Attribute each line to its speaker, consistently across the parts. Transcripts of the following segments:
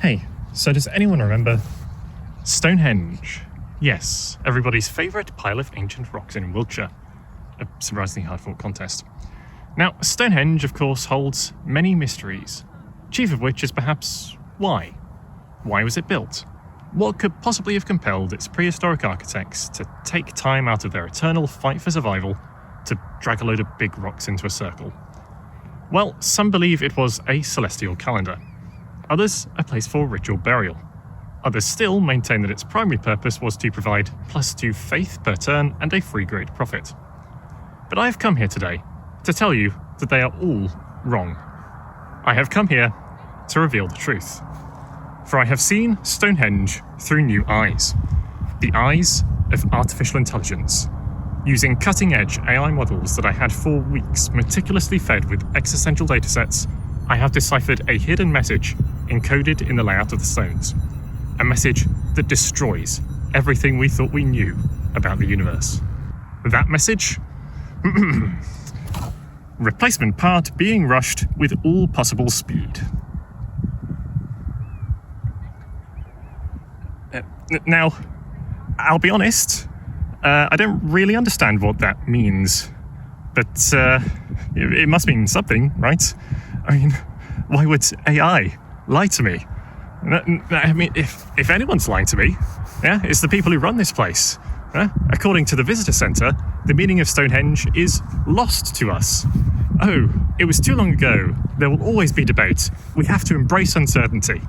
Speaker 1: Hey, so does anyone remember Stonehenge? Yes, everybody's favourite pile of ancient rocks in Wiltshire. A surprisingly hard-fought contest. Now, Stonehenge, of course, holds many mysteries, chief of which is perhaps why. Why was it built? What could possibly have compelled its prehistoric architects to take time out of their eternal fight for survival to drag a load of big rocks into a circle? Well, some believe it was a celestial calendar. Others, a place for ritual burial. Others still maintain that its primary purpose was to provide +2 faith per turn and a free grade profit. But I have come here today to tell you that they are all wrong. I have come here to reveal the truth. For I have seen Stonehenge through new eyes. The eyes of artificial intelligence. Using cutting-edge AI models that I had for weeks meticulously fed with existential datasets, I have deciphered a hidden message encoded in the layout of the stones. A message that destroys everything we thought we knew about the universe. That message? Replacement part being rushed with all possible speed. Now, I'll be honest, I don't really understand what that means. But it must mean something, right? I mean, why would AI lie to me? I mean, if anyone's lying to me, yeah, it's the people who run this place. According to the visitor centre, the meaning of Stonehenge is lost to us. Oh, it was too long ago. There will always be debate. We have to embrace uncertainty.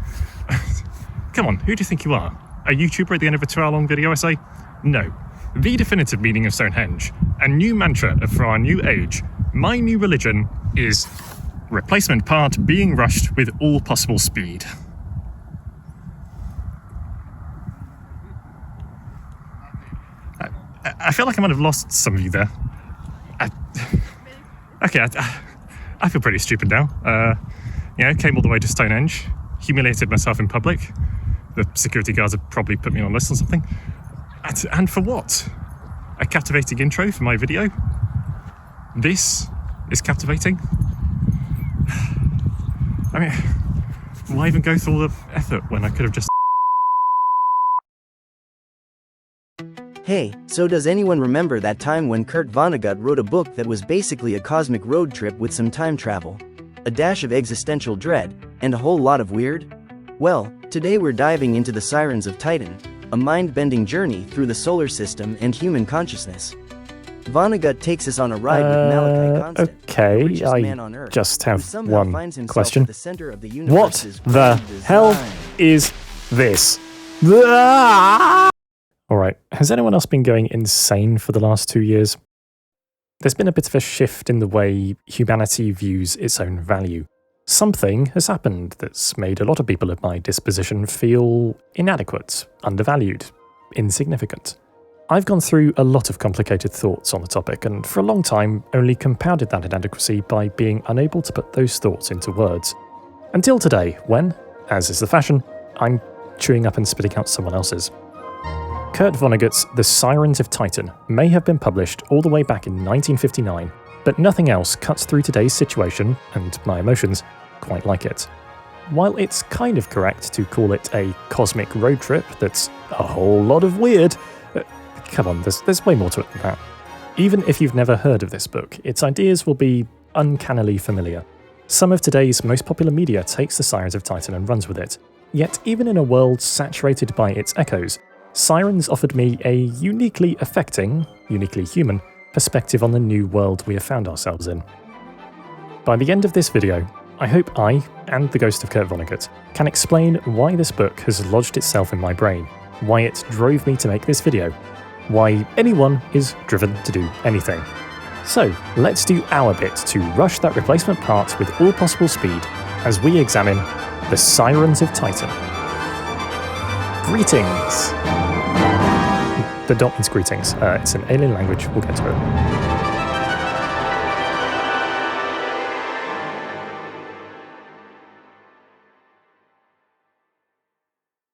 Speaker 1: Come on, who do you think you are? A YouTuber at the end of a 2-hour-long video essay? No. The definitive meaning of Stonehenge, a new mantra for our new age, my new religion, is replacement part being rushed with all possible speed. I feel like I might have lost some of you there. I feel pretty stupid now. Came all the way to Stonehenge, humiliated myself in public. The security guards have probably put me on a list or something. And for what? A captivating intro for my video? This is captivating? I mean, why even go through all the effort when I could have just...
Speaker 2: Hey, so does anyone remember that time when Kurt Vonnegut wrote a book that was basically a cosmic road trip with some time travel, a dash of existential dread, and a whole lot of weird? Well, today we're diving into the Sirens of Titan, a mind-bending journey through the solar system and human consciousness. Vonnegut takes us on a ride with Malachi Constant, the richest man on Earth,
Speaker 3: just have
Speaker 2: who somehow
Speaker 3: one
Speaker 2: finds himself
Speaker 3: question.
Speaker 2: at the center of the
Speaker 3: What
Speaker 2: universe's
Speaker 3: the
Speaker 2: grand
Speaker 3: hell
Speaker 2: design.
Speaker 3: is this? Alright, has anyone else been going insane for the last 2 years? There's been a bit of a shift in the way humanity views its own value. Something has happened that's made a lot of people of my disposition feel inadequate, undervalued, insignificant. I've gone through a lot of complicated thoughts on the topic, and for a long time only compounded that inadequacy by being unable to put those thoughts into words. Until today, when, as is the fashion, I'm chewing up and spitting out someone else's. Kurt Vonnegut's The Sirens of Titan may have been published all the way back in 1959, but nothing else cuts through today's situation, and my emotions, quite like it. While it's kind of correct to call it a cosmic road trip that's a whole lot of weird, come on, there's way more to it than that. Even if you've never heard of this book, its ideas will be uncannily familiar. Some of today's most popular media takes The Sirens of Titan and runs with it, yet even in a world saturated by its echoes, Sirens offered me a uniquely affecting, uniquely human, perspective on the new world we have found ourselves in. By the end of this video, I hope I, and the ghost of Kurt Vonnegut, can explain why this book has lodged itself in my brain, why it drove me to make this video, why anyone is driven to do anything. So, let's do our bit to rush that replacement part with all possible speed as we examine The Sirens of Titan. Greetings! The dot means greetings. It's an alien language, we'll get to it.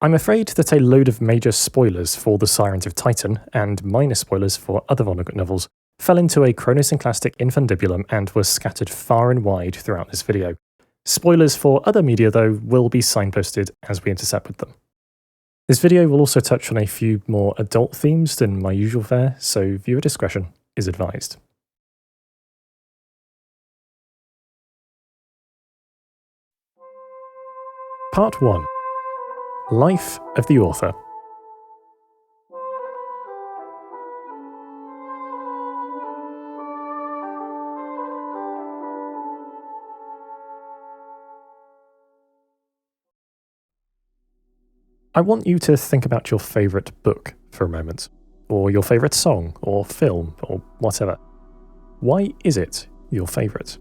Speaker 3: I'm afraid that a load of major spoilers for The Sirens of Titan, and minor spoilers for other Vonnegut novels, fell into a chronosynclastic infundibulum and were scattered far and wide throughout this video. Spoilers for other media, though, will be signposted as we intercept with them. This video will also touch on a few more adult themes than my usual fare, so viewer discretion is advised. Part 1. Life of the author. I want you to think about your favourite book for a moment, or your favourite song, or film, or whatever. Why is it your favourite?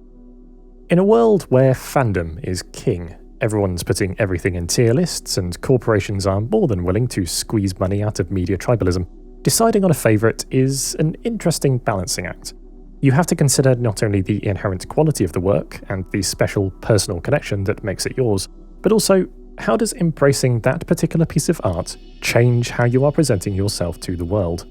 Speaker 3: In a world where fandom is king, everyone's putting everything in tier lists, and corporations are more than willing to squeeze money out of media tribalism, deciding on a favourite is an interesting balancing act. You have to consider not only the inherent quality of the work and the special personal connection that makes it yours, but also how does embracing that particular piece of art change how you are presenting yourself to the world?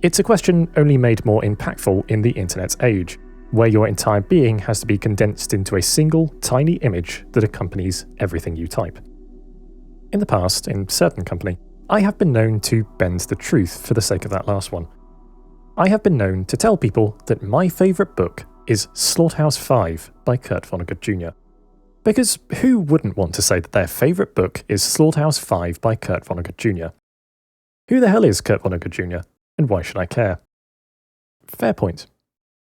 Speaker 3: It's a question only made more impactful in the internet's age, where your entire being has to be condensed into a single, tiny image that accompanies everything you type. In the past, in certain company, I have been known to bend the truth for the sake of that last one. I have been known to tell people that my favourite book is Slaughterhouse-Five by Kurt Vonnegut Jr. Because who wouldn't want to say that their favourite book is Slaughterhouse-Five by Kurt Vonnegut Jr.? Who the hell is Kurt Vonnegut Jr., and why should I care? Fair point.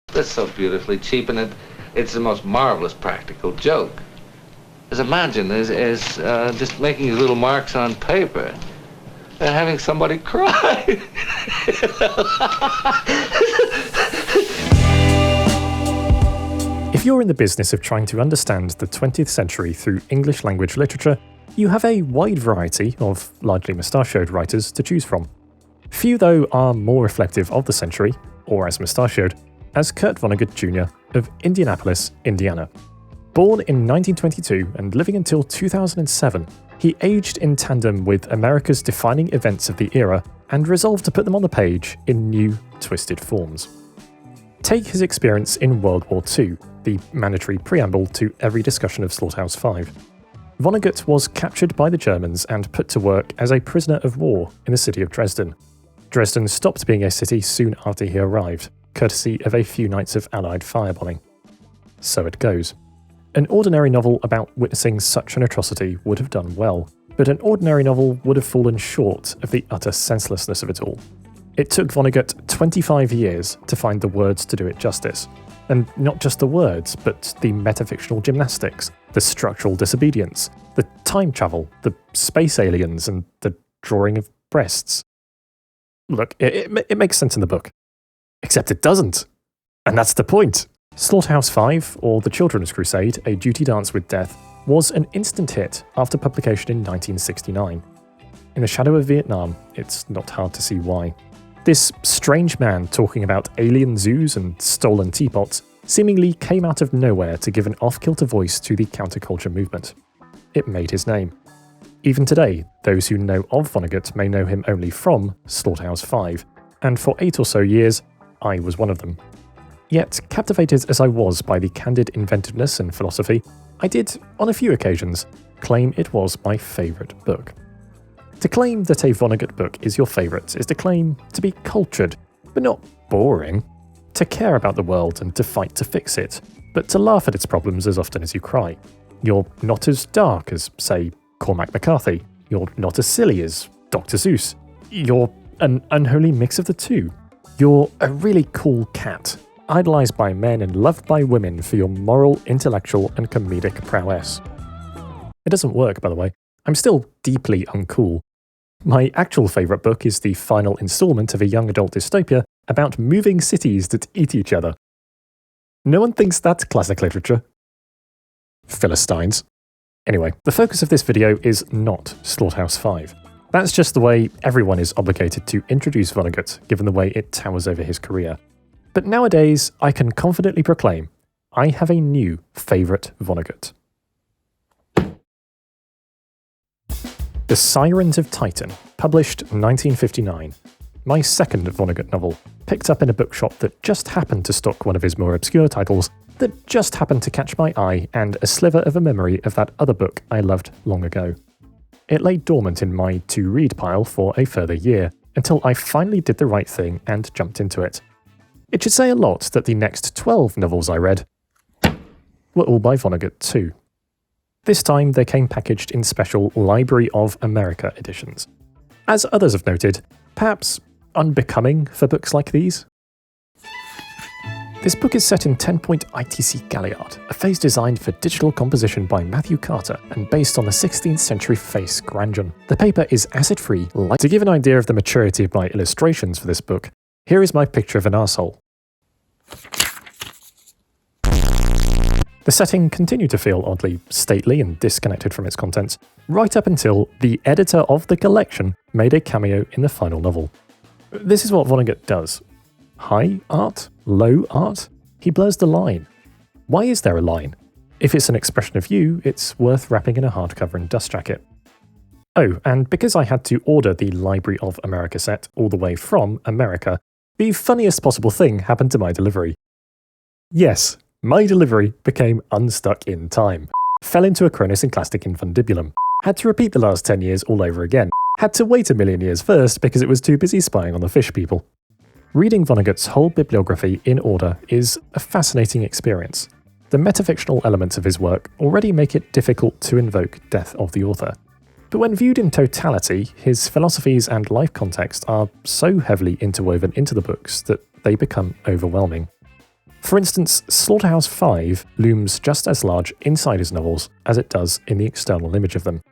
Speaker 4: That's so beautifully cheap, and it's the most marvelous practical joke. As imagine is just making these little marks on paper and having somebody cry.
Speaker 3: If you're in the business of trying to understand the 20th century through English language literature, you have a wide variety of largely mustachioed writers to choose from. Few, though, are more reflective of the century, or as mustachioed, as Kurt Vonnegut Jr. of Indianapolis, Indiana. Born in 1922 and living until 2007, he aged in tandem with America's defining events of the era and resolved to put them on the page in new, twisted forms. Take his experience in World War II, the mandatory preamble to every discussion of Slaughterhouse-Five. Vonnegut was captured by the Germans and put to work as a prisoner of war in the city of Dresden. Dresden stopped being a city soon after he arrived, courtesy of a few nights of Allied firebombing. So it goes. An ordinary novel about witnessing such an atrocity would have done well, but an ordinary novel would have fallen short of the utter senselessness of it all. It took Vonnegut 25 years to find the words to do it justice. And not just the words, but the metafictional gymnastics, the structural disobedience, the time travel, the space aliens, and the drawing of breasts. Look, it makes sense in the book. Except it doesn't. And that's the point. Slaughterhouse-Five, or The Children's Crusade, A Duty Dance with Death, was an instant hit after publication in 1969. In the shadow of Vietnam, it's not hard to see why. This strange man talking about alien zoos and stolen teapots seemingly came out of nowhere to give an off-kilter voice to the counterculture movement. It made his name. Even today, those who know of Vonnegut may know him only from Slaughterhouse-Five, and for 8 or so years, I was one of them. Yet, captivated as I was by the candid inventiveness and philosophy, I did, on a few occasions, claim it was my favourite book. To claim that a Vonnegut book is your favourite is to claim to be cultured, but not boring. To care about the world and to fight to fix it, but to laugh at its problems as often as you cry. You're not as dark as, say, Cormac McCarthy. You're not as silly as Dr. Seuss. You're an unholy mix of the two. You're a really cool cat, idolised by men and loved by women for your moral, intellectual, and comedic prowess. It doesn't work, by the way. I'm still deeply uncool. My actual favourite book is the final instalment of a young adult dystopia about moving cities that eat each other. No one thinks that's classic literature. Philistines. Anyway, the focus of this video is not Slaughterhouse-Five. That's just the way everyone is obligated to introduce Vonnegut, given the way it towers over his career. But nowadays, I can confidently proclaim, I have a new favourite Vonnegut. The Sirens of Titan, published 1959. my second Vonnegut novel, picked up in a bookshop that just happened to stock one of his more obscure titles, that just happened to catch my eye, and a sliver of a memory of that other book I loved long ago. It lay dormant in my to-read pile for a further year, until I finally did the right thing and jumped into it. It should say a lot that the next 12 novels I read were all by Vonnegut too. This time they came packaged in special Library of America editions. As others have noted, perhaps unbecoming for books like these. This book is set in 10-point ITC Galliard, a phase designed for digital composition by Matthew Carter and based on the 16th century face Grandjon. The paper is acid-free, light. To give an idea of the maturity of my illustrations for this book, here is my picture of an arsehole. The setting continued to feel oddly stately and disconnected from its contents, right up until the editor of the collection made a cameo in the final novel. This is what Vonnegut does. High art? Low art? He blurs the line. Why is there a line? If it's an expression of you, it's worth wrapping in a hardcover and dust jacket. Oh, and because I had to order the Library of America set all the way from America, the funniest possible thing happened to my delivery. Yes, my delivery became unstuck in time. Fell into a Cronus enclastic infundibulum. Had to repeat the last 10 years all over again. Had to wait a million years first because it was too busy spying on the fish people. Reading Vonnegut's whole bibliography in order is a fascinating experience. The metafictional elements of his work already make it difficult to invoke death of the author. But when viewed in totality, his philosophies and life context are so heavily interwoven into the books that they become overwhelming. For instance, Slaughterhouse-Five looms just as large inside his novels as it does in the external image of them.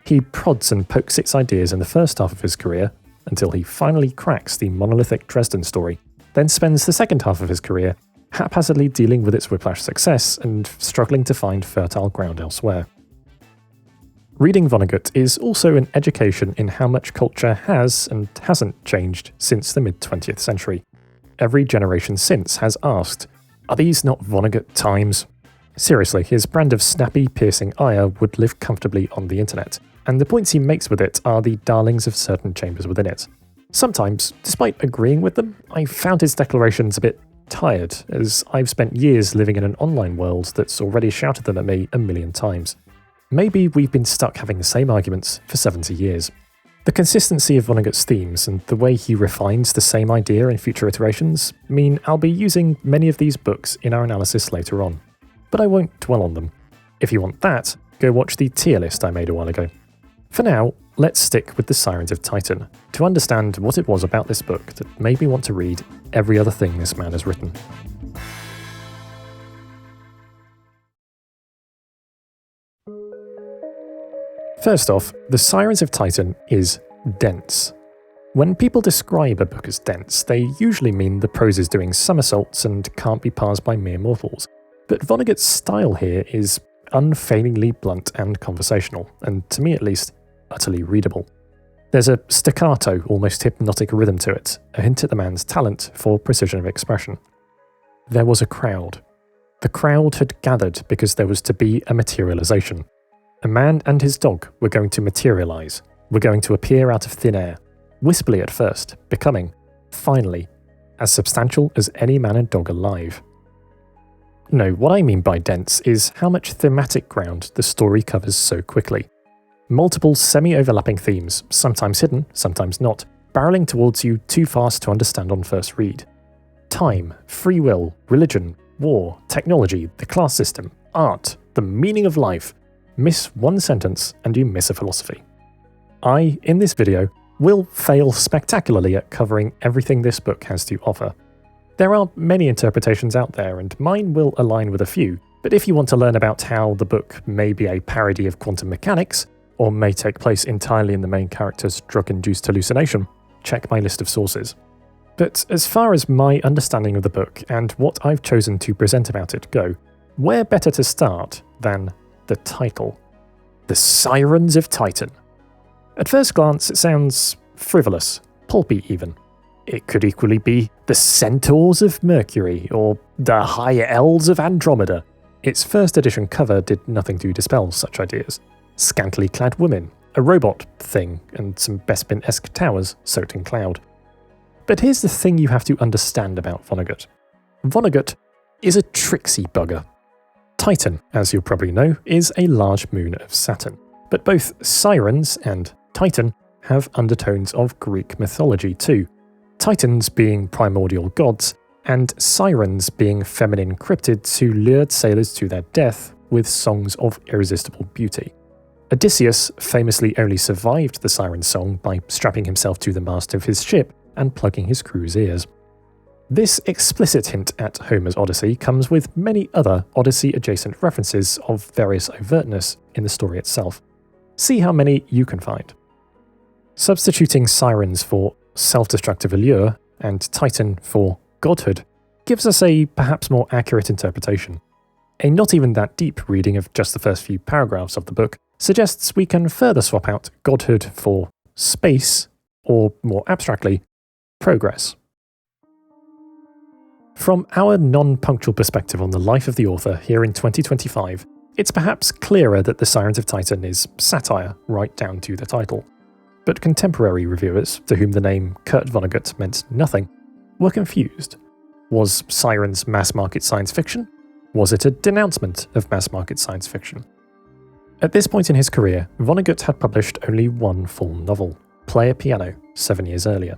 Speaker 3: He prods and pokes its ideas in the first half of his career, until he finally cracks the monolithic Dresden story, then spends the second half of his career haphazardly dealing with its whiplash success and struggling to find fertile ground elsewhere. Reading Vonnegut is also an education in how much culture has and hasn't changed since the mid-20th century. Every generation since has asked, are these not Vonnegut times? Seriously, his brand of snappy, piercing ire would live comfortably on the internet, and the points he makes with it are the darlings of certain chambers within it. Sometimes, despite agreeing with them, I found his declarations a bit tired, as I've spent years living in an online world that's already shouted them at me a million times. Maybe we've been stuck having the same arguments for 70 years. The consistency of Vonnegut's themes and the way he refines the same idea in future iterations mean I'll be using many of these books in our analysis later on. But I won't dwell on them. If you want that, go watch the tier list I made a while ago. For now, let's stick with the Sirens of Titan to understand what it was about this book that made me want to read every other thing this man has written. First off, The Sirens of Titan is dense. When people describe a book as dense, they usually mean the prose is doing somersaults and can't be parsed by mere mortals. But Vonnegut's style here is unfailingly blunt and conversational, and to me at least, utterly readable. There's a staccato, almost hypnotic rhythm to it, a hint at the man's talent for precision of expression. There was a crowd. The crowd had gathered because there was to be a materialization. A man and his dog were going to materialize, were going to appear out of thin air, wispily at first, becoming, finally, as substantial as any man and dog alive. No, what I mean by dense is how much thematic ground the story covers so quickly. Multiple semi-overlapping themes, sometimes hidden, sometimes not, barreling towards you too fast to understand on first read. Time, free will, religion, war, technology, the class system, art, the meaning of life. Miss one sentence and you miss a philosophy. I, in this video, will fail spectacularly at covering everything this book has to offer. There are many interpretations out there, and mine will align with a few, but if you want to learn about how the book may be a parody of quantum mechanics, or may take place entirely in the main character's drug-induced hallucination, check my list of sources. But as far as my understanding of the book and what I've chosen to present about it go, where better to start than the title? The Sirens of Titan. At first glance, it sounds frivolous, pulpy even. It could equally be the Centaurs of Mercury or the High Elves of Andromeda. Its first edition cover did nothing to dispel such ideas. Scantily clad women, a robot thing, and some Bespin-esque towers soaked in cloud. But here's the thing you have to understand about Vonnegut. Vonnegut is a tricksy bugger. Titan, as you'll probably know, is a large moon of Saturn. But both Sirens and Titan have undertones of Greek mythology too. Titans being primordial gods, and Sirens being feminine cryptids who lured sailors to their death with songs of irresistible beauty. Odysseus famously only survived the siren song by strapping himself to the mast of his ship and plugging his crew's ears. This explicit hint at Homer's Odyssey comes with many other Odyssey-adjacent references of various overtness in the story itself. See how many you can find. Substituting Sirens for self-destructive allure and Titan for godhood gives us a perhaps more accurate interpretation. A not even that deep reading of just the first few paragraphs of the book suggests we can further swap out godhood for space, or more abstractly, progress. From our non-punctual perspective on the life of the author here in 2025, it's perhaps clearer that The Sirens of Titan is satire right down to the title. But contemporary reviewers, to whom the name Kurt Vonnegut meant nothing, were confused. Was Sirens mass-market science fiction? Was it a denouncement of mass-market science fiction? At this point in his career, Vonnegut had published only one full novel, Play a Piano, 7 years earlier.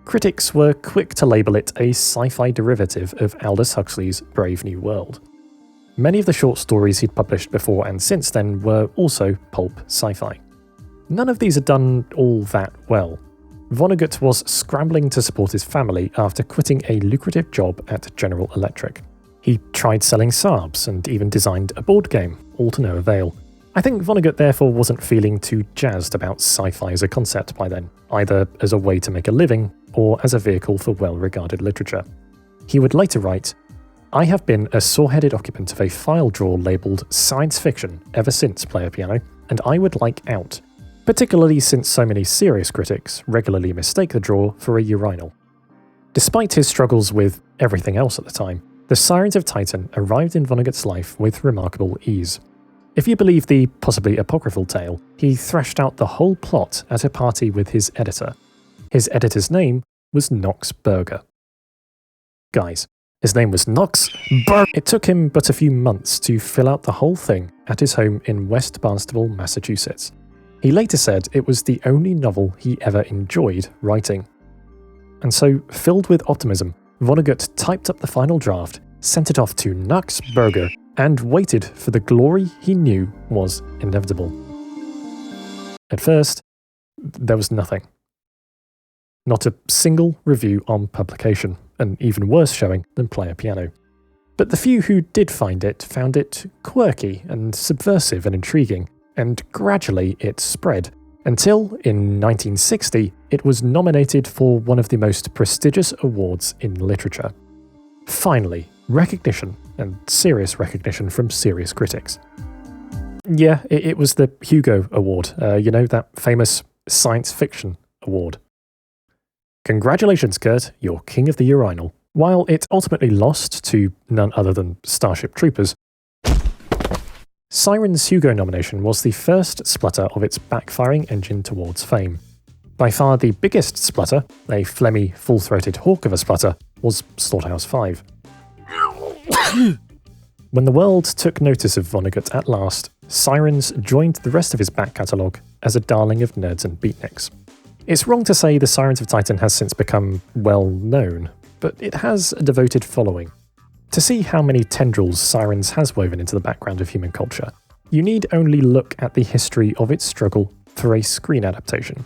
Speaker 3: Critics were quick to label it a sci-fi derivative of Aldous Huxley's Brave New World. Many of the short stories he'd published before and since then were also pulp sci-fi. None of these had done all that well. Vonnegut was scrambling to support his family after quitting a lucrative job at General Electric. He tried selling Saabs and even designed a board game, all to no avail. I think Vonnegut therefore wasn't feeling too jazzed about sci-fi as a concept by then, either as a way to make a living or as a vehicle for well-regarded literature. He would later write, "I have been a sore-headed occupant of a file drawer labelled science fiction ever since Play a Piano, and I would like out, particularly since so many serious critics regularly mistake the drawer for a urinal." Despite his struggles with everything else at the time, The Sirens of Titan arrived in Vonnegut's life with remarkable ease. If you believe the possibly apocryphal tale, he thrashed out the whole plot at a party with his editor. His editor's name was Knox Berger. Guys, his name was Knox Berger. It took him but a few months to fill out the whole thing at his home in West Barnstable, Massachusetts. He later said it was the only novel he ever enjoyed writing. And so, filled with optimism, Vonnegut typed up the final draft, sent it off to Knox Berger, and waited for the glory he knew was inevitable. At first, there was nothing. Not a single review on publication, an even worse showing than Play a Piano. But the few who did find it found it quirky and subversive and intriguing, and gradually it spread, until, in 1960, it was nominated for one of the most prestigious awards in literature. Finally, recognition, and serious recognition from serious critics. Yeah, it was the Hugo Award, that famous science fiction award. Congratulations, Kurt, you're king of the urinal. While it ultimately lost to none other than Starship Troopers, Sirens' Hugo nomination was the first splutter of its backfiring engine towards fame. By far the biggest splutter, a phlegmy, full-throated hawk of a splutter, was Slaughterhouse-Five. When the world took notice of Vonnegut at last, Sirens joined the rest of his back catalogue as a darling of nerds and beatniks. It's wrong to say The Sirens of Titan has since become well known, but it has a devoted following. To see how many tendrils Sirens has woven into the background of human culture, you need only look at the history of its struggle for a screen adaptation.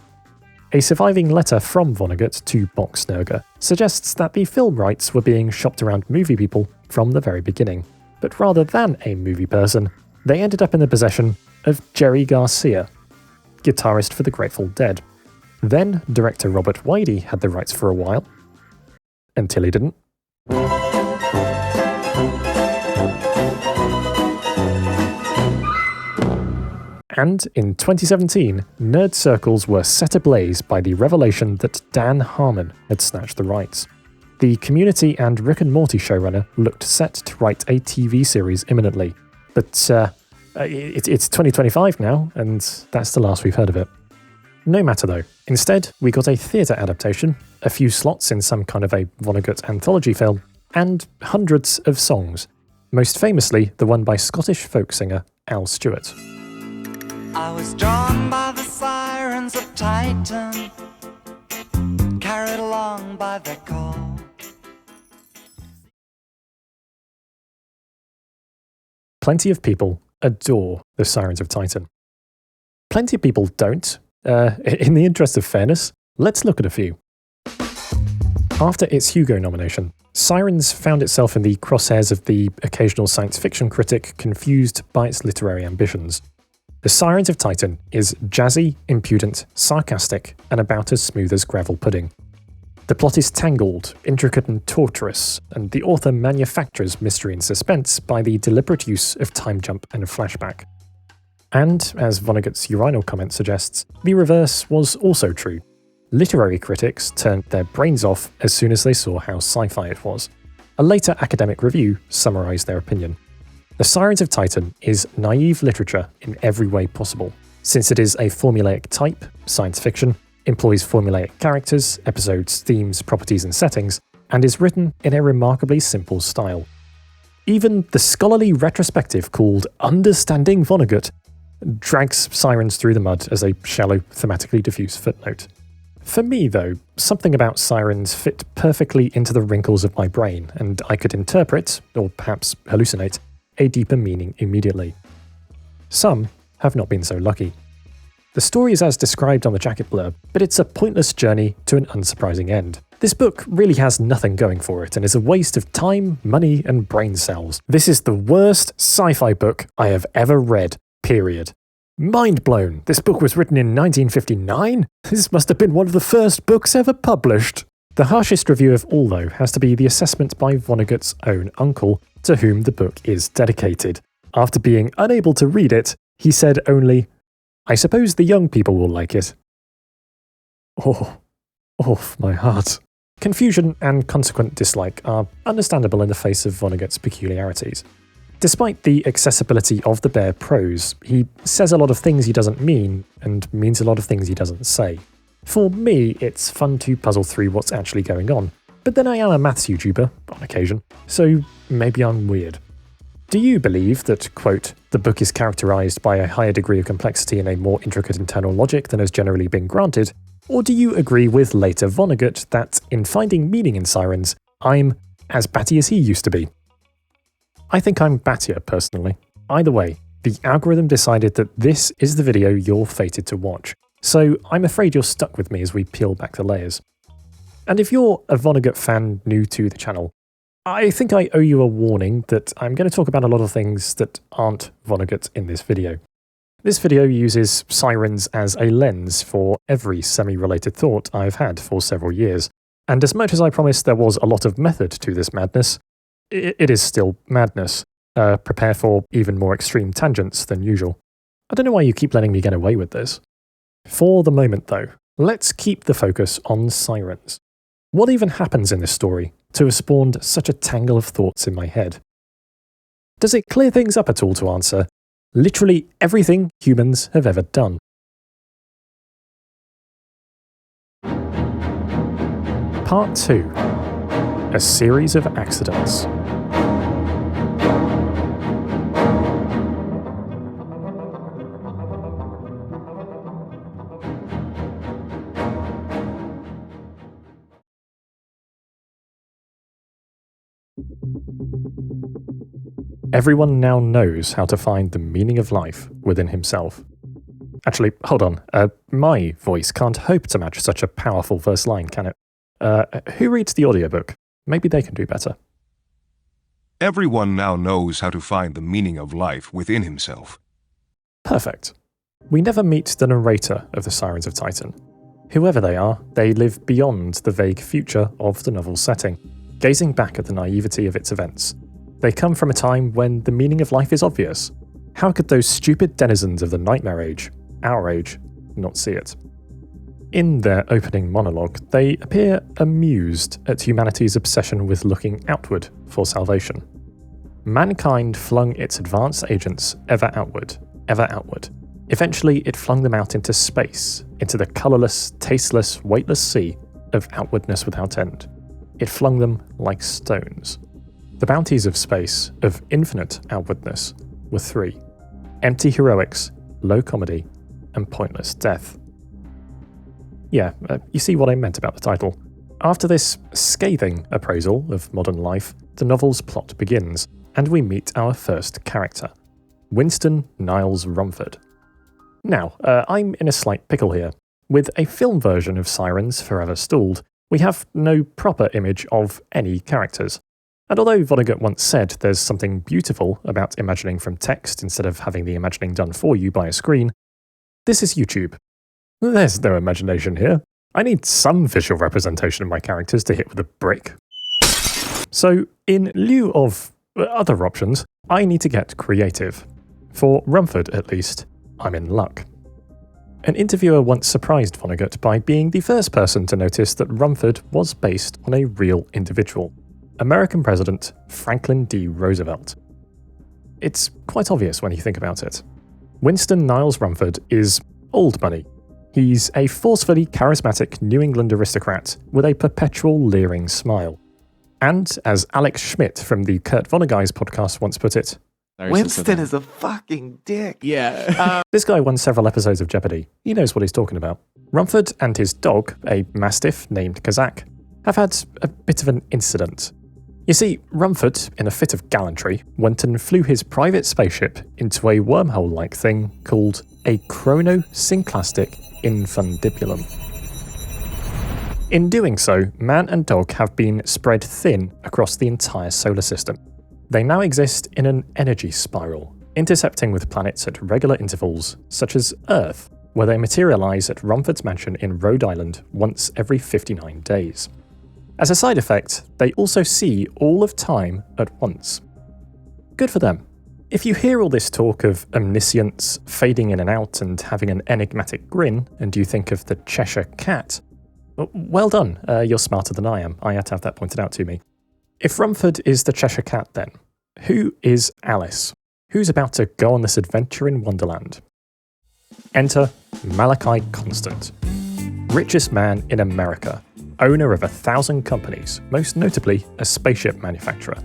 Speaker 3: A surviving letter from Vonnegut to Boxberger suggests that the film rights were being shopped around movie people from the very beginning, but rather than a movie person, they ended up in the possession of Jerry Garcia, guitarist for the Grateful Dead. Then director Robert Wiedie had the rights for a while, until he didn't. And in 2017, nerd circles were set ablaze by the revelation that Dan Harmon had snatched the rights. The Community and Rick and Morty showrunner looked set to write a TV series imminently, but it's 2025 now, and that's the last we've heard of it. No matter though, instead we got a theatre adaptation, a few slots in some kind of a Vonnegut anthology film, and hundreds of songs, most famously the one by Scottish folk singer Al Stewart.
Speaker 5: I was drawn by the sirens of Titan, carried along by their call.
Speaker 3: Plenty of people adore the Sirens of Titan. Plenty of people don't. In the interest of fairness, let's look at a few. After its Hugo nomination, Sirens found itself in the crosshairs of the occasional science fiction critic confused by its literary ambitions. The Sirens of Titan is jazzy, impudent, sarcastic, and about as smooth as gravel pudding. The plot is tangled, intricate and torturous, and the author manufactures mystery and suspense by the deliberate use of time jump and flashback. And, as Vonnegut's urinal comment suggests, the reverse was also true. Literary critics turned their brains off as soon as they saw how sci-fi it was. A later academic review summarised their opinion. The Sirens of Titan is naive literature in every way possible, since it is a formulaic type, science fiction, employs formulaic characters, episodes, themes, properties and settings, and is written in a remarkably simple style. Even the scholarly retrospective called Understanding Vonnegut drags Sirens through the mud as a shallow, thematically diffuse footnote. For me, though, something about Sirens fit perfectly into the wrinkles of my brain, and I could interpret, or perhaps hallucinate, a deeper meaning immediately. Some have not been so lucky. The story is as described on the jacket blurb, but it's a pointless journey to an unsurprising end. This book really has nothing going for it and is a waste of time, money, and brain cells. This is the worst sci-fi book I have ever read, period. Mind blown, this book was written in 1959? This must have been one of the first books ever published. The harshest review of all, though, has to be the assessment by Vonnegut's own uncle, to whom the book is dedicated. After being unable to read it, he said only, "I suppose the young people will like it." Oh, my heart. Confusion and consequent dislike are understandable in the face of Vonnegut's peculiarities. Despite the accessibility of the bare prose, he says a lot of things he doesn't mean, and means a lot of things he doesn't say. For me, it's fun to puzzle through what's actually going on, but then I am a maths YouTuber, on occasion, so maybe I'm weird. Do you believe that, quote, the book is characterised by a higher degree of complexity and a more intricate internal logic than has generally been granted, or do you agree with later Vonnegut that, in finding meaning in Sirens, I'm as batty as he used to be? I think I'm battier, personally. Either way, the algorithm decided that this is the video you're fated to watch, so I'm afraid you're stuck with me as we peel back the layers. And if you're a Vonnegut fan new to the channel, I think I owe you a warning that I'm going to talk about a lot of things that aren't Vonnegut in this video. This video uses Sirens as a lens for every semi-related thought I've had for several years, and as much as I promised there was a lot of method to this madness, it is still madness. Prepare for even more extreme tangents than usual. I don't know why you keep letting me get away with this. For the moment though, let's keep the focus on Sirens. What even happens in this story to have spawned such a tangle of thoughts in my head? Does it clear things up at all to answer literally everything humans have ever done? Part 2. A series of accidents. Everyone now knows how to find the meaning of life within himself. Actually, hold on. My voice can't hope to match such a powerful first line, can it? Who reads the audiobook? Maybe they can do better.
Speaker 6: Everyone now knows how to find the meaning of life within himself.
Speaker 3: Perfect. We never meet the narrator of the Sirens of Titan. Whoever they are, they live beyond the vague future of the novel's setting, gazing back at the naivety of its events. They come from a time when the meaning of life is obvious. How could those stupid denizens of the Nightmare Age, our age, not see it? In their opening monologue, they appear amused at humanity's obsession with looking outward for salvation. Mankind flung its advanced agents ever outward, Eventually, it flung them out into space, into the colourless, tasteless, weightless sea of outwardness without end. It flung them like stones. The bounties of space, of infinite outwardness, were three: empty heroics, low comedy, and pointless death. Yeah, you see what I meant about the title. After this scathing appraisal of modern life, the novel's plot begins, and we meet our first character, Winston Niles Rumford. Now, I'm in a slight pickle here. With a film version of Sirens forever stalled, we have no proper image of any characters. And although Vonnegut once said there's something beautiful about imagining from text instead of having the imagining done for you by a screen, this is YouTube. There's no imagination here. I need some visual representation of my characters to hit with a brick. So, in lieu of other options, I need to get creative. For Rumford, at least, I'm in luck. An interviewer once surprised Vonnegut by being the first person to notice that Rumford was based on a real individual, American President Franklin D. Roosevelt. It's quite obvious when you think about it. Winston Niles Rumford is old money. He's a forcefully charismatic New England aristocrat with a perpetual leering smile. And, as Alex Schmidt from the Kurt Vonnegut podcast once put it,
Speaker 7: Winston is a fucking dick.
Speaker 8: Yeah.
Speaker 3: this guy won several episodes of Jeopardy. He knows what he's talking about. Rumford and his dog, a mastiff named Kazak, have had a bit of an incident. You see, Rumford, in a fit of gallantry, went and flew his private spaceship into a wormhole-like thing called a chronosynclastic infundibulum. In doing so, man and dog have been spread thin across the entire solar system. They now exist in an energy spiral, intercepting with planets at regular intervals, such as Earth, where they materialise at Rumford's mansion in Rhode Island once every 59 days. As a side effect, they also see all of time at once. Good for them. If you hear all this talk of omniscience fading in and out and having an enigmatic grin, and you think of the Cheshire Cat, well done, you're smarter than I am. I had to have that pointed out to me. If Rumford is the Cheshire Cat then, who is Alice? Who's about to go on this adventure in Wonderland? Enter Malachi Constant, richest man in America, owner of 1,000 companies, most notably a spaceship manufacturer.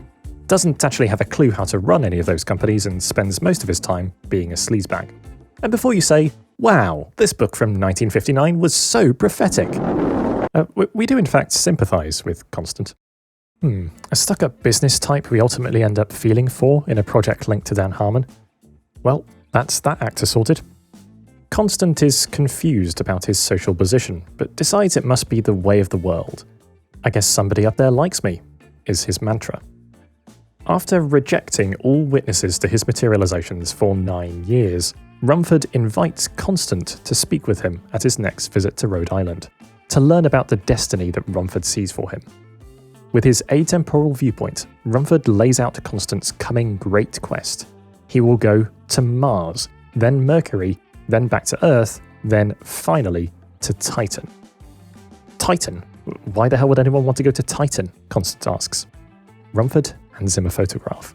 Speaker 3: Doesn't actually have a clue how to run any of those companies and spends most of his time being a sleazebag. And before you say, wow, this book from 1959 was so prophetic, we do in fact sympathise with Constant. A stuck-up business type we ultimately end up feeling for in a project linked to Dan Harmon? Well, that's that actor sorted. Constant is confused about his social position, but decides it must be the way of the world. I guess somebody up there likes me, is his mantra. After rejecting all witnesses to his materializations for 9 years, Rumford invites Constant to speak with him at his next visit to Rhode Island, to learn about the destiny that Rumford sees for him. With his atemporal viewpoint, Rumford lays out Constant's coming great quest. He will go to Mars, then Mercury, then back to Earth, then finally to Titan. Titan? Why the hell would anyone want to go to Titan? Constant asks. Rumford hands him a photograph.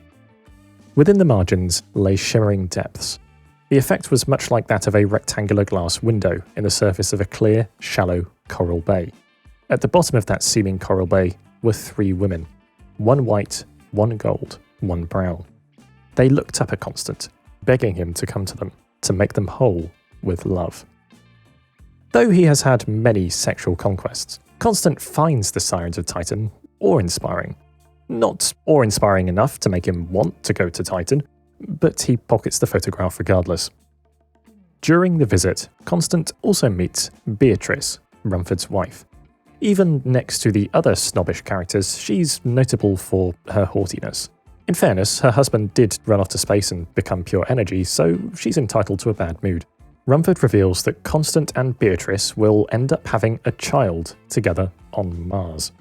Speaker 3: Within the margins lay shimmering depths. The effect was much like that of a rectangular glass window in the surface of a clear, shallow coral bay. At the bottom of that seeming coral bay were 3 women, one white, one gold, one brown. They looked up at Constant, begging him to come to them, to make them whole with love. Though he has had many sexual conquests, Constant finds the Sirens of Titan awe-inspiring. Not awe-inspiring enough to make him want to go to Titan, but he pockets the photograph regardless. During the visit, Constant also meets Beatrice, Rumford's wife. Even next to the other snobbish characters, she's notable for her haughtiness. In fairness, her husband did run off to space and become pure energy, so she's entitled to a bad mood. Rumford reveals that Constant and Beatrice will end up having a child together on Mars.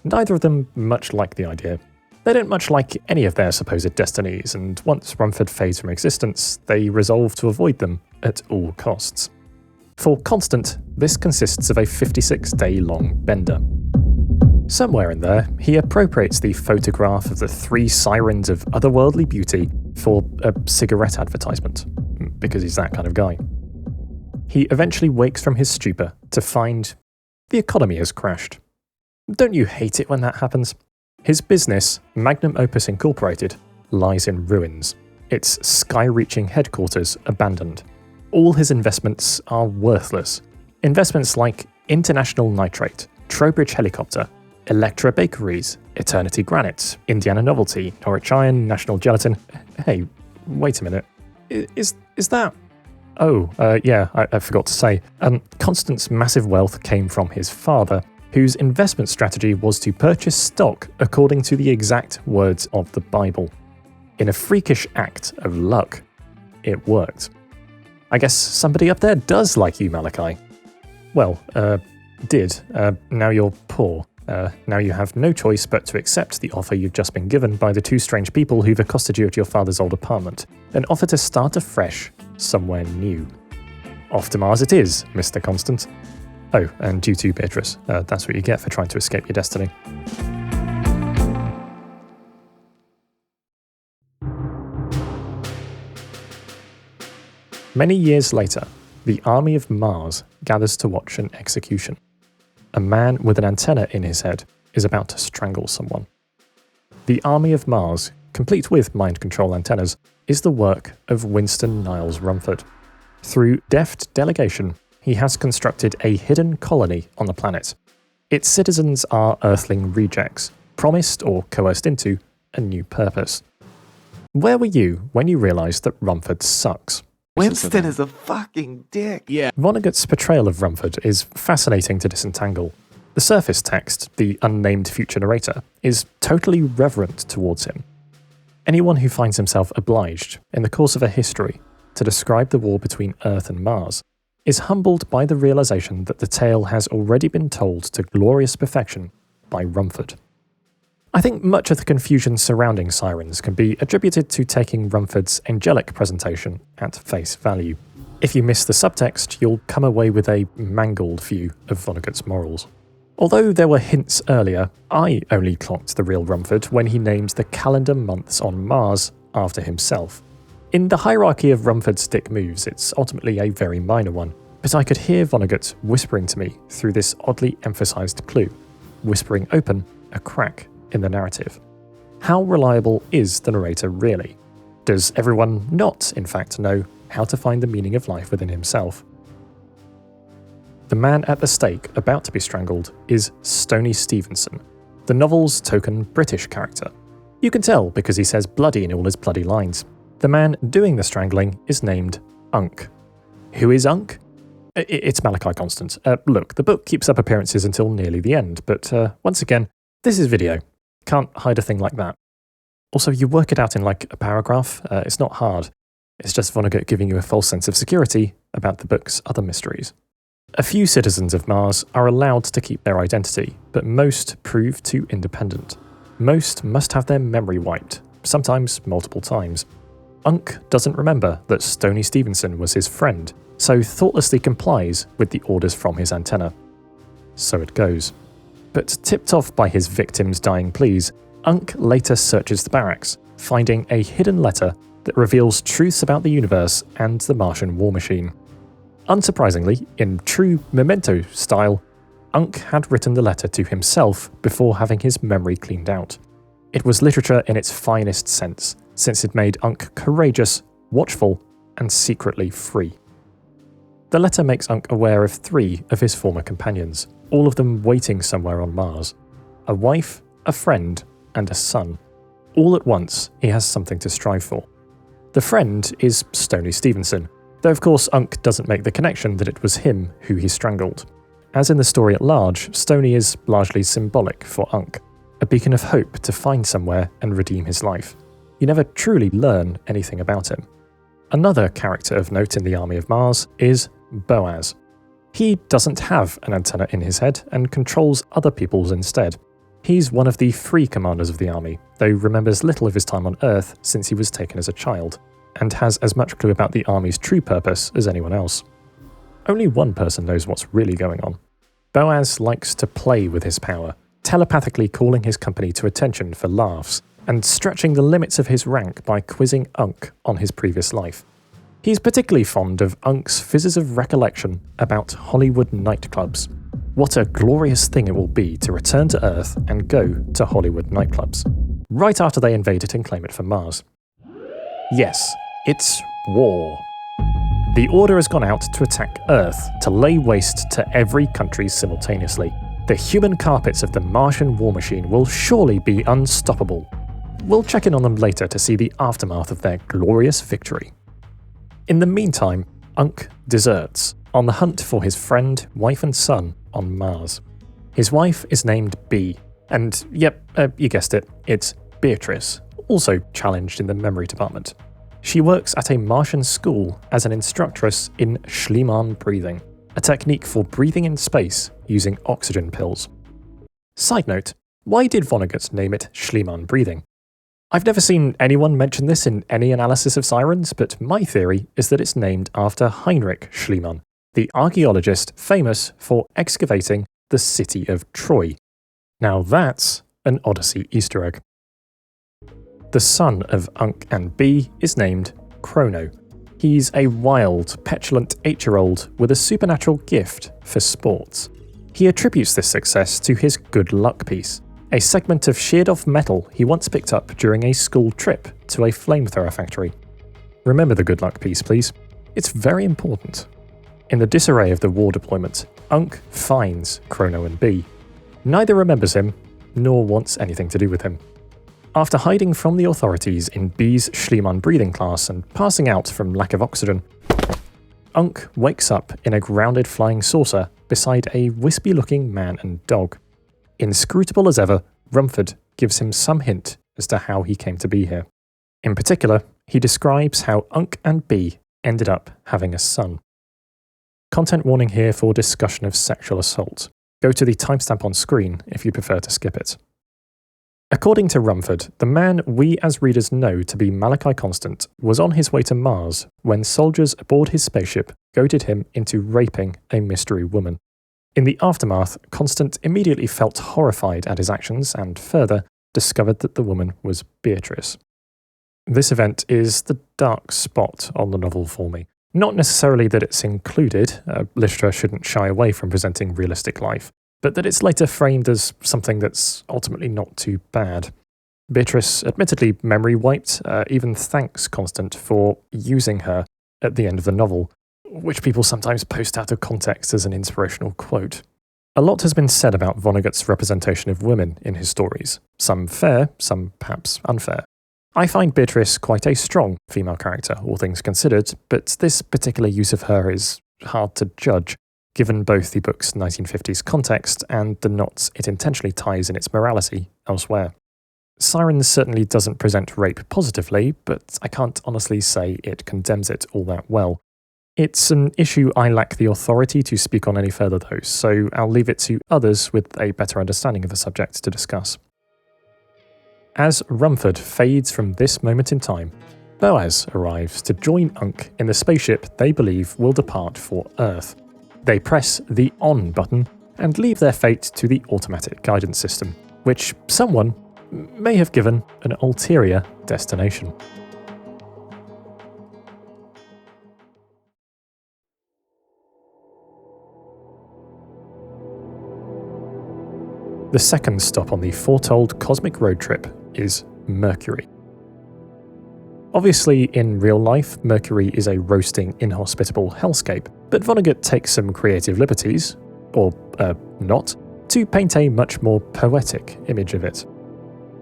Speaker 3: Neither of them much like the idea. They don't much like any of their supposed destinies, and once Rumford fades from existence, they resolve to avoid them at all costs. For Constant, this consists of a 56-day-long bender. Somewhere in there, he appropriates the photograph of the 3 sirens of otherworldly beauty for a cigarette advertisement. because he's that kind of guy. He eventually wakes from his stupor to find the economy has crashed. Don't you hate it when that happens? His business, Magnum Opus Incorporated, lies in ruins, its sky-reaching headquarters abandoned. All his investments are worthless. Investments like International Nitrate, Trowbridge Helicopter, Electra Bakeries, Eternity Granite, Indiana Novelty, Norwich Iron, National Gelatin. Hey, wait a minute. Is that... Oh, yeah, I forgot to say. Constant's massive wealth came from his father, whose investment strategy was to purchase stock according to the exact words of the Bible. In a freakish act of luck, it worked. I guess somebody up there does like you, Malachi. Well, did. Now you're poor. Now you have no choice but to accept the offer you've just been given by the two strange people who've accosted you at your father's old apartment. An offer to start afresh somewhere new. Off to Mars it is, Mr. Constant. Oh, and due to Beatrice. That's what you get for trying to escape your destiny. Many years later, the army of Mars gathers to watch an execution. A man with an antenna in his head is about to strangle someone. The army of Mars, complete with mind control antennas, is the work of Winston Niles Rumford. Through deft delegation, he has constructed a hidden colony on the planet. Its citizens are Earthling rejects, promised or coerced into a new purpose. Where were you when you realised that Rumford sucks?
Speaker 7: Winston is a fucking dick.
Speaker 8: Yeah.
Speaker 3: Vonnegut's portrayal of Rumford is fascinating to disentangle. The surface text, the unnamed future narrator, is totally reverent towards him. Anyone who finds himself obliged, in the course of a history, to describe the war between Earth and Mars, is humbled by the realization that the tale has already been told to glorious perfection by Rumford. I think much of the confusion surrounding Sirens can be attributed to taking Rumford's angelic presentation at face value. If you miss the subtext, you'll come away with a mangled view of Vonnegut's morals. Although there were hints earlier, I only clocked the real Rumford when he named the calendar months on Mars after himself. In the hierarchy of Rumford's dick moves, it's ultimately a very minor one, but I could hear Vonnegut whispering to me through this oddly emphasized clue, whispering open a crack in the narrative. How reliable is the narrator really? Does everyone not, in fact, know how to find the meaning of life within himself? The man at the stake about to be strangled is Stoney Stevenson, the novel's token British character. You can tell because he says bloody in all his bloody lines. The man doing the strangling is named Unk. Who is Unk? It's Malachi Constant. Look, the book keeps up appearances until nearly the end, but once again, this is video. Can't hide a thing like that. Also, you work it out in like a paragraph. It's not hard. It's just Vonnegut giving you a false sense of security about the book's other mysteries. A few citizens of Mars are allowed to keep their identity, but most prove too independent. Most must have their memory wiped, sometimes multiple times. Unk doesn't remember that Stoney Stevenson was his friend, so thoughtlessly complies with the orders from his antenna. So it goes. But tipped off by his victim's dying pleas, Unk later searches the barracks, finding a hidden letter that reveals truths about the universe and the Martian war machine. Unsurprisingly, in true Memento style, Unk had written the letter to himself before having his memory cleaned out. It was literature in its finest sense, since it made Unk courageous, watchful, and secretly free. The letter makes Unk aware of 3 of his former companions, all of them waiting somewhere on Mars. A wife, a friend, and a son. All at once, he has something to strive for. The friend is Stoney Stevenson, though of course Unk doesn't make the connection that it was him who he strangled. As in the story at large, Stoney is largely symbolic for Unk, a beacon of hope to find somewhere and redeem his life. You never truly learn anything about him. Another character of note in the Army of Mars is Boaz. He doesn't have an antenna in his head and controls other people's instead. He's one of the free commanders of the army, though remembers little of his time on Earth since he was taken as a child, and has as much clue about the army's true purpose as anyone else. Only one person knows what's really going on. Boaz likes to play with his power, telepathically calling his company to attention for laughs, and stretching the limits of his rank by quizzing Unk on his previous life. He's particularly fond of Unk's fizzes of recollection about Hollywood nightclubs. What a glorious thing it will be to return to Earth and go to Hollywood nightclubs, right after they invade it and claim it for Mars. Yes, it's war. The order has gone out to attack Earth, to lay waste to every country simultaneously. The human carpets of the Martian war machine will surely be unstoppable. We'll check in on them later to see the aftermath of their glorious victory. In the meantime, Unk deserts, on the hunt for his friend, wife and son on Mars. His wife is named B, and yep, you guessed it, it's Beatrice, also challenged in the memory department. She works at a Martian school as an instructress in Schliemann breathing, a technique for breathing in space using oxygen pills. Side note, why did Vonnegut name it Schliemann breathing? I've never seen anyone mention this in any analysis of Sirens, but my theory is that it's named after Heinrich Schliemann, the archaeologist famous for excavating the city of Troy. Now that's an Odyssey Easter egg. The son of Unk and B is named Chrono. He's a wild, petulant 8-year-old with a supernatural gift for sports. He attributes this success to his good luck piece, a segment of sheared-off metal he once picked up during a school trip to a flamethrower factory. Remember the good luck piece, please. It's very important. In the disarray of the war deployment, Unk finds Chrono and B. Neither remembers him, nor wants anything to do with him. After hiding from the authorities in B's Schliemann breathing class and passing out from lack of oxygen, Unk wakes up in a grounded flying saucer beside a wispy-looking man and dog. Inscrutable as ever, Rumford gives him some hint as to how he came to be here. In particular, he describes how Unk and B ended up having a son. Content warning here for discussion of sexual assault. Go to the timestamp on screen if you prefer to skip it. According to Rumford, the man we as readers know to be Malachi Constant was on his way to Mars when soldiers aboard his spaceship goaded him into raping a mystery woman. In the aftermath, Constant immediately felt horrified at his actions and further discovered that the woman was Beatrice. This event is the dark spot on the novel for me. Not necessarily that it's included, literature shouldn't shy away from presenting realistic life, but that it's later framed as something that's ultimately not too bad. Beatrice, admittedly memory wiped, even thanks Constant for using her at the end of the novel, which people sometimes post out of context as an inspirational quote. A lot has been said about Vonnegut's representation of women in his stories, some fair, some perhaps unfair. I find Beatrice quite a strong female character, all things considered, but this particular use of her is hard to judge, given both the book's 1950s context and the knots it intentionally ties in its morality elsewhere. Sirens certainly doesn't present rape positively, but I can't honestly say it condemns it all that well. It's an issue I lack the authority to speak on any further though, so I'll leave it to others with a better understanding of the subject to discuss. As Rumford fades from this moment in time, Boaz arrives to join Unk in the spaceship they believe will depart for Earth. They press the on button and leave their fate to the automatic guidance system, which someone may have given an ulterior destination. The second stop on the foretold cosmic road trip is Mercury. Obviously, in real life, Mercury is a roasting, inhospitable hellscape, but Vonnegut takes some creative liberties, or not, to paint a much more poetic image of it.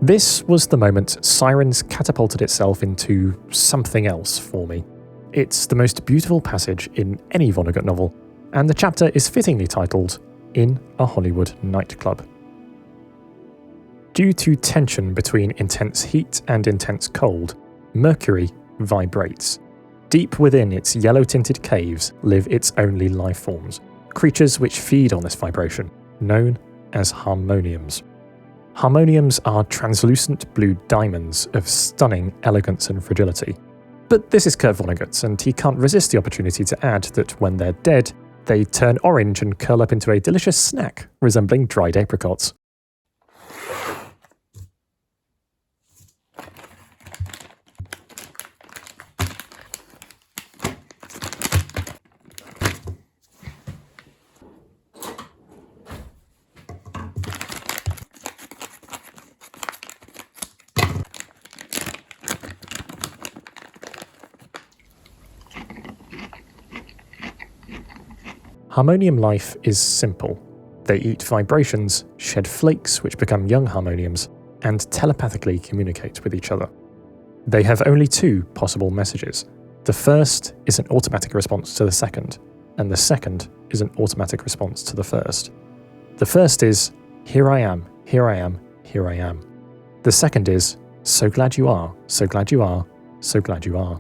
Speaker 3: This was the moment Sirens catapulted itself into something else for me. It's the most beautiful passage in any Vonnegut novel, and the chapter is fittingly titled, In a Hollywood Nightclub. Due to tension between intense heat and intense cold, Mercury vibrates. Deep within its yellow-tinted caves live its only life forms, creatures which feed on this vibration, known as harmoniums. Harmoniums are translucent blue diamonds of stunning elegance and fragility. But this is Kurt Vonnegut, and he can't resist the opportunity to add that when they're dead, they turn orange and curl up into a delicious snack resembling dried apricots. Harmonium life is simple. They eat vibrations, shed flakes which become young harmoniums, and telepathically communicate with each other. They have only two possible messages. The first is an automatic response to the second, and the second is an automatic response to the first. The first is, "Here I am, here I am, here I am." The second is, "So glad you are, so glad you are, so glad you are."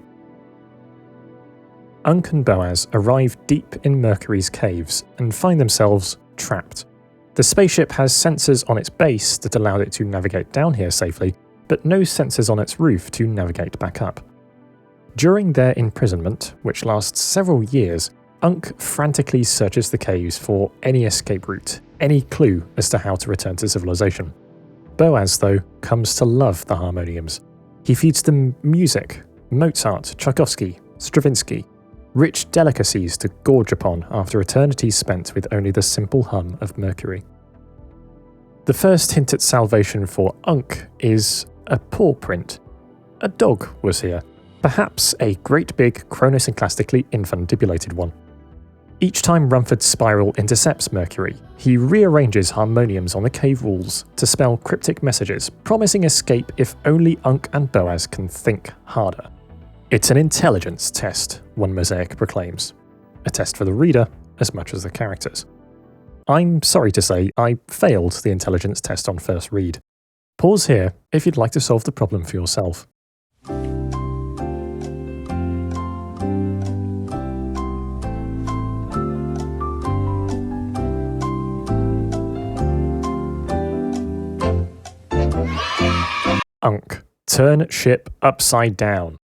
Speaker 3: Unk and Boaz arrive deep in Mercury's caves and find themselves trapped. The spaceship has sensors on its base that allowed it to navigate down here safely, but no sensors on its roof to navigate back up. During their imprisonment, which lasts several years, Unk frantically searches the caves for any escape route, any clue as to how to return to civilization. Boaz, though, comes to love the harmoniums. He feeds them music, Mozart, Tchaikovsky, Stravinsky, rich delicacies to gorge upon after eternities spent with only the simple hum of Mercury. The first hint at salvation for Unk is a paw print. A dog was here, perhaps a great big chronosynclastically infundibulated one. Each time Rumford's spiral intercepts Mercury, he rearranges harmoniums on the cave walls to spell cryptic messages, promising escape if only Unk and Boaz can think harder. It's an intelligence test, one mosaic proclaims. A test for the reader as much as the characters. I'm sorry to say I failed the intelligence test on first read. Pause here if you'd like to solve the problem for yourself. Unk. Turn ship upside down.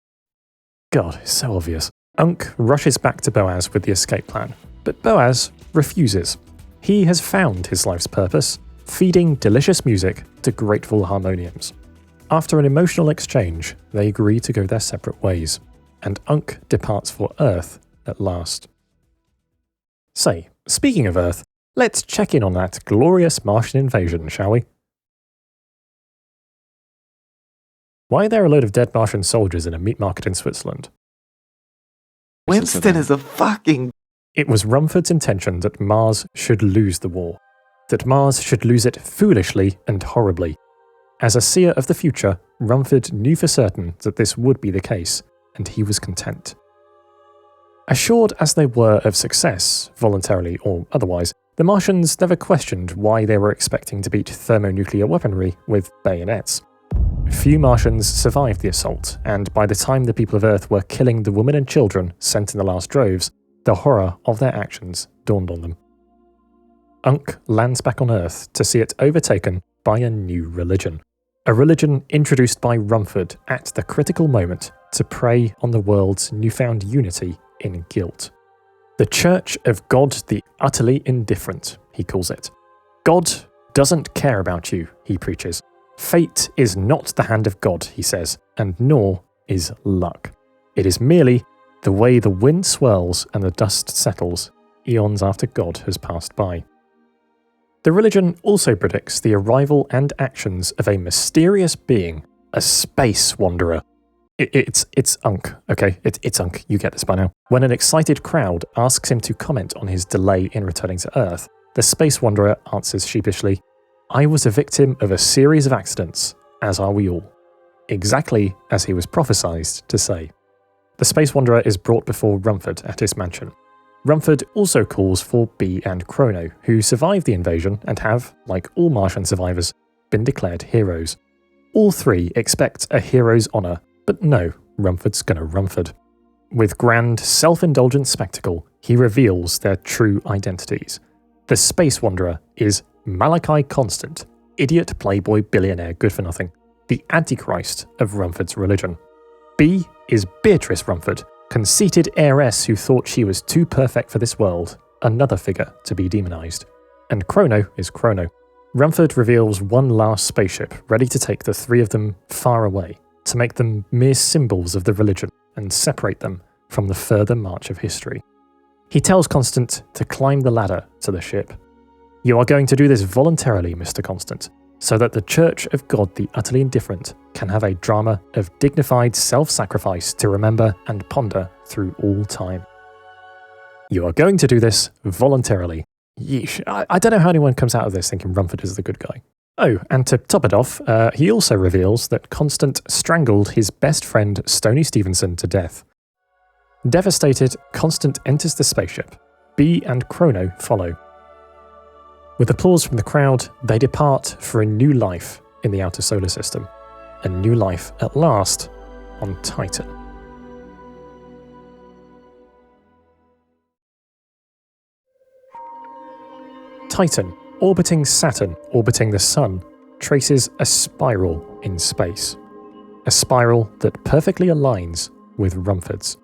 Speaker 3: God, it's so obvious. Unk rushes back to Boaz with the escape plan, but Boaz refuses. He has found his life's purpose, feeding delicious music to grateful harmoniums. After an emotional exchange, they agree to go their separate ways, and Unk departs for Earth at last. Say, speaking of Earth, let's check in on that glorious Martian invasion, shall we? Why are there a load of dead Martian soldiers in a meat market in Switzerland?
Speaker 7: Winston is a fucking...
Speaker 3: It was Rumford's intention that Mars should lose the war. That Mars should lose it foolishly and horribly. As a seer of the future, Rumford knew for certain that this would be the case, and he was content. Assured as they were of success, voluntarily or otherwise, the Martians never questioned why they were expecting to beat thermonuclear weaponry with bayonets. Few Martians survived the assault, and by the time the people of Earth were killing the women and children sent in the last droves, the horror of their actions dawned on them. Unk lands back on Earth to see it overtaken by a new religion. A religion introduced by Rumford at the critical moment to prey on the world's newfound unity in guilt. The Church of God the Utterly Indifferent, he calls it. God doesn't care about you, he preaches. Fate is not the hand of God, he says, and nor is luck. It is merely the way the wind swirls and the dust settles, eons after God has passed by. The religion also predicts the arrival and actions of a mysterious being, a space wanderer. It's Unk, okay? It's Unk, you get this by now. When an excited crowd asks him to comment on his delay in returning to Earth, the space wanderer answers sheepishly, "I was a victim of a series of accidents, as are we all." Exactly as he was prophesied to say. The Space Wanderer is brought before Rumford at his mansion. Rumford also calls for Bee and Chrono, who survived the invasion and have, like all Martian survivors, been declared heroes. All three expect a hero's honour, but no, Rumford's gonna Rumford. With grand, self-indulgent spectacle, he reveals their true identities. The Space Wanderer is Malachi Constant, idiot playboy billionaire good-for-nothing, the Antichrist of Rumford's religion. B is Beatrice Rumford, conceited heiress who thought she was too perfect for this world, another figure to be demonized. And Chrono is Chrono. Rumford reveals one last spaceship ready to take the three of them far away, to make them mere symbols of the religion and separate them from the further march of history. He tells Constant to climb the ladder to the ship. "You are going to do this voluntarily, Mr. Constant, so that the Church of God the Utterly Indifferent can have a drama of dignified self-sacrifice to remember and ponder through all time." You are going to do this voluntarily. Yeesh. I don't know how anyone comes out of this thinking Rumford is the good guy. Oh, and to top it off, he also reveals that Constant strangled his best friend Stoney Stevenson to death. Devastated, Constant enters the spaceship. B and Chrono follow. With applause from the crowd, they depart for a new life in the outer solar system. A new life at last on Titan. Titan, orbiting Saturn, orbiting the Sun, traces a spiral in space. A spiral that perfectly aligns with Rumford's.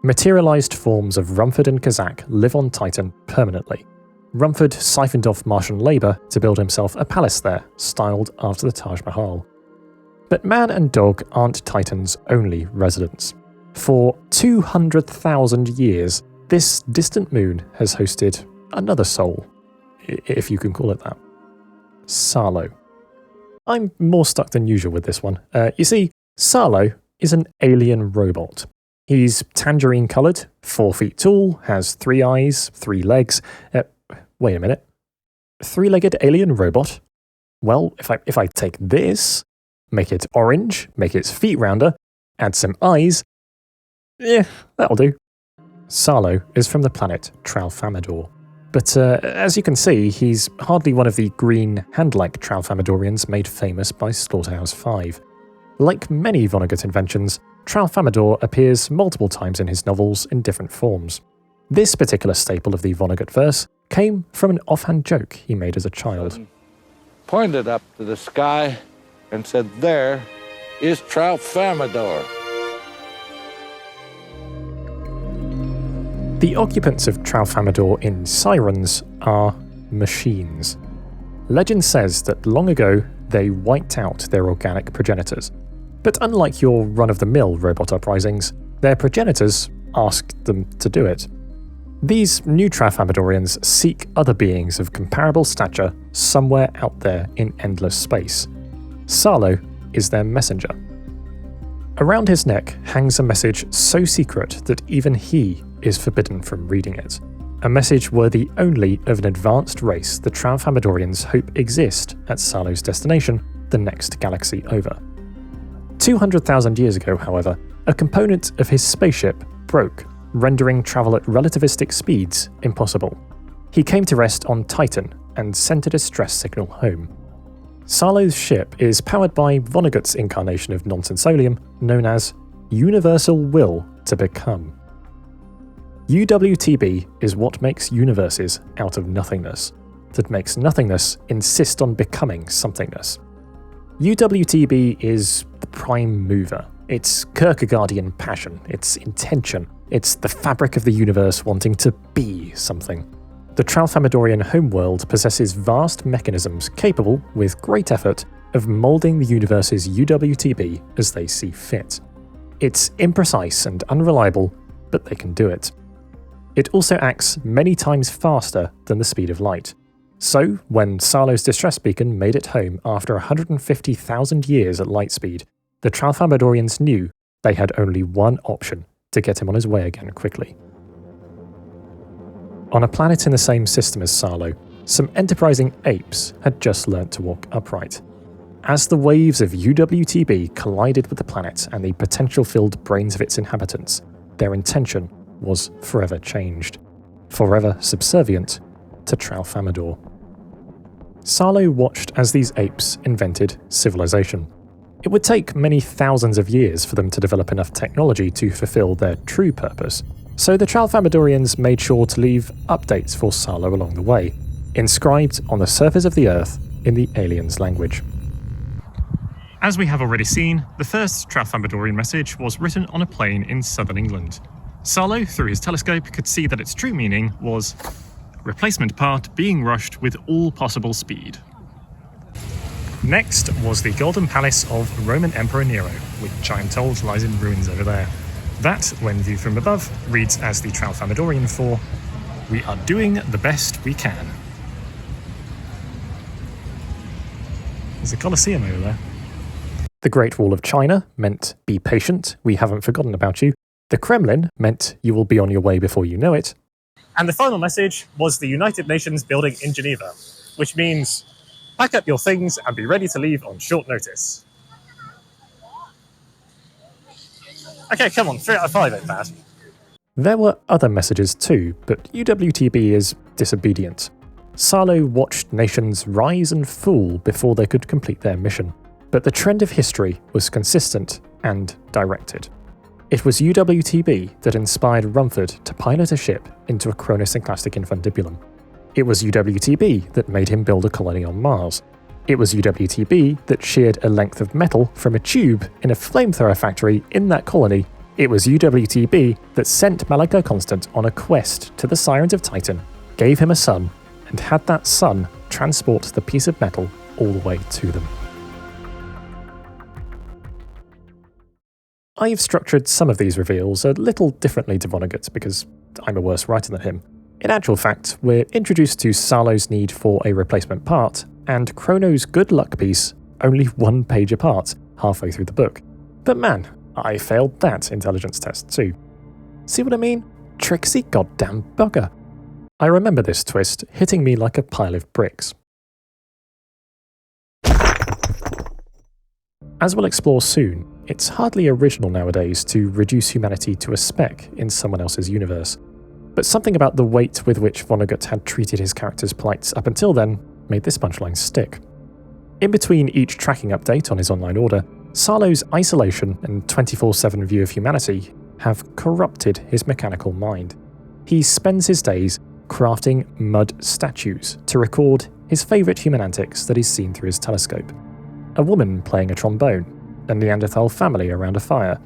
Speaker 3: Materialized forms of Rumford and Kazak live on Titan permanently. Rumford siphoned off Martian labour to build himself a palace there, styled after the Taj Mahal. But man and dog aren't Titan's only residents. For 200,000 years, this distant moon has hosted another soul, if you can call it that. Sarlo. I'm more stuck than usual with this one. You see, Sarlo is an alien robot. He's tangerine-coloured, 4 feet tall, has 3 eyes, 3 legs. Wait a minute. 3-legged alien robot? Well, if I take this, make it orange, make its feet rounder, add some eyes, yeah, that'll do. Sarlo is from the planet Tralfamador. But as you can see, he's hardly one of the green, hand-like Tralfamadorians made famous by Slaughterhouse-Five. Like many Vonnegut inventions, Tralfamador appears multiple times in his novels in different forms. This particular staple of the Vonnegut verse came from an offhand joke he made as a child.
Speaker 8: Pointed up to the sky and said, "There is Tralfamador."
Speaker 3: The occupants of Tralfamador in Sirens are machines. Legend says that long ago they wiped out their organic progenitors. But unlike your run-of-the-mill robot uprisings, their progenitors asked them to do it. These new Tralfamadorians seek other beings of comparable stature somewhere out there in endless space. Sarlo is their messenger. Around his neck hangs a message so secret that even he is forbidden from reading it. A message worthy only of an advanced race the Tralfamadorians hope exist at Sarlo's destination, the next galaxy over. 200,000 years ago, however, a component of his spaceship broke, rendering travel at relativistic speeds impossible. He came to rest on Titan and sent a distress signal home. Sarlo's ship is powered by Vonnegut's incarnation of nonsensolium known as Universal Will to Become. UWTB is what makes universes out of nothingness, that makes nothingness insist on becoming somethingness. UWTB is the prime mover. It's Kierkegaardian passion, it's intention, it's the fabric of the universe wanting to be something. The Tralfamadorian homeworld possesses vast mechanisms capable, with great effort, of moulding the universe's UWTB as they see fit. It's imprecise and unreliable, but they can do it. It also acts many times faster than the speed of light. So, when Sarlo's distress beacon made it home after 150,000 years at light speed, the Tralfamadorians knew they had only one option to get him on his way again quickly. On a planet in the same system as Sarlo, some enterprising apes had just learnt to walk upright. As the waves of UWTB collided with the planet and the potential-filled brains of its inhabitants, their intention was forever changed, forever subservient to Tralfamador. Sarlo watched as these apes invented civilization. It would take many thousands of years for them to develop enough technology to fulfill their true purpose, so the Tralfamadorians made sure to leave updates for Sarlo along the way, inscribed on the surface of the Earth in the aliens' language.
Speaker 1: As we have already seen, the first Tralfamadorian message was written on a plane in southern England. Sarlo, through his telescope, could see that its true meaning was replacement part being rushed with all possible speed. Next was the Golden Palace of Roman Emperor Nero, which I am told lies in ruins over there. That, when viewed from above, reads as the Tralfamadorian for, "We are doing the best we can." There's a Colosseum over there.
Speaker 3: The Great Wall of China meant be patient, we haven't forgotten about you. The Kremlin meant you will be on your way before you know it. And the final message was the United Nations building in Geneva, which means pack up your things and be ready to leave on short notice. Okay, come on, 3 out of 5 ain't bad. There were other messages too, but UWTB is disobedient. Sarlo watched nations rise and fall before they could complete their mission. But the trend of history was consistent and directed. It was UWTB that inspired Rumford to pilot a ship into a chronosynclastic infundibulum. It was UWTB that made him build a colony on Mars. It was UWTB that sheared a length of metal from a tube in a flamethrower factory in that colony. It was UWTB that sent Malachi Constant on a quest to the Sirens of Titan, gave him a son, and had that son transport the piece of metal all the way to them. I've structured some of these reveals a little differently to Vonnegut because I'm a worse writer than him. In actual fact, we're introduced to Sarlo's need for a replacement part, and Chrono's good luck piece only 1 page apart halfway through the book. But man, I failed that intelligence test too. See what I mean? Tricksy goddamn bugger. I remember this twist hitting me like a pile of bricks. As we'll explore soon, it's hardly original nowadays to reduce humanity to a speck in someone else's universe. But something about the weight with which Vonnegut had treated his characters' plights up until then made this punchline stick. In between each tracking update on his online order, Sarlo's isolation and 24/7 view of humanity have corrupted his mechanical mind. He spends his days crafting mud statues to record his favourite human antics that he's seen through his telescope. A woman playing a trombone, a Neanderthal family around a fire,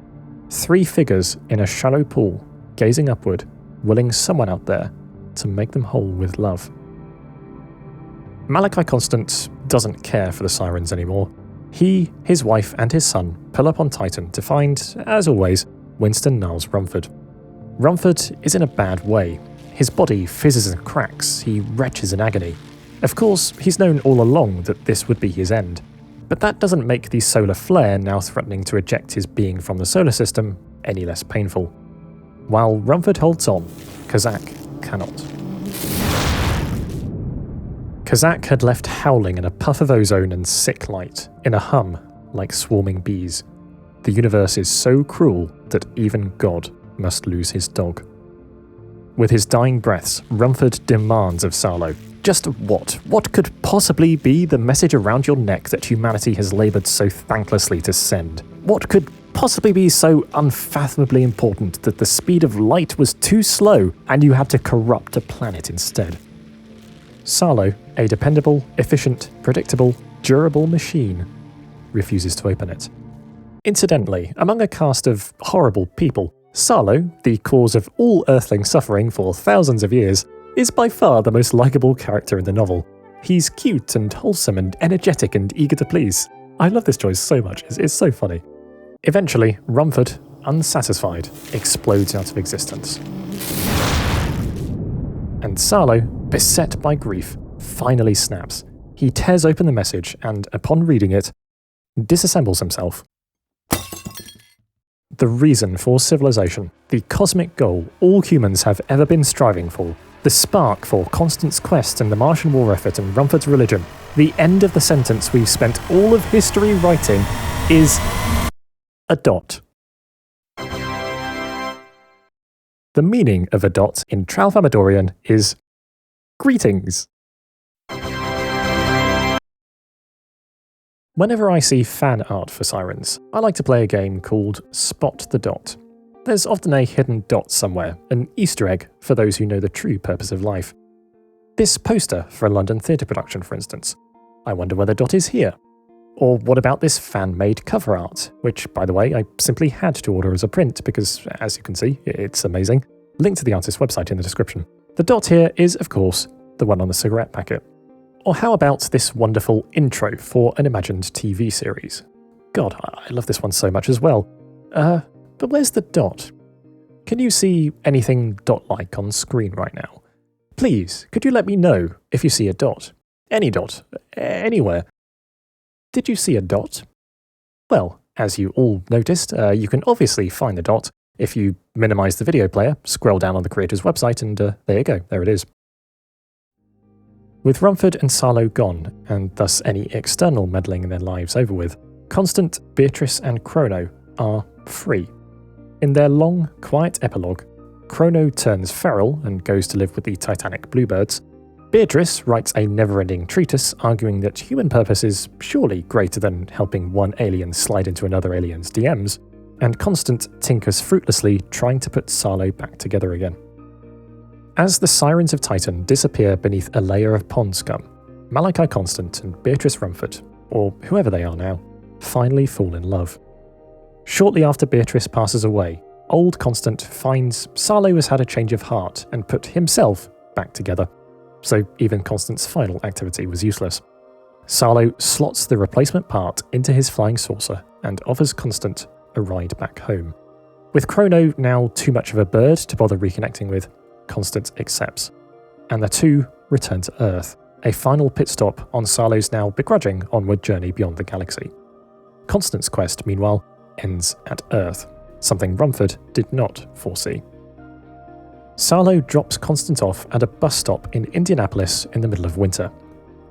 Speaker 3: 3 figures in a shallow pool, gazing upward, willing someone out there to make them whole with love. Malachi Constant doesn't care for the Sirens anymore. He, his wife, and his son pull up on Titan to find, as always, Winston Niles Rumford. Rumford is in a bad way. His body fizzes and cracks, he retches in agony. Of course, he's known all along that this would be his end. But that doesn't make the solar flare now threatening to eject his being from the solar system any less painful. While Rumford holds on, Kazak cannot. Kazak had left howling in a puff of ozone and sick light, in a hum like swarming bees. The universe is so cruel that even God must lose his dog. With his dying breaths, Rumford demands of Sarlo, just what could possibly be the message around your neck that humanity has laboured so thanklessly to send? What could possibly be so unfathomably important that the speed of light was too slow and you had to corrupt a planet instead? Sarlo, a dependable, efficient, predictable, durable machine, refuses to open it. Incidentally, among a cast of horrible people, Sarlo, the cause of all Earthling suffering for thousands of years, is by far the most likeable character in the novel. He's cute and wholesome and energetic and eager to please. I love this choice so much, it's so funny. Eventually, Rumford, unsatisfied, explodes out of existence. And Sarlo, beset by grief, finally snaps. He tears open the message and, upon reading it, disassembles himself. The reason for civilization, the cosmic goal all humans have ever been striving for, the spark for Constant's quest and the Martian war effort and Rumford's religion, the end of the sentence we've spent all of history writing, is a dot. The meaning of a dot in Tralfamadorian is greetings. Whenever I see fan art for Sirens, I like to play a game called Spot the Dot. There's often a hidden dot somewhere, an Easter egg for those who know the true purpose of life. This poster for a London theatre production, for instance. I wonder where the dot is here. Or what about this fan-made cover art, which, by the way, I simply had to order as a print because, as you can see, it's amazing. Link to the artist's website in the description. The dot here is, of course, the one on the cigarette packet. Or how about this wonderful intro for an imagined TV series? God, I love this one so much as well. But where's the dot? Can you see anything dot-like on screen right now? Please, could you let me know if you see a dot? Any dot, anywhere. Did you see a dot? Well, as you all noticed, you can obviously find the dot If you minimize the video player, scroll down on the creator's website and there you go, there it is. With Rumford and Sarlo gone, and thus any external meddling in their lives over with, Constant, Beatrice and Chrono are free. In their long, quiet epilogue, Chrono turns feral and goes to live with the Titanic bluebirds. Beatrice writes a never-ending treatise arguing that human purpose is surely greater than helping one alien slide into another alien's DMs, and Constant tinkers fruitlessly trying to put Sarlo back together again. As the Sirens of Titan disappear beneath a layer of pond scum, Malachi Constant and Beatrice Rumford, or whoever they are now, finally fall in love. Shortly after Beatrice passes away, old Constant finds Sarlo has had a change of heart and put himself back together, so even Constant's final activity was useless. Sarlo slots the replacement part into his flying saucer and offers Constant a ride back home. With Chrono now too much of a bird to bother reconnecting with, Constant accepts, and the two return to Earth, a final pit stop on Sarlo's now begrudging onward journey beyond the galaxy. Constant's quest, meanwhile, ends at Earth, something Rumford did not foresee. Sarlo drops Constant off at a bus stop in Indianapolis in the middle of winter.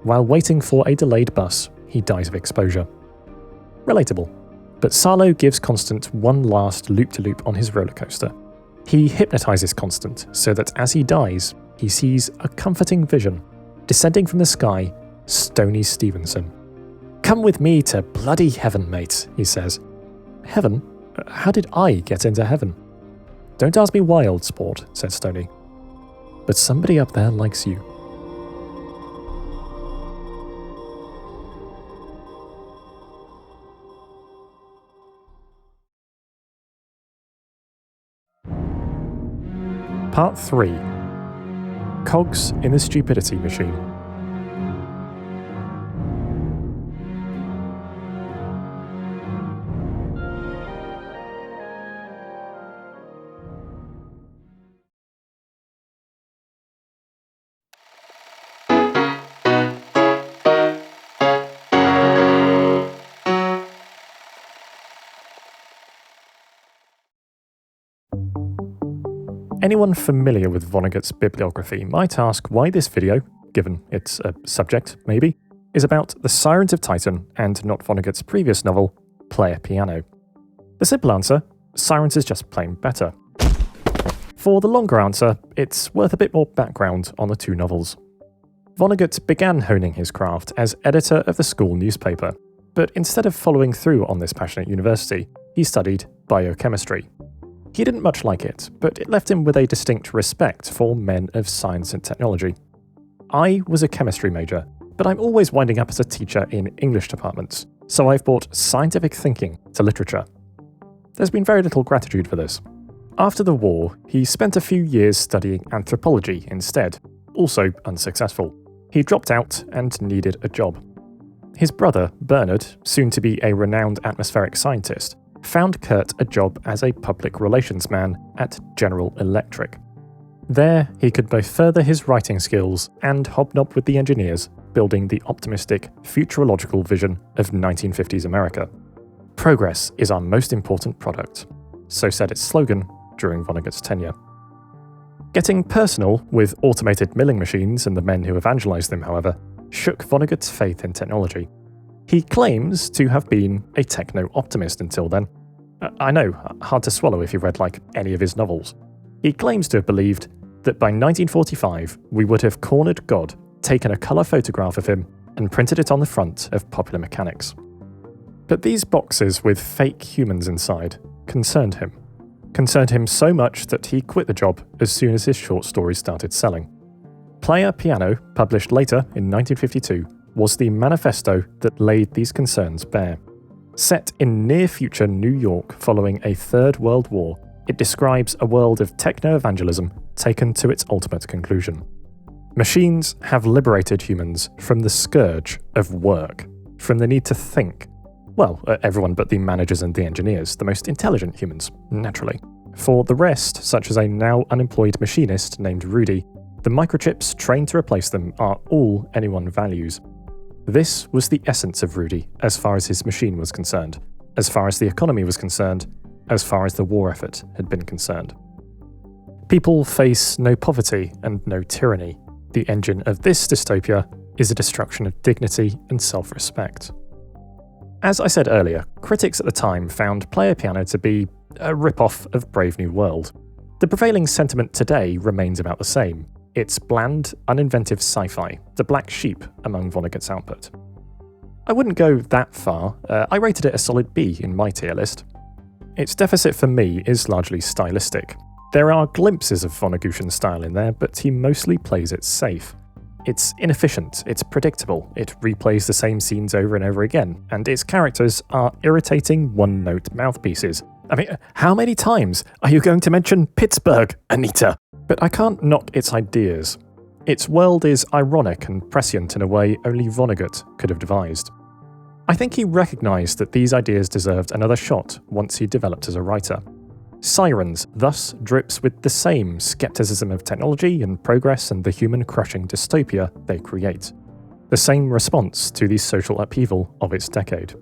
Speaker 3: While waiting for a delayed bus, he dies of exposure. Relatable. But Sarlo gives Constant one last loop-to-loop on his roller coaster. He hypnotizes Constant so that as he dies, he sees a comforting vision. Descending from the sky, Stoney Stevenson. "Come with me to bloody heaven, mate," he says. "Heaven? How did I get into heaven?" "Don't ask me why, old sport," said Stoney. "But somebody up there likes you." Part 3. Cogs in the Stupidity Machine. Anyone familiar with Vonnegut's bibliography might ask why this video, given its subject maybe, is about the Sirens of Titan and not Vonnegut's previous novel, Player Piano. The simple answer, Sirens is just plain better. For the longer answer, it's worth a bit more background on the two novels. Vonnegut began honing his craft as editor of the school newspaper, but instead of following through on this passion at university, he studied biochemistry. He didn't much like it, but it left him with a distinct respect for men of science and technology. I was a chemistry major, but I'm always winding up as a teacher in English departments, so I've brought scientific thinking to literature. There's been very little gratitude for this. After the war, he spent a few years studying anthropology instead, also unsuccessful. He dropped out and needed a job. His brother, Bernard, soon to be a renowned atmospheric scientist, found Kurt a job as a public relations man at General Electric. There, he could both further his writing skills and hobnob with the engineers, building the optimistic, futurological vision of 1950s America. "Progress is our most important product," so said its slogan during Vonnegut's tenure. Getting personal with automated milling machines and the men who evangelized them, however, shook Vonnegut's faith in technology. He claims to have been a techno-optimist until then. I know, hard to swallow if you read like any of his novels. He claims to have believed that by 1945 we would have cornered God, taken a colour photograph of him, and printed it on the front of Popular Mechanics. But these boxes with fake humans inside concerned him. Concerned him so much that he quit the job as soon as his short stories started selling. Player Piano, published later in 1952, was the manifesto that laid these concerns bare. Set in near-future New York following a Third World War, it describes a world of techno-evangelism taken to its ultimate conclusion. Machines have liberated humans from the scourge of work, from the need to think. Well, everyone but the managers and the engineers, the most intelligent humans, naturally. For the rest, such as a now unemployed machinist named Rudy, the microchips trained to replace them are all anyone values. This was the essence of Rudy, as far as his machine was concerned. As far as the economy was concerned, as far as the war effort had been concerned. People face no poverty and no tyranny. The engine of this dystopia is a destruction of dignity and self-respect. As I said earlier, critics at the time found Player Piano to be a rip-off of Brave New World. The prevailing sentiment today remains about the same. It's bland, uninventive sci-fi, the black sheep among Vonnegut's output. I wouldn't go that far. I rated it a solid B in my tier list. Its deficit for me is largely stylistic. There are glimpses of Vonnegutian style in there, but he mostly plays it safe. It's inefficient, it's predictable, it replays the same scenes over and over again, and its characters are irritating one-note mouthpieces. I mean, how many times are you going to mention Pittsburgh, Anita? But I can't knock its ideas. Its world is ironic and prescient in a way only Vonnegut could have devised. I think he recognised that these ideas deserved another shot once he developed as a writer. Sirens thus drips with the same skepticism of technology and progress and the human-crushing dystopia they create. The same response to the social upheaval of its decade.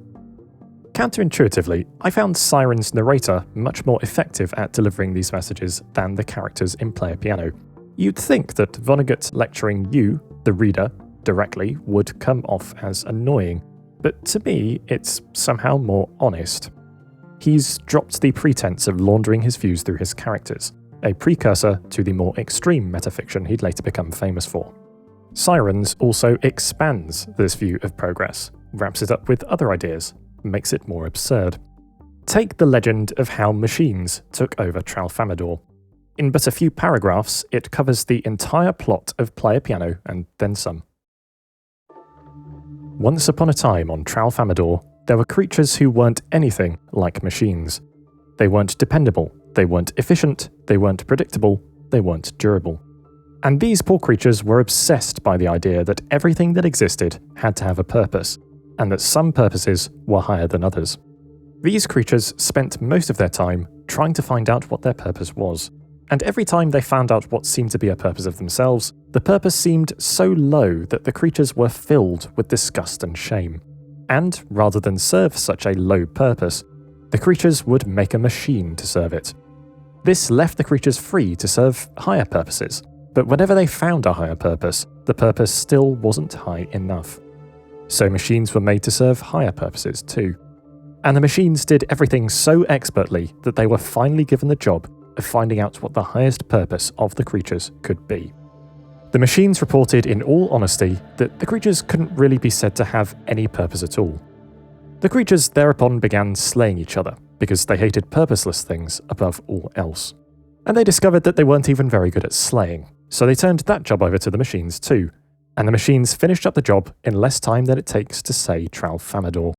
Speaker 3: Counterintuitively, I found Sirens' narrator much more effective at delivering these messages than the characters in Player Piano. You'd think that Vonnegut lecturing you, the reader, directly would come off as annoying, but to me, it's somehow more honest. He's dropped the pretense of laundering his views through his characters, a precursor to the more extreme metafiction he'd later become famous for. Sirens also expands this view of progress, wraps it up with other ideas, makes it more absurd. Take the legend of how machines took over Tralfamadore. In but a few paragraphs, it covers the entire plot of Player Piano and then some. Once upon a time on Tralfamadore, there were creatures who weren't anything like machines. They weren't dependable, they weren't efficient, they weren't predictable, they weren't durable. And these poor creatures were obsessed by the idea that everything that existed had to have a purpose, and that some purposes were higher than others. These creatures spent most of their time trying to find out what their purpose was, and every time they found out what seemed to be a purpose of themselves, the purpose seemed so low that the creatures were filled with disgust and shame. And, rather than serve such a low purpose, the creatures would make a machine to serve it. This left the creatures free to serve higher purposes, but whenever they found a higher purpose, the purpose still wasn't high enough. So machines were made to serve higher purposes too. And the machines did everything so expertly that they were finally given the job of finding out what the highest purpose of the creatures could be. The machines reported in all honesty that the creatures couldn't really be said to have any purpose at all. The creatures thereupon began slaying each other, because they hated purposeless things above all else. And they discovered that they weren't even very good at slaying, so they turned that job over to the machines too, and the machines finished up the job in less time than it takes to say Tralfamadore.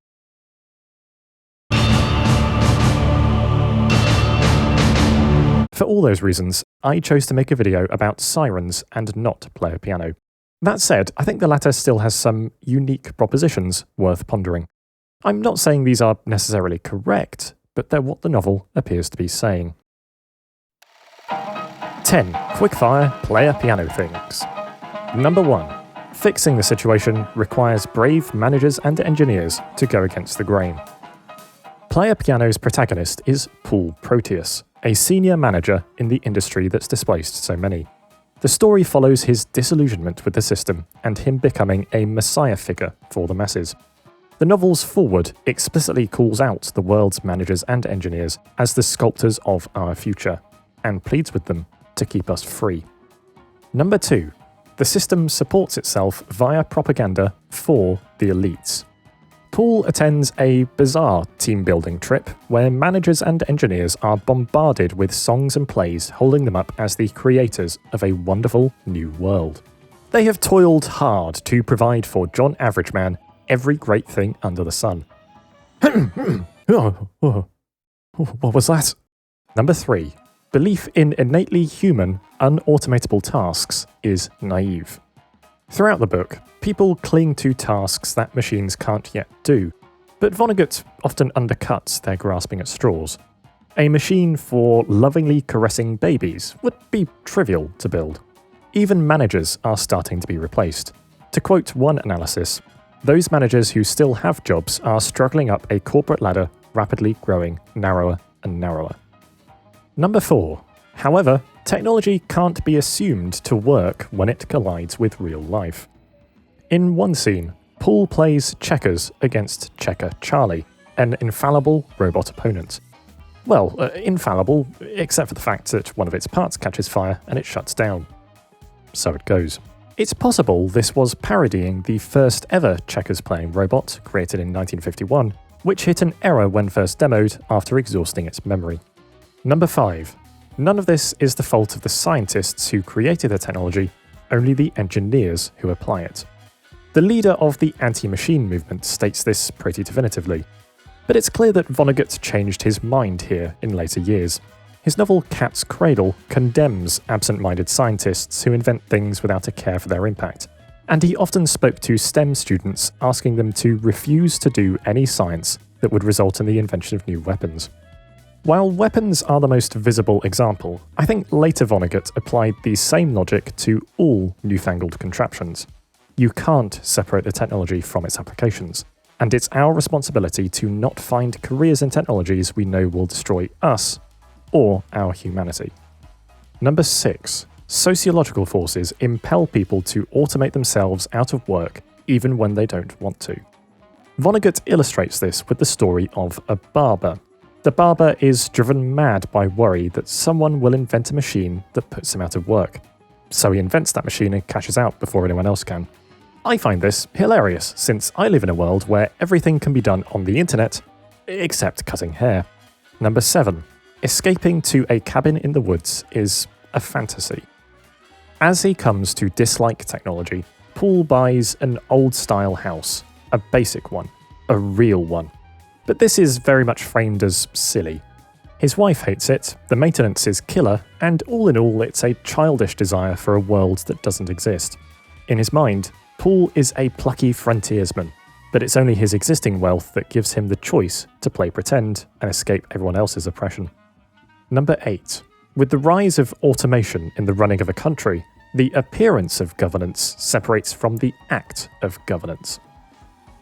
Speaker 3: For all those reasons, I chose to make a video about Sirens and not Player Piano. That said, I think the latter still has some unique propositions worth pondering. I'm not saying these are necessarily correct, but they're what the novel appears to be saying. 10 quickfire Player Piano things. Number 1. Fixing the situation requires brave managers and engineers to go against the grain. Player Piano's protagonist is Paul Proteus, a senior manager in the industry that's displaced so many. The story follows his disillusionment with the system and him becoming a messiah figure for the masses. The novel's foreword explicitly calls out the world's managers and engineers as the sculptors of our future, and pleads with them to keep us free. Number 2. The system supports itself via propaganda for the elites. Paul attends a bizarre team-building trip where managers and engineers are bombarded with songs and plays holding them up as the creators of a wonderful new world. They have toiled hard to provide for John Averageman every great thing under the sun. What was that? Number 3. Belief in innately human, unautomatable tasks is naive. Throughout the book, people cling to tasks that machines can't yet do, but Vonnegut often undercuts their grasping at straws. A machine for lovingly caressing babies would be trivial to build. Even managers are starting to be replaced. To quote one analysis, those managers who still have jobs are struggling up a corporate ladder rapidly growing narrower and narrower. Number 4. However, technology can't be assumed to work when it collides with real life. In one scene, Paul plays checkers against Checker Charlie, an infallible robot opponent. Well, infallible, except for the fact that one of its parts catches fire and it shuts down. So it goes. It's possible this was parodying the first ever checkers playing robot, created in 1951, which hit an error when first demoed after exhausting its memory. Number 5. None of this is the fault of the scientists who created the technology, only the engineers who apply it. The leader of the anti-machine movement states this pretty definitively. But it's clear that Vonnegut changed his mind here in later years. His novel Cat's Cradle condemns absent-minded scientists who invent things without a care for their impact, and he often spoke to STEM students asking them to refuse to do any science that would result in the invention of new weapons. While weapons are the most visible example, I think later Vonnegut applied the same logic to all newfangled contraptions. You can't separate the technology from its applications, and it's our responsibility to not find careers in technologies we know will destroy us or our humanity. Number 6. Sociological forces impel people to automate themselves out of work even when they don't want to. Vonnegut illustrates this with the story of a barber. The barber is driven mad by worry that someone will invent a machine that puts him out of work. So he invents that machine and cashes out before anyone else can. I find this hilarious, since I live in a world where everything can be done on the internet, except cutting hair. Number 7. Escaping to a cabin in the woods is a fantasy. As he comes to dislike technology, Paul buys an old-style house, a basic one, a real one. But this is very much framed as silly. His wife hates it, the maintenance is killer, and all in all it's a childish desire for a world that doesn't exist. In his mind, Paul is a plucky frontiersman, but it's only his existing wealth that gives him the choice to play pretend and escape everyone else's oppression. Number 8. With the rise of automation in the running of a country, the appearance of governance separates from the act of governance.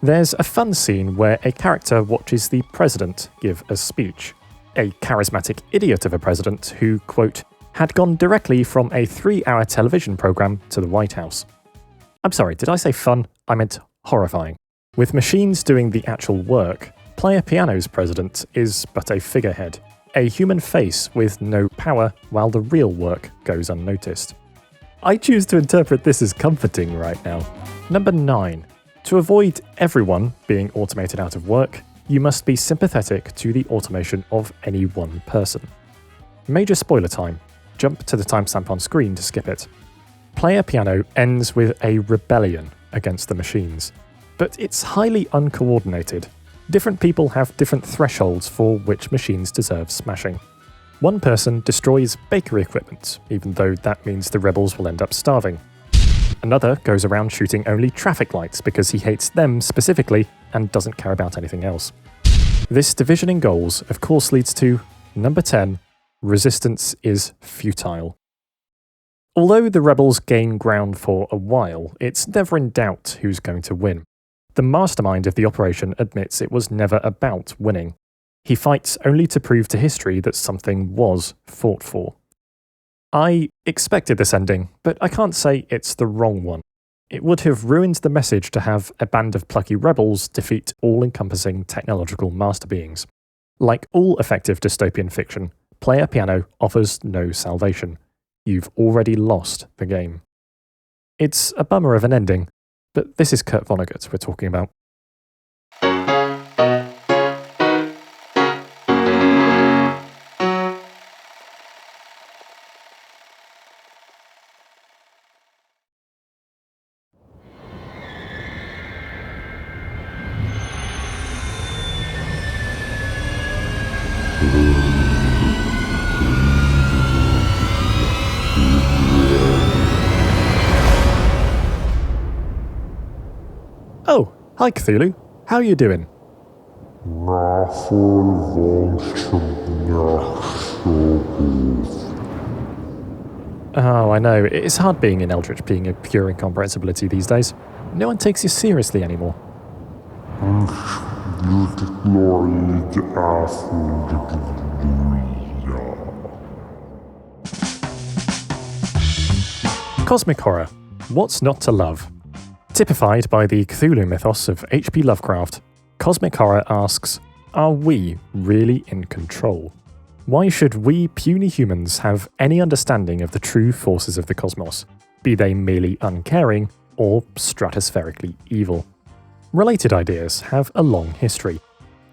Speaker 3: There's a fun scene where a character watches the president give a speech. A charismatic idiot of a president who, quote, had gone directly from a 3-hour television program to the White House. I'm sorry, did I say fun? I meant horrifying. With machines doing the actual work, Player Piano's president is but a figurehead, a human face with no power while the real work goes unnoticed. I choose to interpret this as comforting right now. Number 9. To avoid everyone being automated out of work, you must be sympathetic to the automation of any one person. Major spoiler time. Jump to the timestamp on screen to skip it. Player Piano ends with a rebellion against the machines, but it's highly uncoordinated. Different people have different thresholds for which machines deserve smashing. One person destroys bakery equipment, even though that means the rebels will end up starving. Another goes around shooting only traffic lights because he hates them specifically and doesn't care about anything else. This division in goals, of course, leads to number 10, resistance is futile. Although the rebels gain ground for a while, it's never in doubt who's going to win. The mastermind of the operation admits it was never about winning. He fights only to prove to history that something was fought for. I expected this ending, but I can't say it's the wrong one. It would have ruined the message to have a band of plucky rebels defeat all-encompassing technological master beings. Like all effective dystopian fiction, Player Piano offers no salvation. You've already lost the game. It's a bummer of an ending, but this is Kurt Vonnegut we're talking about. Oh, hi Cthulhu. How are you doing? Oh, I know. It's hard being an eldritch being of pure incomprehensibility these days. No one takes you seriously anymore. Cosmic horror. What's not to love? Typified by the Cthulhu mythos of H.P. Lovecraft, cosmic horror asks, are we really in control? Why should we puny humans have any understanding of the true forces of the cosmos, be they merely uncaring or stratospherically evil? Related ideas have a long history.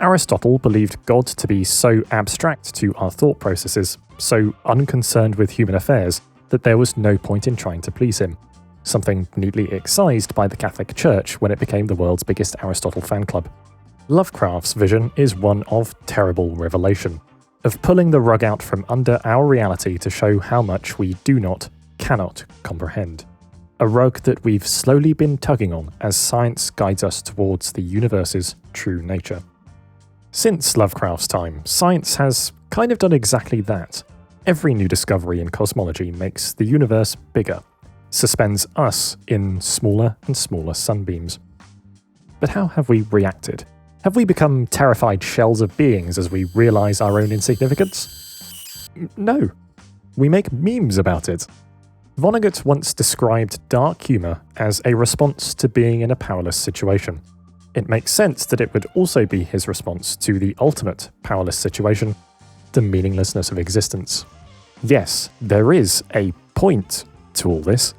Speaker 3: Aristotle believed God to be so abstract to our thought processes, so unconcerned with human affairs, that there was no point in trying to please him, something neatly excised by the Catholic Church when it became the world's biggest Aristotle fan club. Lovecraft's vision is one of terrible revelation, of pulling the rug out from under our reality to show how much we cannot comprehend. A rug that we've slowly been tugging on as science guides us towards the universe's true nature. Since Lovecraft's time, science has kind of done exactly that. Every new discovery in cosmology makes the universe bigger, suspends us in smaller and smaller sunbeams. But how have we reacted? Have we become terrified shells of beings as we realize our own insignificance? No. We make memes about it. Vonnegut once described dark humor as a response to being in a powerless situation. It makes sense that it would also be his response to the ultimate powerless situation, the meaninglessness of existence. Yes, there is a point to all this,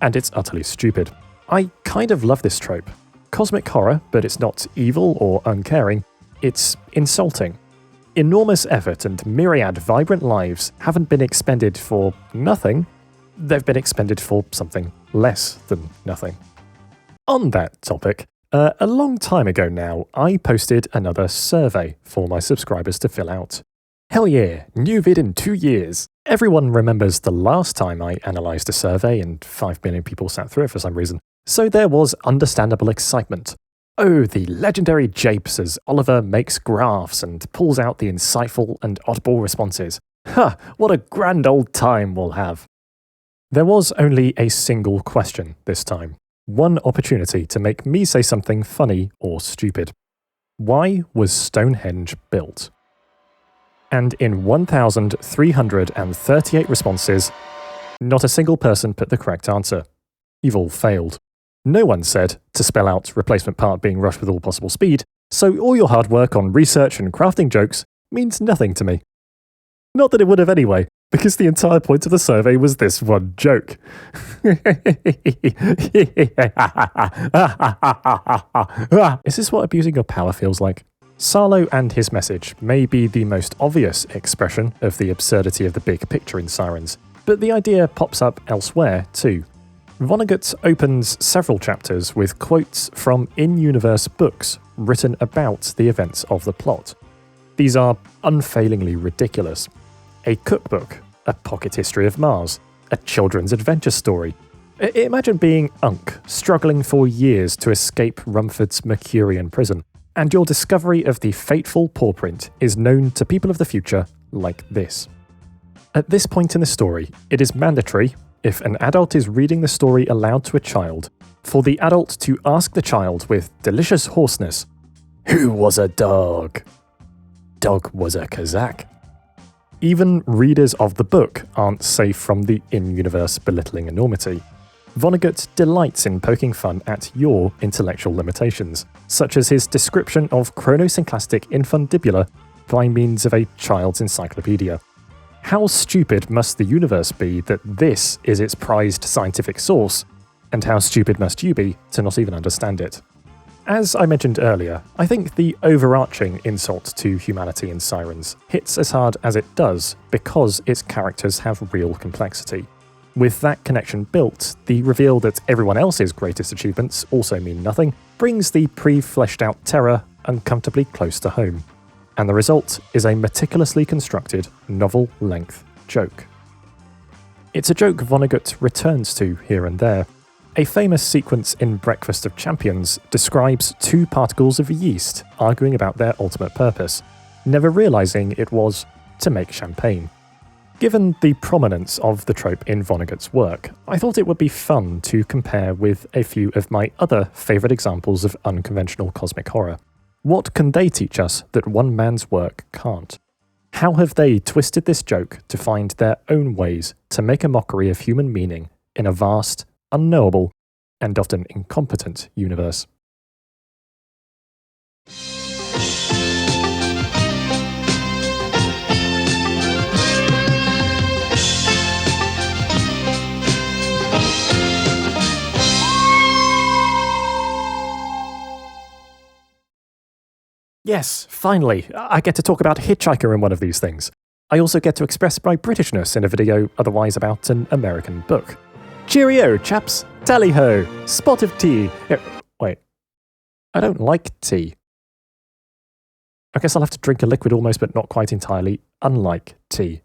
Speaker 3: and it's utterly stupid. I kind of love this trope. Cosmic horror, but it's not evil or uncaring, it's insulting. Enormous effort and myriad vibrant lives haven't been expended for nothing, they've been expended for something less than nothing. On that topic, a long time ago now, I posted another survey for my subscribers to fill out. Hell yeah, new vid in 2 years. Everyone remembers the last time I analysed a survey and 5 million people sat through it for some reason, so there was understandable excitement. Oh, the legendary japes as Oliver makes graphs and pulls out the insightful and oddball responses. Ha, what a grand old time we'll have. There was only a single question this time. One opportunity to make me say something funny or stupid. Why was Stonehenge built? And in 1,338 responses, not a single person put the correct answer. You've all failed. No one said to spell out replacement part being rushed with all possible speed, so all your hard work on research and crafting jokes means nothing to me. Not that it would have anyway, because the entire point of the survey was this one joke. Is this what abusing your power feels like? Sarlo and his message may be the most obvious expression of the absurdity of the big picture in Sirens, but the idea pops up elsewhere too. Vonnegut opens several chapters with quotes from in-universe books written about the events of the plot. These are unfailingly ridiculous. A cookbook, a pocket history of Mars, a children's adventure story. Imagine being Unk, struggling for years to escape Rumford's Mercurian prison, and your discovery of the fateful paw print is known to people of the future like this. At this point in the story, it is mandatory, if an adult is reading the story aloud to a child, for the adult to ask the child with delicious hoarseness, "Who was a dog?" "Dog was a Kazakh." Even readers of the book aren't safe from the in-universe belittling enormity. Vonnegut delights in poking fun at your intellectual limitations, such as his description of chronosynclastic infundibula by means of a child's encyclopedia. How stupid must the universe be that this is its prized scientific source, and how stupid must you be to not even understand it? As I mentioned earlier, I think the overarching insult to humanity in Sirens hits as hard as it does because its characters have real complexity. With that connection built, the reveal that everyone else's greatest achievements also mean nothing brings the pre-fleshed out terror uncomfortably close to home. And the result is a meticulously constructed, novel-length joke. It's a joke Vonnegut returns to here and there. A famous sequence in Breakfast of Champions describes two particles of yeast arguing about their ultimate purpose, never realizing it was to make champagne. Given the prominence of the trope in Vonnegut's work, I thought it would be fun to compare with a few of my other favourite examples of unconventional cosmic horror. What can they teach us that one man's work can't? How have they twisted this joke to find their own ways to make a mockery of human meaning in a vast, unknowable, and often incompetent universe? Yes, finally, I get to talk about Hitchhiker in one of these things. I also get to express my Britishness in a video otherwise about an American book. Cheerio, chaps! Tally-ho! Spot of tea! Wait, I don't like tea. I guess I'll have to drink a liquid almost but not quite entirely, unlike tea.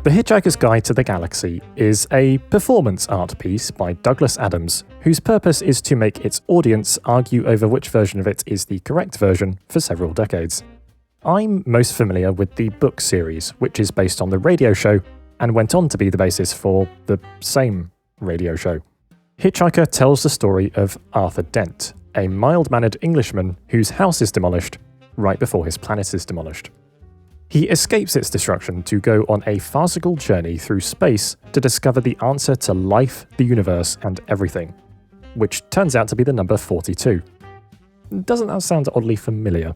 Speaker 3: The Hitchhiker's Guide to the Galaxy is a performance art piece by Douglas Adams, whose purpose is to make its audience argue over which version of it is the correct version for several decades. I'm most familiar with the book series, which is based on the radio show and went on to be the basis for the same radio show. Hitchhiker tells the story of Arthur Dent, a mild-mannered Englishman whose house is demolished right before his planet is demolished. He escapes its destruction to go on a farcical journey through space to discover the answer to life, the universe, and everything, which turns out to be the number 42. Doesn't that sound oddly familiar?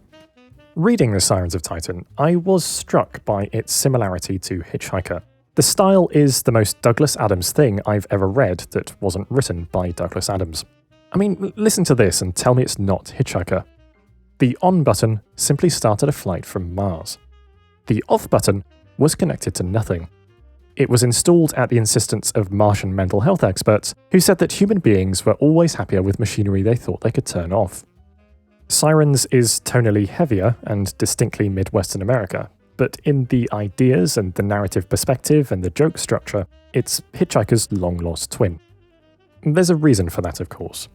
Speaker 3: Reading The Sirens of Titan, I was struck by its similarity to Hitchhiker. The style is the most Douglas Adams thing I've ever read that wasn't written by Douglas Adams. I mean, listen to this and tell me it's not Hitchhiker. The on button simply started a flight from Mars. The off button was connected to nothing. It was installed at the insistence of Martian mental health experts who said that human beings were always happier with machinery they thought they could turn off. Sirens is tonally heavier and distinctly Midwestern America, but in the ideas and the narrative perspective and the joke structure, it's Hitchhiker's long-lost twin. There's a reason for that, of course.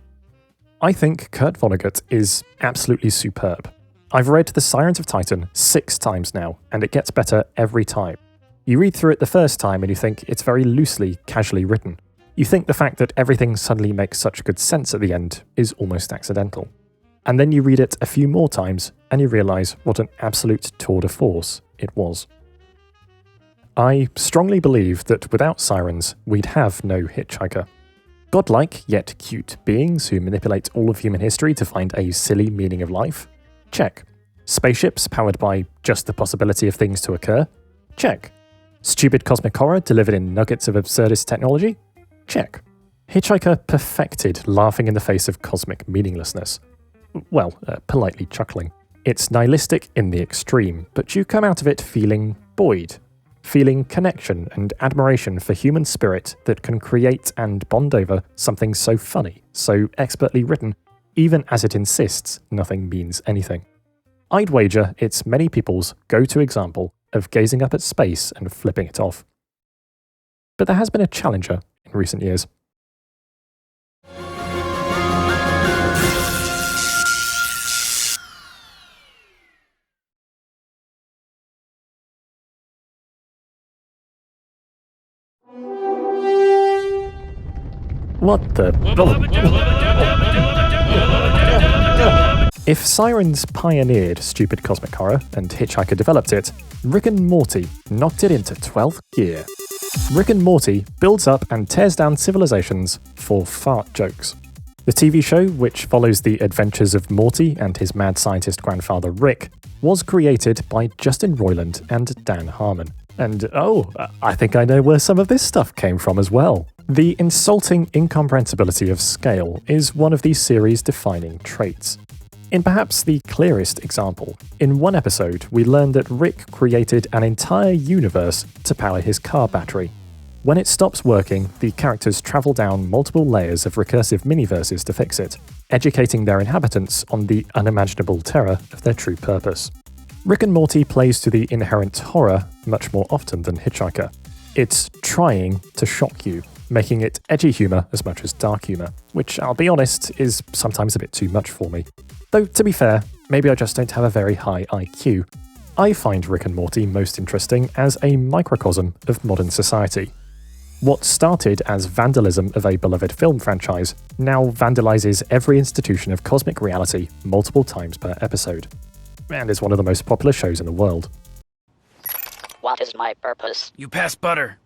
Speaker 3: I think Kurt Vonnegut is absolutely superb. I've read The Sirens of Titan 6 times now, and it gets better every time. You read through it the first time and you think it's very loosely, casually written. You think the fact that everything suddenly makes such good sense at the end is almost accidental. And then you read it a few more times and you realise what an absolute tour de force it was. I strongly believe that without Sirens, we'd have no Hitchhiker. Godlike, yet cute beings who manipulate all of human history to find a silly meaning of life? Check. Spaceships powered by just the possibility of things to occur? Check. Stupid cosmic horror delivered in nuggets of absurdist technology? Check. Hitchhiker perfected laughing in the face of cosmic meaninglessness. Well, politely chuckling. It's nihilistic in the extreme, but you come out of it feeling buoyed, feeling connection and admiration for human spirit that can create and bond over something so funny, so expertly written, even as it insists nothing means anything. I'd wager it's many people's go-to example of gazing up at space and flipping it off. But there has been a challenger in recent years. What the... If Sirens pioneered stupid cosmic horror and Hitchhiker developed it, Rick and Morty knocked it into 12th gear. Rick and Morty builds up and tears down civilizations for fart jokes. The TV show, which follows the adventures of Morty and his mad scientist grandfather Rick, was created by Justin Roiland and Dan Harmon. And I think I know where some of this stuff came from as well. The insulting incomprehensibility of scale is one of the series' defining traits. In perhaps the clearest example, in one episode we learn that Rick created an entire universe to power his car battery. When it stops working, the characters travel down multiple layers of recursive miniverses to fix it, educating their inhabitants on the unimaginable terror of their true purpose. Rick and Morty plays to the inherent horror much more often than Hitchhiker. It's trying to shock you, making it edgy humour as much as dark humour, which, I'll be honest, is sometimes a bit too much for me. Though, to be fair, maybe I just don't have a very high IQ. I find Rick and Morty most interesting as a microcosm of modern society. What started as vandalism of a beloved film franchise now vandalizes every institution of cosmic reality multiple times per episode, and is one of the most popular shows in the world.
Speaker 9: What is my purpose?
Speaker 10: You pass butter.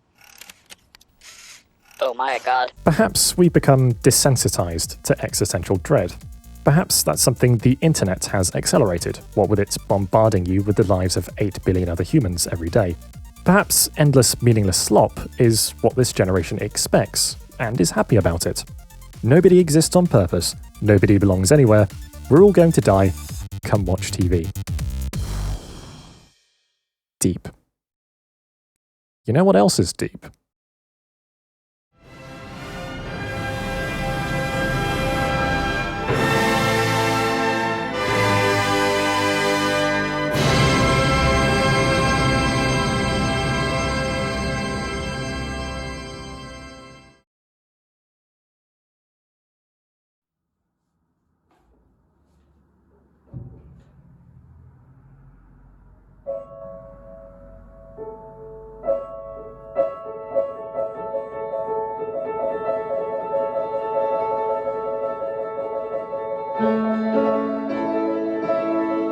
Speaker 9: Oh my god.
Speaker 3: Perhaps we become desensitized to existential dread. Perhaps that's something the internet has accelerated, what with its bombarding you with the lives of 8 billion other humans every day. Perhaps endless, meaningless slop is what this generation expects, and is happy about it. Nobody exists on purpose, nobody belongs anywhere, we're all going to die, come watch TV. Deep. You know what else is deep?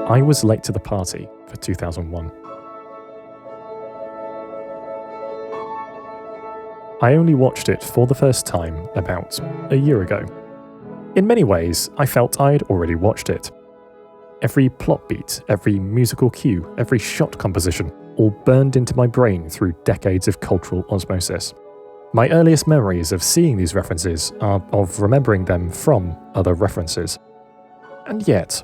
Speaker 3: I was late to the party for 2001. I only watched it for the first time about a year ago. In many ways, I felt I'd already watched it. Every plot beat, every musical cue, every shot composition, all burned into my brain through decades of cultural osmosis. My earliest memories of seeing these references are of remembering them from other references. And yet,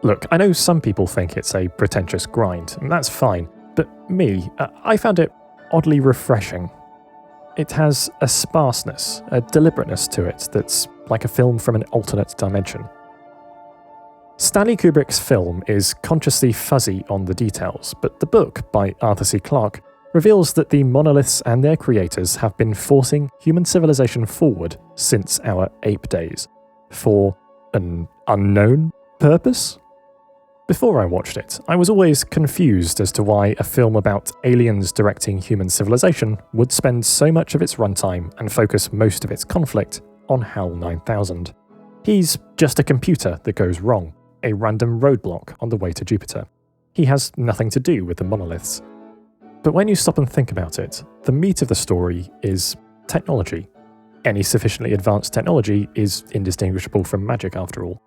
Speaker 3: look, I know some people think it's a pretentious grind, and that's fine, but me, I found it oddly refreshing. It has a sparseness, a deliberateness to it that's like a film from an alternate dimension. Stanley Kubrick's film is consciously fuzzy on the details, but the book by Arthur C. Clarke reveals that the monoliths and their creators have been forcing human civilization forward since our ape days, for an unknown purpose? Before I watched it, I was always confused as to why a film about aliens directing human civilization would spend so much of its runtime and focus most of its conflict on HAL 9000. He's just a computer that goes wrong, a random roadblock on the way to Jupiter. He has nothing to do with the monoliths. But when you stop and think about it, the meat of the story is technology. Any sufficiently advanced technology is indistinguishable from magic after all.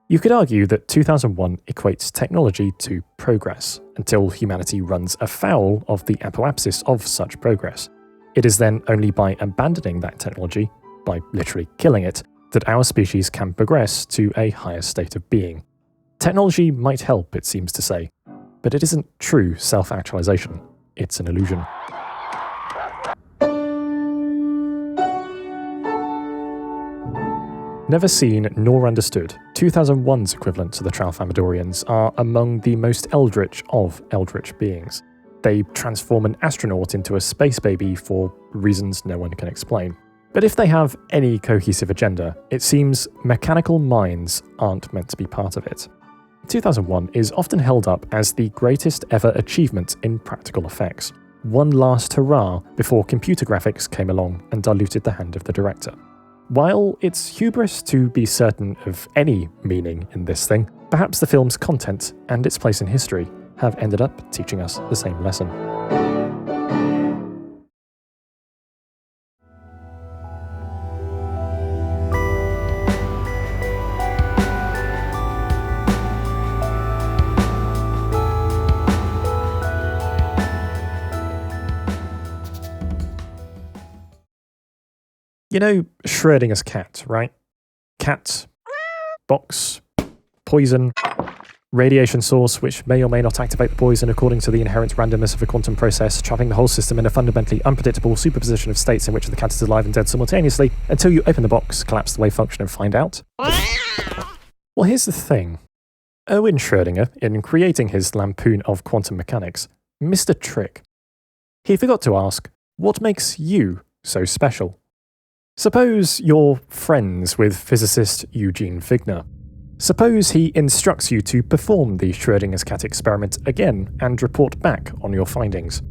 Speaker 3: You could argue that 2001 equates technology to progress, until humanity runs afoul of the apoapsis of such progress. It is then only by abandoning that technology, by literally killing it, that our species can progress to a higher state of being. Technology might help, it seems to say, but it isn't true self-actualization. It's an illusion. Never seen nor understood, 2001's equivalent to the Tralfamadorians are among the most eldritch of eldritch beings. They transform an astronaut into a space baby for reasons no one can explain. But if they have any cohesive agenda, it seems mechanical minds aren't meant to be part of it. 2001 is often held up as the greatest ever achievement in practical effects. One last hurrah before computer graphics came along and diluted the hand of the director. While it's hubris to be certain of any meaning in this thing, perhaps the film's content and its place in history have ended up teaching us the same lesson. You know Schrödinger's cat, right? Cat, box, poison, radiation source which may or may not activate the poison according to the inherent randomness of a quantum process, trapping the whole system in a fundamentally unpredictable superposition of states in which the cat is alive and dead simultaneously until you open the box, collapse the wave function and find out. Well, here's the thing. Erwin Schrödinger, in creating his lampoon of quantum mechanics, missed a trick. He forgot to ask, what makes you so special? Suppose you're friends with physicist Eugene Wigner. Suppose he instructs you to perform the Schrödinger's cat experiment again and report back on your findings.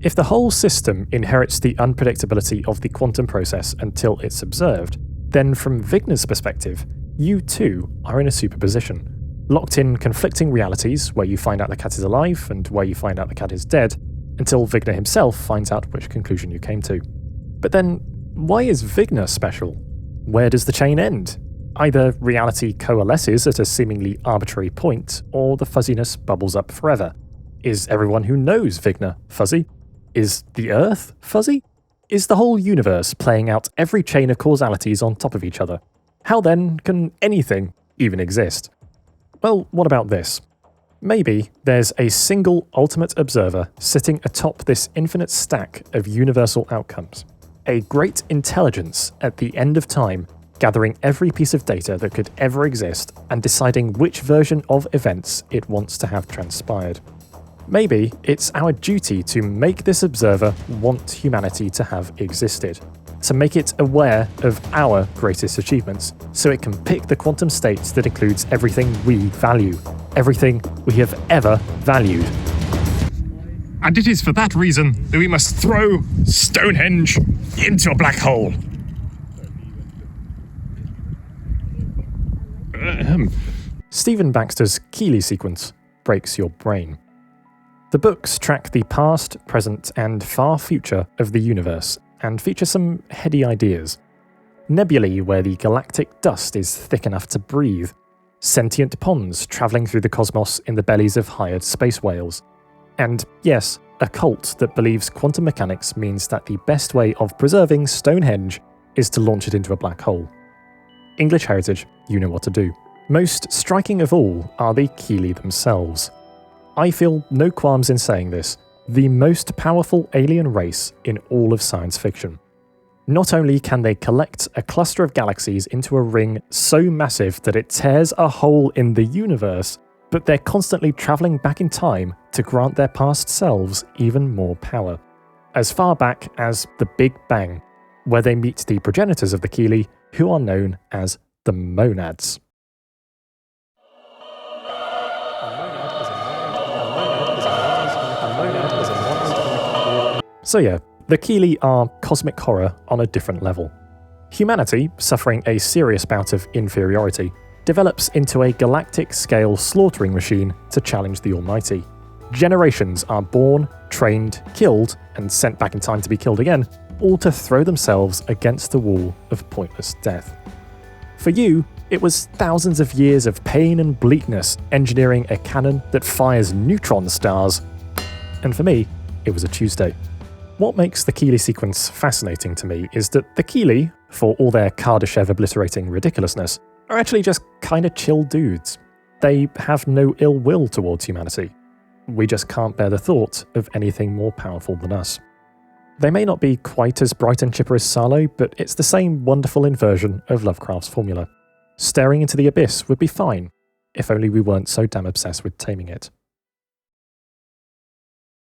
Speaker 3: If the whole system inherits the unpredictability of the quantum process until it's observed, then from Wigner's perspective, you too are in a superposition, locked in conflicting realities where you find out the cat is alive and where you find out the cat is dead, until Wigner himself finds out which conclusion you came to. But then, why is Wigner special? Where does the chain end? Either reality coalesces at a seemingly arbitrary point, or the fuzziness bubbles up forever. Is everyone who knows Wigner fuzzy? Is the Earth fuzzy? Is the whole universe playing out every chain of causalities on top of each other? How then can anything even exist? Well, what about this? Maybe there's a single ultimate observer sitting atop this infinite stack of universal outcomes. A great intelligence at the end of time, gathering every piece of data that could ever exist and deciding which version of events it wants to have transpired. Maybe it's our duty to make this observer want humanity to have existed, to make it aware of our greatest achievements, so it can pick the quantum state that includes everything we value, everything we have ever valued.
Speaker 1: And it is for that reason that we must throw Stonehenge into a black hole.
Speaker 3: Stephen Baxter's Keeley sequence breaks your brain. The books track the past, present, and far future of the universe, and feature some heady ideas. Nebulae where the galactic dust is thick enough to breathe, sentient ponds travelling through the cosmos in the bellies of hired space whales, and, yes, a cult that believes quantum mechanics means that the best way of preserving Stonehenge is to launch it into a black hole. English heritage, you know what to do. Most striking of all are the Keeley themselves. I feel no qualms in saying this, the most powerful alien race in all of science fiction. Not only can they collect a cluster of galaxies into a ring so massive that it tears a hole in the universe, but they're constantly travelling back in time to grant their past selves even more power. As far back as the Big Bang, where they meet the progenitors of the Keeley, who are known as the Monads. So yeah, the Keeley are cosmic horror on a different level. Humanity, suffering a serious bout of inferiority, develops into a galactic-scale slaughtering machine to challenge the Almighty. Generations are born, trained, killed, and sent back in time to be killed again, all to throw themselves against the wall of pointless death. For you, it was thousands of years of pain and bleakness engineering a cannon that fires neutron stars. And for me, it was a Tuesday. What makes the Keeley sequence fascinating to me is that the Keeley, for all their Kardashev obliterating ridiculousness, are actually just kinda chill dudes. They have no ill will towards humanity. We just can't bear the thought of anything more powerful than us. They may not be quite as bright and chipper as Salo, but it's the same wonderful inversion of Lovecraft's formula. Staring into the abyss would be fine, if only we weren't so damn obsessed with taming it.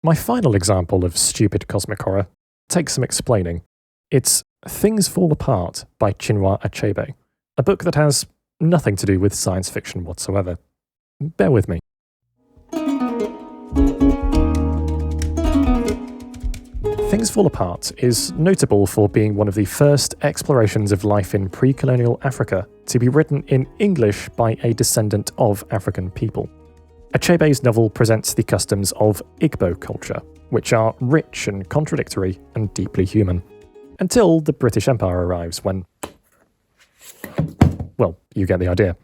Speaker 3: My final example of stupid cosmic horror takes some explaining. It's Things Fall Apart by Chinua Achebe, a book that has nothing to do with science fiction whatsoever. Bear with me. Things Fall Apart is notable for being one of the first explorations of life in pre-colonial Africa to be written in English by a descendant of African people. Achebe's novel presents the customs of Igbo culture, which are rich and contradictory and deeply human. Until the British Empire arrives when... well, you get the idea.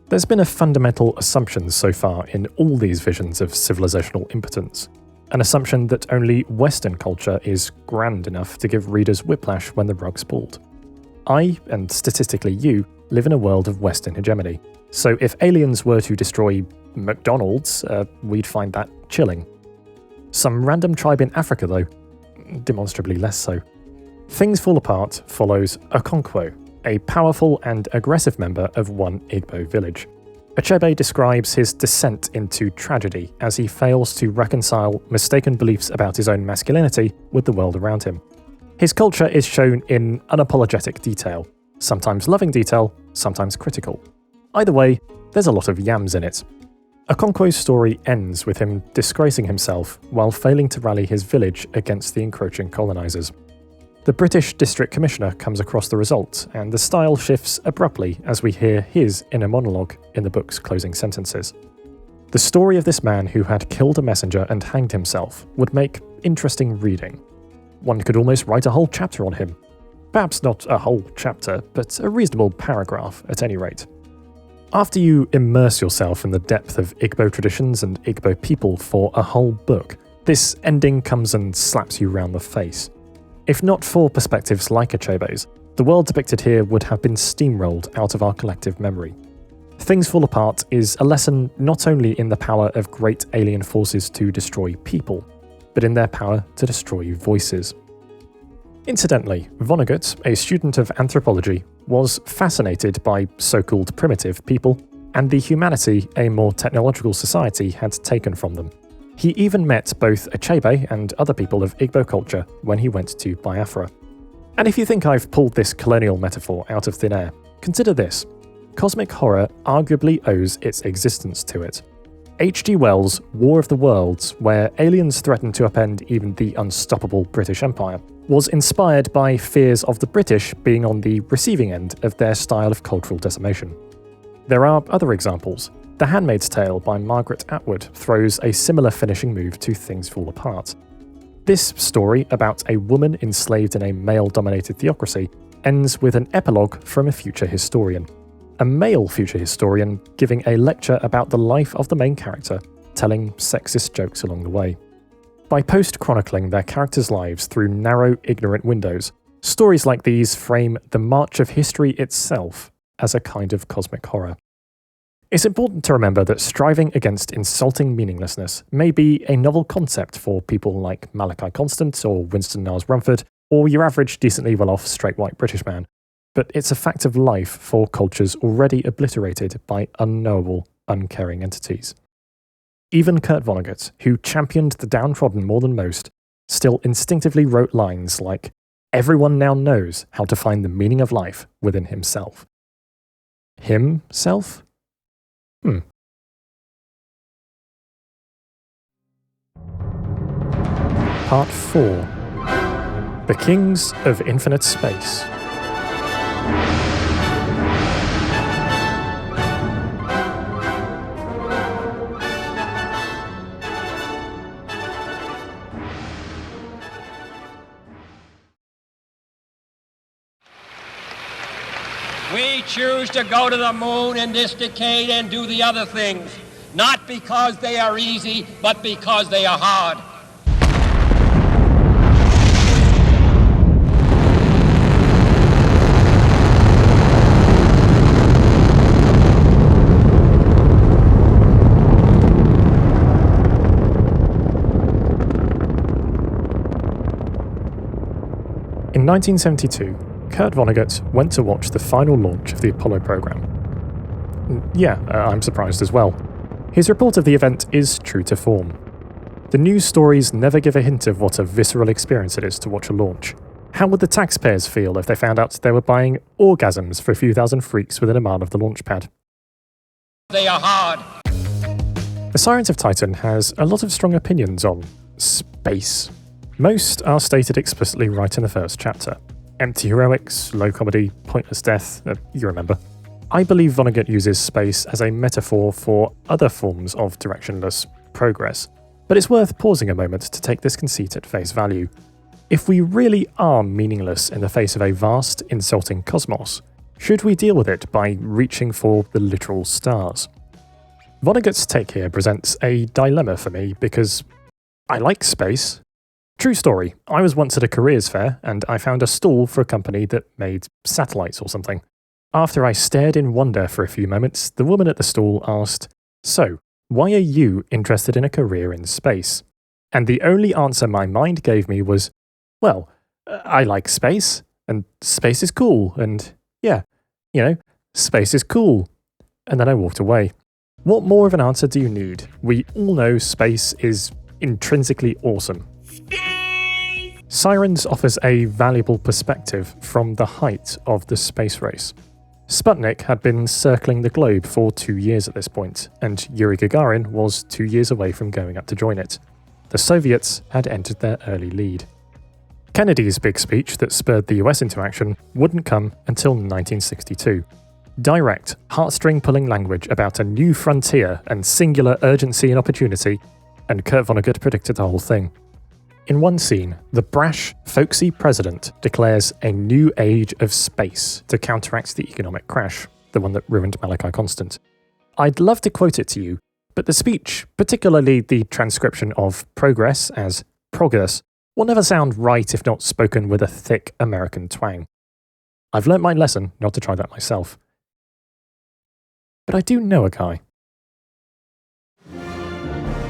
Speaker 3: There's been a fundamental assumption so far in all these visions of civilizational impotence. An assumption that only Western culture is grand enough to give readers whiplash when the rug's pulled. I, and statistically you, live in a world of Western hegemony. So if aliens were to destroy McDonald's, we'd find that chilling. Some random tribe in Africa, though, demonstrably less so. Things Fall Apart follows Okonkwo, a powerful and aggressive member of one Igbo village. Achebe describes his descent into tragedy as he fails to reconcile mistaken beliefs about his own masculinity with the world around him. His culture is shown in unapologetic detail, sometimes loving detail, sometimes critical. Either way, there's a lot of yams in it. Okonkwo's story ends with him disgracing himself while failing to rally his village against the encroaching colonisers. The British District Commissioner comes across the result, and the style shifts abruptly as we hear his inner monologue in the book's closing sentences. The story of this man who had killed a messenger and hanged himself would make interesting reading. One could almost write a whole chapter on him. Perhaps not a whole chapter, but a reasonable paragraph at any rate. After you immerse yourself in the depth of Igbo traditions and Igbo people for a whole book, this ending comes and slaps you round the face. If not for perspectives like Achebe's, the world depicted here would have been steamrolled out of our collective memory. Things Fall Apart is a lesson not only in the power of great alien forces to destroy people, but in their power to destroy voices. Incidentally, Vonnegut, a student of anthropology, was fascinated by so-called primitive people and the humanity a more technological society had taken from them. He even met both Achebe and other people of Igbo culture when he went to Biafra. And if you think I've pulled this colonial metaphor out of thin air, consider this. Cosmic horror arguably owes its existence to it. H.G. Wells' War of the Worlds, where aliens threaten to upend even the unstoppable British Empire, was inspired by fears of the British being on the receiving end of their style of cultural decimation. There are other examples. The Handmaid's Tale by Margaret Atwood throws a similar finishing move to Things Fall Apart. This story about a woman enslaved in a male-dominated theocracy ends with an epilogue from a future historian. A male future historian giving a lecture about the life of the main character, telling sexist jokes along the way. By post-chronicling their characters' lives through narrow, ignorant windows, stories like these frame the march of history itself as a kind of cosmic horror. It's important to remember that striving against insulting meaninglessness may be a novel concept for people like Malachi Constant or Winston Niles Rumford, or your average decently well-off straight white British man, but it's a fact of life for cultures already obliterated by unknowable, uncaring entities. Even Kurt Vonnegut, who championed the downtrodden more than most, still instinctively wrote lines like, "Everyone now knows how to find the meaning of life within himself." Himself? Part 4. The Kings of Infinite Space.
Speaker 10: We choose to go to the moon in this decade and do the other things, not because they are easy, but because they are hard.
Speaker 3: In 1972, Kurt Vonnegut went to watch the final launch of the Apollo program. I'm surprised as well. His report of the event is true to form. The news stories never give a hint of what a visceral experience it is to watch a launch. How would the taxpayers feel if they found out they were buying orgasms for a few thousand freaks within a mile of the launch pad?
Speaker 10: They are hard.
Speaker 3: The Sirens of Titan has a lot of strong opinions on space. Most are stated explicitly right in the first chapter. Empty heroics, low comedy, pointless death, you remember. I believe Vonnegut uses space as a metaphor for other forms of directionless progress, but it's worth pausing a moment to take this conceit at face value. If we really are meaningless in the face of a vast, insulting cosmos, should we deal with it by reaching for the literal stars? Vonnegut's take here presents a dilemma for me because I like space. True story, I was once at a careers fair and I found a stall for a company that made satellites or something. After I stared in wonder for a few moments, the woman at the stall asked, "So, why are you interested in a career in space?" And the only answer my mind gave me was, well, I like space, and space is cool, and yeah, space is cool. And then I walked away. What more of an answer do you need? We all know space is intrinsically awesome. Sirens offers a valuable perspective from the height of the space race. Sputnik had been circling the globe for 2 years at this point, and Yuri Gagarin was 2 years away from going up to join it. The Soviets had entered their early lead. Kennedy's big speech that spurred the US into action wouldn't come until 1962. Direct, heartstring-pulling language about a new frontier and singular urgency and opportunity, and Kurt Vonnegut predicted the whole thing. In one scene, the brash, folksy president declares a new age of space to counteract the economic crash, the one that ruined Malachi Constant. I'd love to quote it to you, but the speech, particularly the transcription of progress as progress, will never sound right if not spoken with a thick American twang. I've learnt my lesson not to try that myself. But I do know a guy.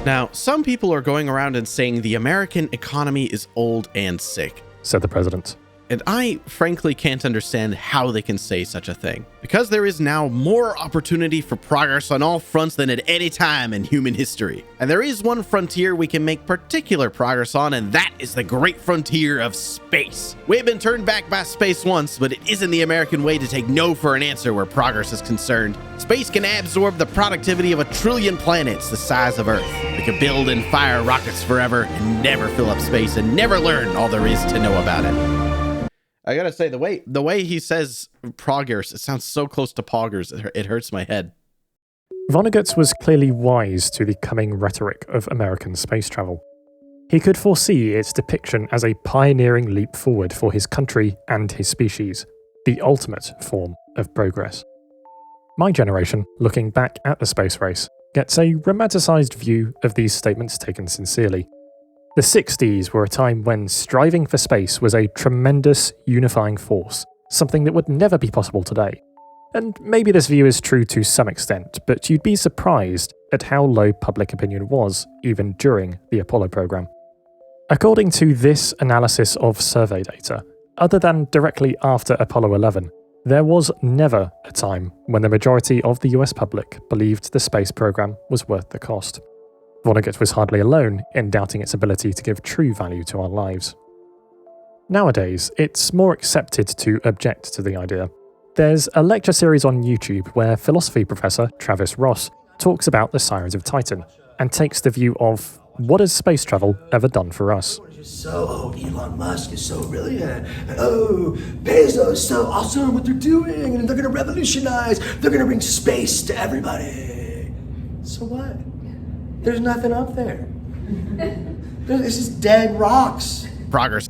Speaker 11: Now, some people are going around and saying the American economy is old and sick,
Speaker 3: said the president.
Speaker 11: And I frankly can't understand how they can say such a thing, because there is now more opportunity for progress on all fronts than at any time in human history. And there is one frontier we can make particular progress on, and that is the great frontier of space. We've been turned back by space once, but it isn't the American way to take no for an answer where progress is concerned. Space can absorb the productivity of 1 trillion planets the size of Earth. We can build and fire rockets forever and never fill up space and never learn all there is to know about it. I gotta say, the way he says progress, it sounds so close to poggers, it hurts my head.
Speaker 3: Vonnegut was clearly wise to the coming rhetoric of American space travel. He could foresee its depiction as a pioneering leap forward for his country and his species, the ultimate form of progress. My generation, looking back at the space race, gets a romanticised view of these statements taken sincerely. The 60s were a time when striving for space was a tremendous unifying force, something that would never be possible today. And maybe this view is true to some extent, but you'd be surprised at how low public opinion was, even during the Apollo program. According to this analysis of survey data, other than directly after Apollo 11, there was never a time when the majority of the US public believed the space program was worth the cost. Vonnegut was hardly alone in doubting its ability to give true value to our lives. Nowadays, it's more accepted to object to the idea. There's a lecture series on YouTube where philosophy professor Travis Ross talks about the Sirens of Titan and takes the view of, what has space travel ever done for us?
Speaker 12: Elon Musk is so brilliant. Bezos is so awesome what they're doing, and they're going to revolutionize. They're going to bring space to everybody. So what? There's nothing up there. This is dead rocks.
Speaker 11: Progress.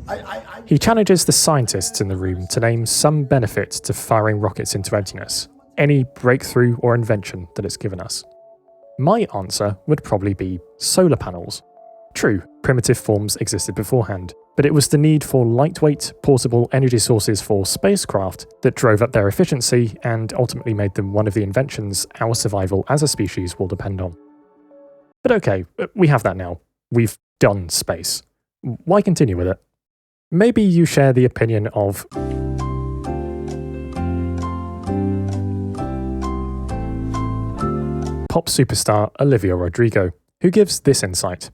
Speaker 3: He challenges the scientists in the room to name some benefit to firing rockets into emptiness, any breakthrough or invention that it's given us. My answer would probably be solar panels. True, primitive forms existed beforehand, but it was the need for lightweight, portable energy sources for spacecraft that drove up their efficiency and ultimately made them one of the inventions our survival as a species will depend on. But okay, we have that now. We've done space. Why continue with it? Maybe you share the opinion of pop superstar Olivia Rodrigo, who gives this insight.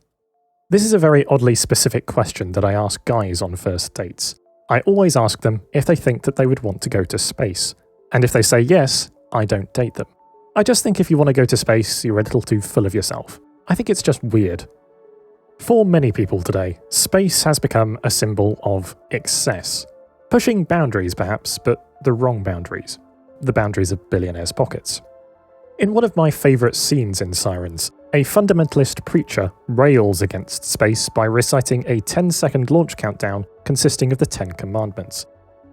Speaker 3: This is a very oddly specific question that I ask guys on first dates. I always ask them if they think that they would want to go to space. And if they say yes, I don't date them. I just think if you want to go to space, you're a little too full of yourself. I think it's just weird. For many people today, space has become a symbol of excess. Pushing boundaries perhaps, but the wrong boundaries. The boundaries of billionaires' pockets. In one of my favourite scenes in Sirens, a fundamentalist preacher rails against space by reciting a 10-second launch countdown consisting of the 10 Commandments.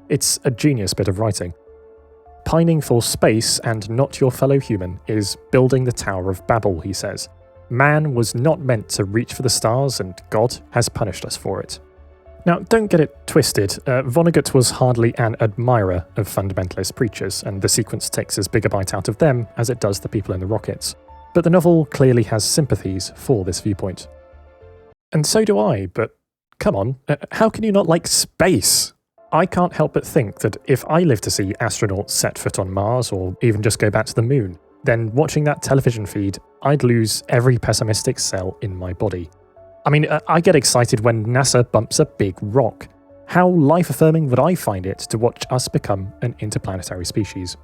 Speaker 3: It's a genius bit of writing. Pining for space and not your fellow human is building the Tower of Babel, he says. Man was not meant to reach for the stars, and God has punished us for it. Now, don't get it twisted. Vonnegut was hardly an admirer of fundamentalist preachers, and the sequence takes as big a bite out of them as it does the people in the rockets. But the novel clearly has sympathies for this viewpoint. And so do I, but come on, how can you not like space? I can't help but think that if I live to see astronauts set foot on Mars, or even just go back to the moon, then watching that television feed, I'd lose every pessimistic cell in my body. I mean, I get excited when NASA bumps a big rock. How life-affirming would I find it to watch us become an interplanetary species?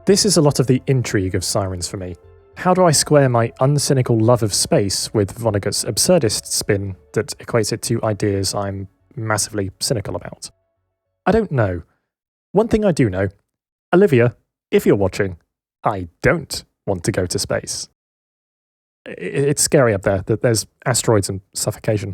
Speaker 3: This is a lot of the intrigue of Sirens for me. How do I square my uncynical love of space with Vonnegut's absurdist spin that equates it to ideas I'm massively cynical about? I don't know. One thing I do know, Olivia, if you're watching, I don't want to go to space. It's scary up there that there's asteroids and suffocation.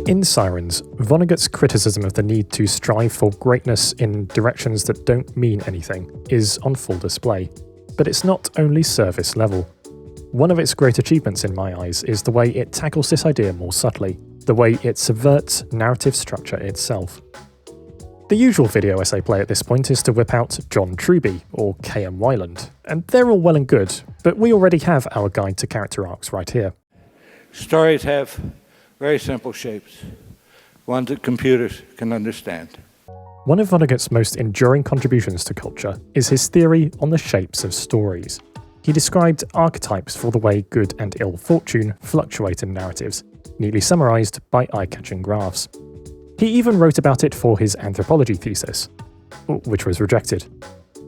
Speaker 3: In Sirens, Vonnegut's criticism of the need to strive for greatness in directions that don't mean anything is on full display. But it's not only surface level. One of its great achievements in my eyes is the way it tackles this idea more subtly, the way it subverts narrative structure itself. The usual video essay play at this point is to whip out John Truby or K.M. Weiland, and they're all well and good, but we already have our guide to character arcs right here.
Speaker 8: Stories have very simple shapes, ones that computers can understand.
Speaker 3: One of Vonnegut's most enduring contributions to culture is his theory on the shapes of stories. He described archetypes for the way good and ill fortune fluctuate in narratives, neatly summarized by eye-catching graphs. He even wrote about it for his anthropology thesis, which was rejected.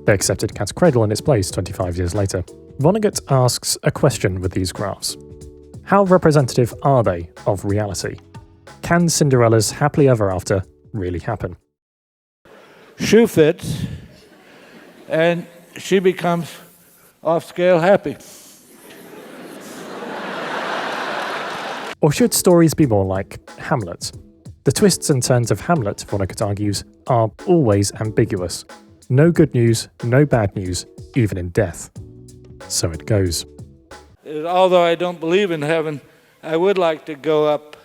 Speaker 3: They accepted Cat's Cradle in its place 25 years later. Vonnegut asks a question with these graphs. How representative are they of reality? Can Cinderella's happily ever after really happen?
Speaker 8: Shoe fits, and she becomes off-scale happy.
Speaker 3: Or should stories be more like Hamlet? The twists and turns of Hamlet, Vonnegut argues, are always ambiguous. No good news, no bad news, even in death. So it goes.
Speaker 8: Although I don't believe in heaven, I would like to go up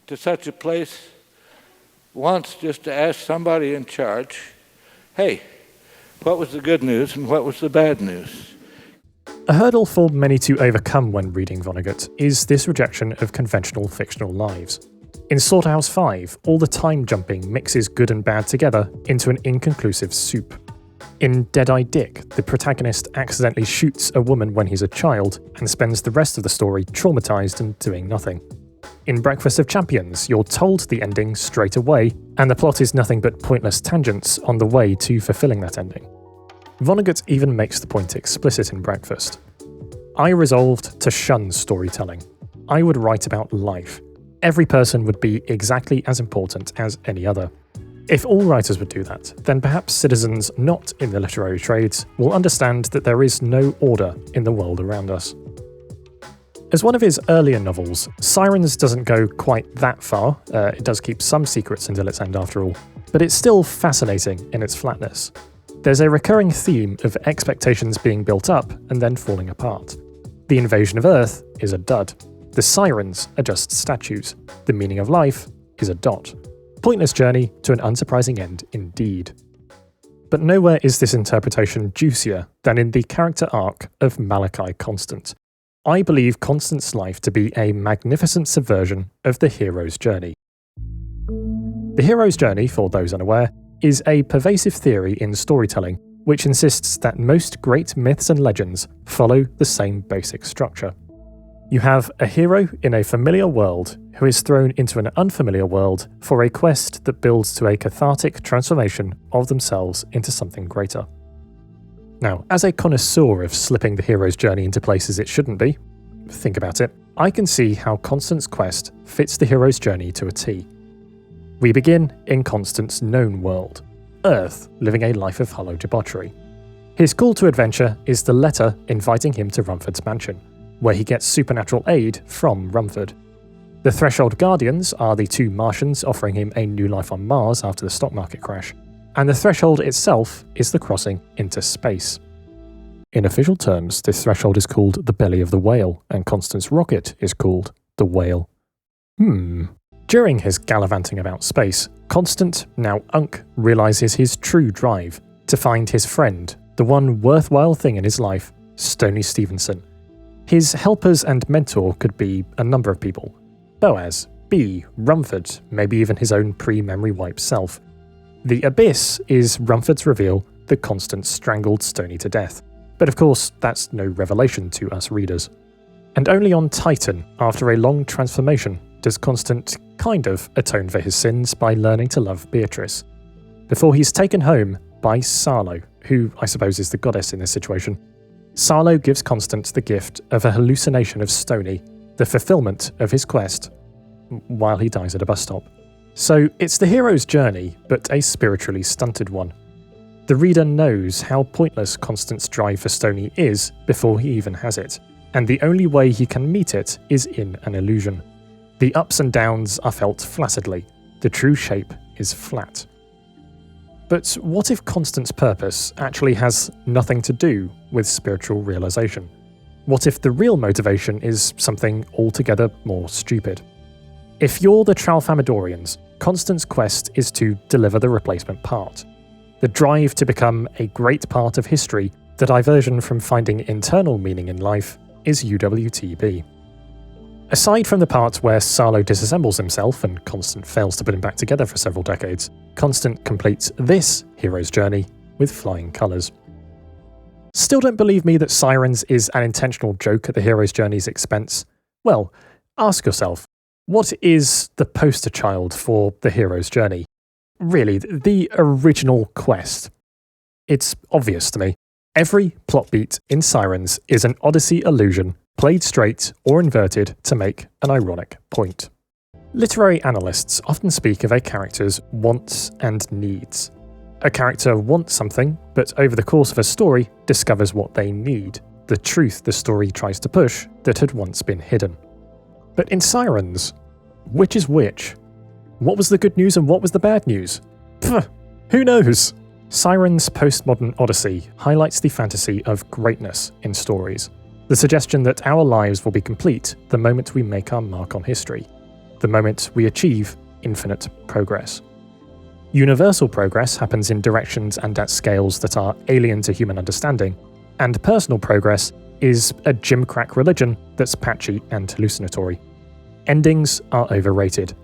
Speaker 8: to such a place once just to ask somebody in charge, hey, what was the good news and what was the bad news?
Speaker 3: A hurdle for many to overcome when reading Vonnegut is this rejection of conventional fictional lives. In Slaughterhouse-Five, all the time jumping mixes good and bad together into an inconclusive soup. In Dead-Eye Dick, the protagonist accidentally shoots a woman when he's a child and spends the rest of the story traumatized and doing nothing. In Breakfast of Champions, you're told the ending straight away, and the plot is nothing but pointless tangents on the way to fulfilling that ending. Vonnegut even makes the point explicit in Breakfast. I resolved to shun storytelling. I would write about life. Every person would be exactly as important as any other. If all writers would do that, then perhaps citizens not in the literary trades will understand that there is no order in the world around us. As one of his earlier novels, Sirens doesn't go quite that far. It does keep some secrets until its end after all, but it's still fascinating in its flatness. There's a recurring theme of expectations being built up and then falling apart. The invasion of Earth is a dud. The sirens are just statues. The meaning of life is a dot. Pointless journey to an unsurprising end indeed. But nowhere is this interpretation juicier than in the character arc of Malachi Constant. I believe Constant's life to be a magnificent subversion of the hero's journey. The hero's journey, for those unaware, is a pervasive theory in storytelling which insists that most great myths and legends follow the same basic structure. You have a hero in a familiar world who is thrown into an unfamiliar world for a quest that builds to a cathartic transformation of themselves into something greater. Now, as a connoisseur of slipping the hero's journey into places it shouldn't be, think about it, I can see how Constant's quest fits the hero's journey to a T. We begin in Constant's known world, Earth living a life of hollow debauchery. His call to adventure is the letter inviting him to Rumford's mansion, where he gets supernatural aid from Rumford. The Threshold Guardians are the two Martians offering him a new life on Mars after the stock market crash, and the Threshold itself is the crossing into space. In official terms, this threshold is called the Belly of the Whale, and Constant's rocket is called the Whale. During his gallivanting about space, Constant, now Unk, realizes his true drive, to find his friend, the one worthwhile thing in his life, Stoney Stevenson. His helpers and mentor could be a number of people. Boaz, B, Rumford, maybe even his own pre-memory wipe self. The abyss is Rumford's reveal that Constance strangled Stoney to death. But of course, that's no revelation to us readers. And only on Titan, after a long transformation, does Constance kind of atone for his sins by learning to love Beatrice. Before he's taken home by Sarlo, who I suppose is the goddess in this situation. Sarlo gives Constance the gift of a hallucination of Stoney, the fulfillment of his quest, while he dies at a bus stop. So it's the hero's journey, but a spiritually stunted one. The reader knows how pointless Constance's drive for Stoney is before he even has it, and the only way he can meet it is in an illusion. The ups and downs are felt flaccidly, the true shape is flat. But what if Constance's purpose actually has nothing to do with spiritual realization? What if the real motivation is something altogether more stupid? If you're the Tralfamadorians, Constance's quest is to deliver the replacement part. The drive to become a great part of history, the diversion from finding internal meaning in life, is UWTB. Aside from the part where Sarlo disassembles himself and Constance fails to put him back together for several decades, Constance completes this hero's journey with flying colours. Still don't believe me that Sirens is an intentional joke at the hero's journey's expense? Well, ask yourself, what is the poster child for the hero's journey? Really, the original quest. It's obvious to me. Every plot beat in Sirens is an Odyssey illusion, played straight or inverted to make an ironic point. Literary analysts often speak of a character's wants and needs. A character wants something, but over the course of a story discovers what they need, the truth the story tries to push that had once been hidden. But in Sirens, which is which? What was the good news and what was the bad news? Pfft, who knows? Sirens' postmodern Odyssey highlights the fantasy of greatness in stories. The suggestion that our lives will be complete the moment we make our mark on history. The moment we achieve infinite progress. Universal progress happens in directions and at scales that are alien to human understanding, and personal progress is a gimcrack religion that's patchy and hallucinatory. Endings are overrated.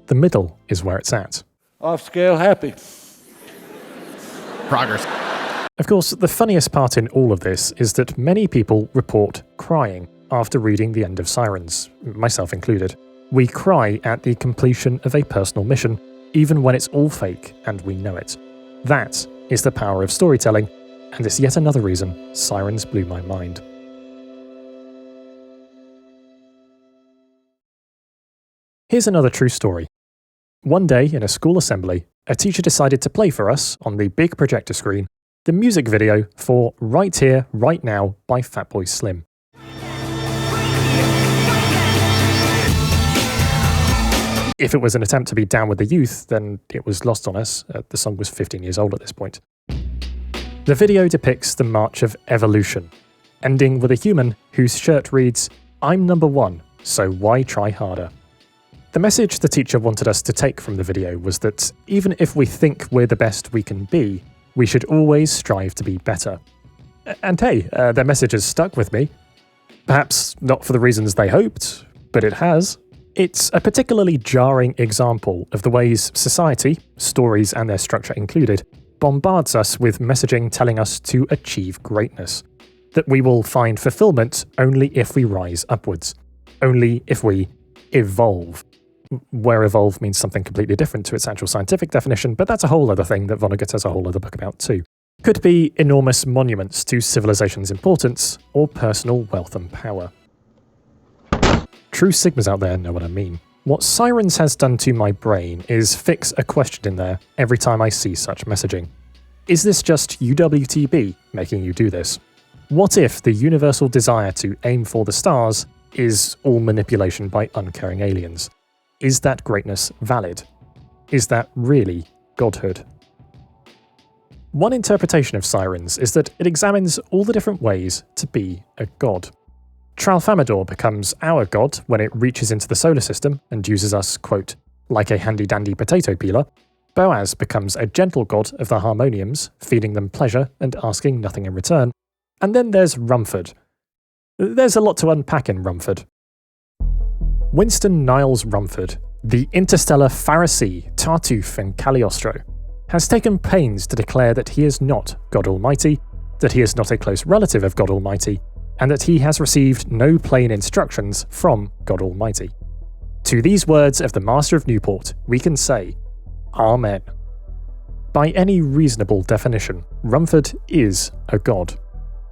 Speaker 3: The middle is where it's at.
Speaker 8: Off scale happy.
Speaker 11: Progress.
Speaker 3: Of course, the funniest part in all of this is that many people report crying after reading the end of Sirens, myself included. We cry at the completion of a personal mission, even when it's all fake and we know it. That is the power of storytelling, and it's yet another reason Sirens blew my mind. Here's another true story. One day in a school assembly, a teacher decided to play for us, on the big projector screen, the music video for Right Here, Right Now by Fatboy Slim. If it was an attempt to be down with the youth, then it was lost on us. The song was 15 years old at this point. The video depicts the march of evolution, ending with a human whose shirt reads, "I'm number one, so why try harder?" The message the teacher wanted us to take from the video was that even if we think we're the best we can be, we should always strive to be better. And hey, their message has stuck with me. Perhaps not for the reasons they hoped, but it has. It's a particularly jarring example of the ways society, stories and their structure included, bombards us with messaging telling us to achieve greatness. That we will find fulfillment only if we rise upwards. Only if we evolve. Where evolve means something completely different to its actual scientific definition, but that's a whole other thing that Vonnegut has a whole other book about too. Could be enormous monuments to civilization's importance, or personal wealth and power. True Sigmas out there know what I mean. What Sirens has done to my brain is fix a question in there every time I see such messaging. Is this just UWTB making you do this? What if the universal desire to aim for the stars is all manipulation by uncaring aliens? Is that greatness valid? Is that really godhood? One interpretation of Sirens is that it examines all the different ways to be a god. Tralfamador becomes our god when it reaches into the solar system and uses us, quote, like a handy-dandy potato peeler. Boaz becomes a gentle god of the harmoniums, feeding them pleasure and asking nothing in return. And then there's Rumford. There's a lot to unpack in Rumford. Winston Niles Rumford, the interstellar Pharisee, Tartuffe and Cagliostro, has taken pains to declare that he is not God Almighty, that he is not a close relative of God Almighty, and that he has received no plain instructions from God Almighty. To these words of the Master of Newport, we can say, Amen. By any reasonable definition, Rumford is a god.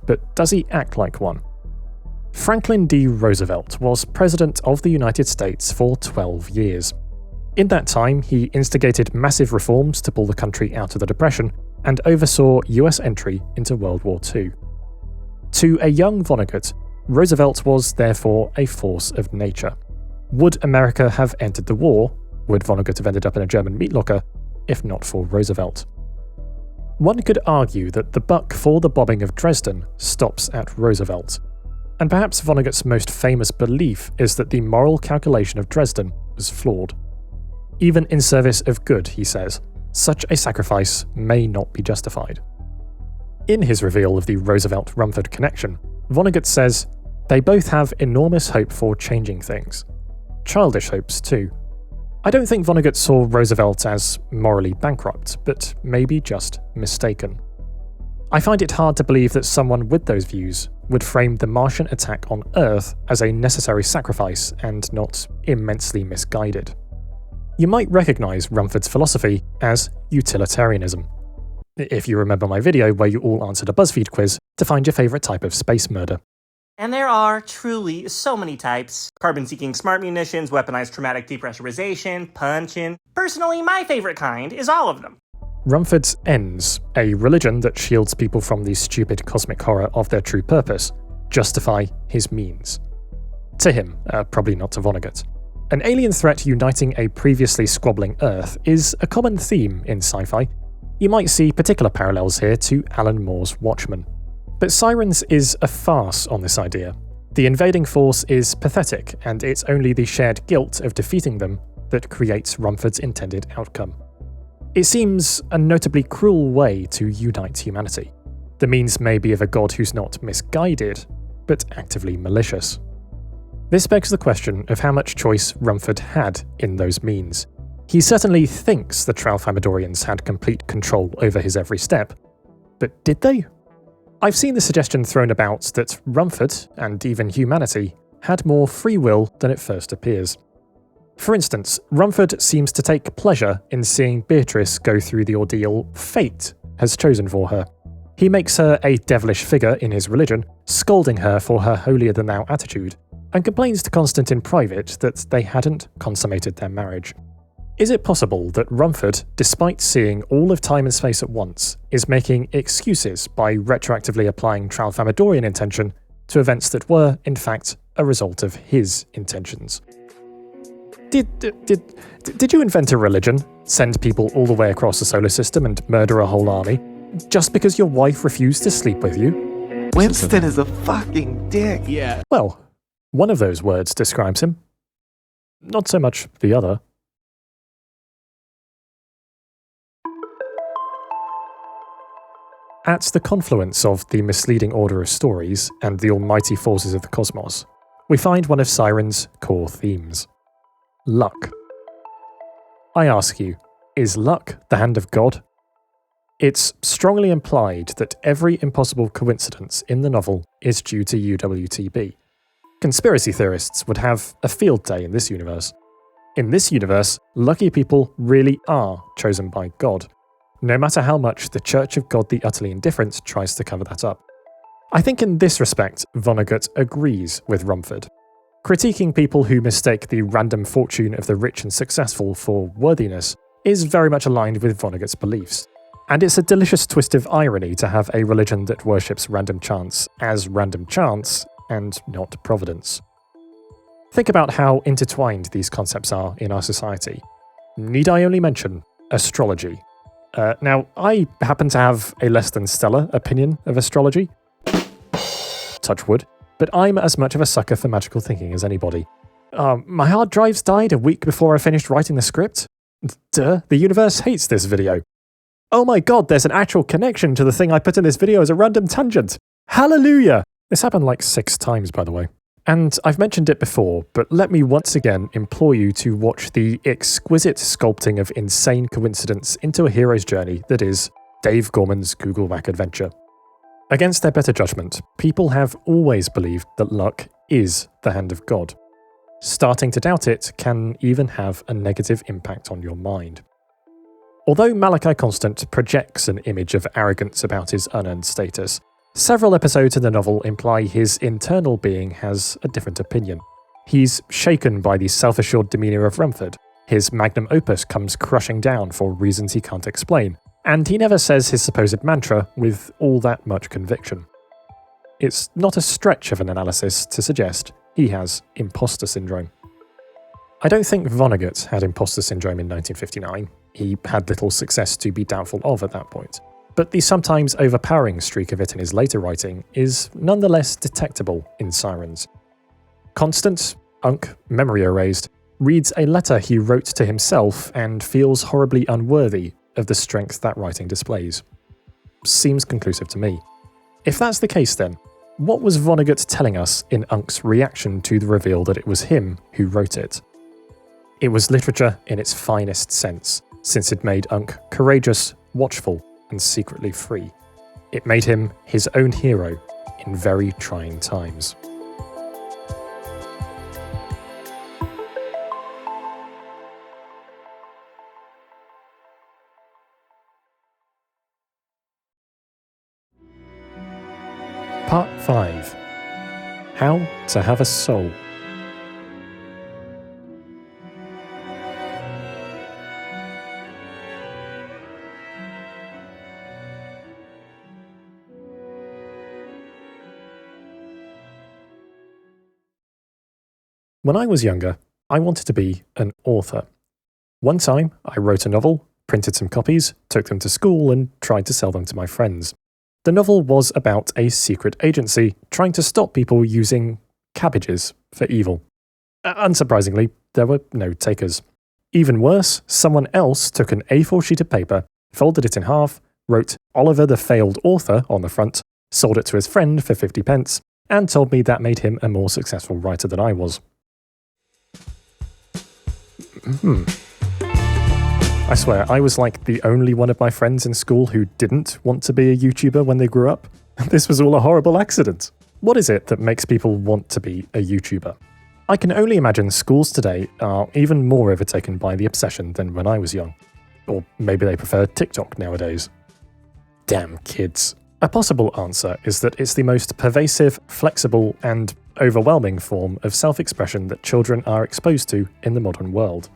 Speaker 3: But does he act like one? Franklin D. Roosevelt was President of the United States for 12 years. In that time, he instigated massive reforms to pull the country out of the Depression and oversaw US entry into World War II. To a young Vonnegut, Roosevelt was therefore a force of nature. Would America have entered the war? Would Vonnegut have ended up in a German meat locker, if not for Roosevelt? One could argue that the buck for the bombing of Dresden stops at Roosevelt. And perhaps Vonnegut's most famous belief is that the moral calculation of Dresden was flawed. Even in service of good, he says, such a sacrifice may not be justified. In his reveal of the Roosevelt-Rumford connection, Vonnegut says, they both have enormous hope for changing things. Childish hopes, too. I don't think Vonnegut saw Roosevelt as morally bankrupt, but maybe just mistaken. I find it hard to believe that someone with those views would frame the Martian attack on Earth as a necessary sacrifice and not immensely misguided. You might recognise Rumford's philosophy as utilitarianism, if you remember my video where you all answered a BuzzFeed quiz to find your favourite type of space murder.
Speaker 13: And there are truly so many types. Carbon-seeking smart munitions, weaponized traumatic depressurization, punching. Personally, my favorite kind is all of them.
Speaker 3: Rumford's ends, a religion that shields people from the stupid cosmic horror of their true purpose, justify his means. To him, probably not to Vonnegut. An alien threat uniting a previously squabbling Earth is a common theme in sci-fi. You might see particular parallels here to Alan Moore's Watchmen. But Sirens is a farce on this idea. The invading force is pathetic, and it's only the shared guilt of defeating them that creates Rumford's intended outcome. It seems a notably cruel way to unite humanity. The means may be of a god who's not misguided, but actively malicious. This begs the question of how much choice Rumford had in those means. He certainly thinks the Tralfamadorians had complete control over his every step, but did they? I've seen the suggestion thrown about that Rumford, and even humanity, had more free will than it first appears. For instance, Rumford seems to take pleasure in seeing Beatrice go through the ordeal fate has chosen for her. He makes her a devilish figure in his religion, scolding her for her holier-than-thou attitude, and complains to Constant in private that they hadn't consummated their marriage. Is it possible that Rumford, despite seeing all of time and space at once, is making excuses by retroactively applying Tralfamadorian intention to events that were, in fact, a result of his intentions? Did you invent a religion, send people all the way across the solar system and murder a whole army, just because your wife refused to sleep with you?
Speaker 7: Winston is a fucking dick.
Speaker 11: Yeah.
Speaker 3: Well, one of those words describes him. Not so much the other. At the confluence of the misleading order of stories and the almighty forces of the cosmos, we find one of Sirens' core themes. Luck. I ask you, is luck the hand of God? It's strongly implied that every impossible coincidence in the novel is due to UWTB. Conspiracy theorists would have a field day in this universe. In this universe, lucky people really are chosen by God, no matter how much the Church of God the Utterly Indifferent tries to cover that up. I think in this respect, Vonnegut agrees with Rumford. Critiquing people who mistake the random fortune of the rich and successful for worthiness is very much aligned with Vonnegut's beliefs. And it's a delicious twist of irony to have a religion that worships random chance as random chance and not providence. Think about how intertwined these concepts are in our society. Need I only mention astrology? Now, I happen to have a less than stellar opinion of astrology. Touch wood. But I'm as much of a sucker for magical thinking as anybody. My hard drives died a week before I finished writing the script. Duh, the universe hates this video. Oh my god, there's an actual connection to the thing I put in this video as a random tangent. Hallelujah! This happened like 6 times, by the way. And I've mentioned it before, but let me once again implore you to watch the exquisite sculpting of insane coincidence into a hero's journey that is Dave Gorman's Google Whack adventure. Against their better judgment, people have always believed that luck is the hand of God. Starting to doubt it can even have a negative impact on your mind. Although Malachi Constant projects an image of arrogance about his unearned status, several episodes in the novel imply his internal being has a different opinion. He's shaken by the self-assured demeanour of Rumford, his magnum opus comes crushing down for reasons he can't explain, and he never says his supposed mantra with all that much conviction. It's not a stretch of an analysis to suggest he has imposter syndrome. I don't think Vonnegut had imposter syndrome in 1959. He had little success to be doubtful of at that point. But the sometimes overpowering streak of it in his later writing is nonetheless detectable in Sirens. Constant, Unk, memory erased, reads a letter he wrote to himself and feels horribly unworthy of the strength that writing displays. Seems conclusive to me. If that's the case then, what was Vonnegut telling us in Unk's reaction to the reveal that it was him who wrote it? It was literature in its finest sense, since it made Unk courageous, watchful, and secretly free. It made him his own hero in very trying times. Part 5. How to Have a Soul. When I was younger, I wanted to be an author. One time, I wrote a novel, printed some copies, took them to school, and tried to sell them to my friends. The novel was about a secret agency trying to stop people using cabbages for evil. Unsurprisingly, there were no takers. Even worse, someone else took an A4 sheet of paper, folded it in half, wrote Oliver the Failed Author on the front, sold it to his friend for 50 pence, and told me that made him a more successful writer than I was. I swear, I was like the only one of my friends in school who didn't want to be a YouTuber when they grew up. This was all a horrible accident. What is it that makes people want to be a YouTuber? I can only imagine schools today are even more overtaken by the obsession than when I was young. Or maybe they prefer TikTok nowadays. Damn kids. A possible answer is that it's the most pervasive, flexible, and overwhelming form of self-expression that children are exposed to in the modern world.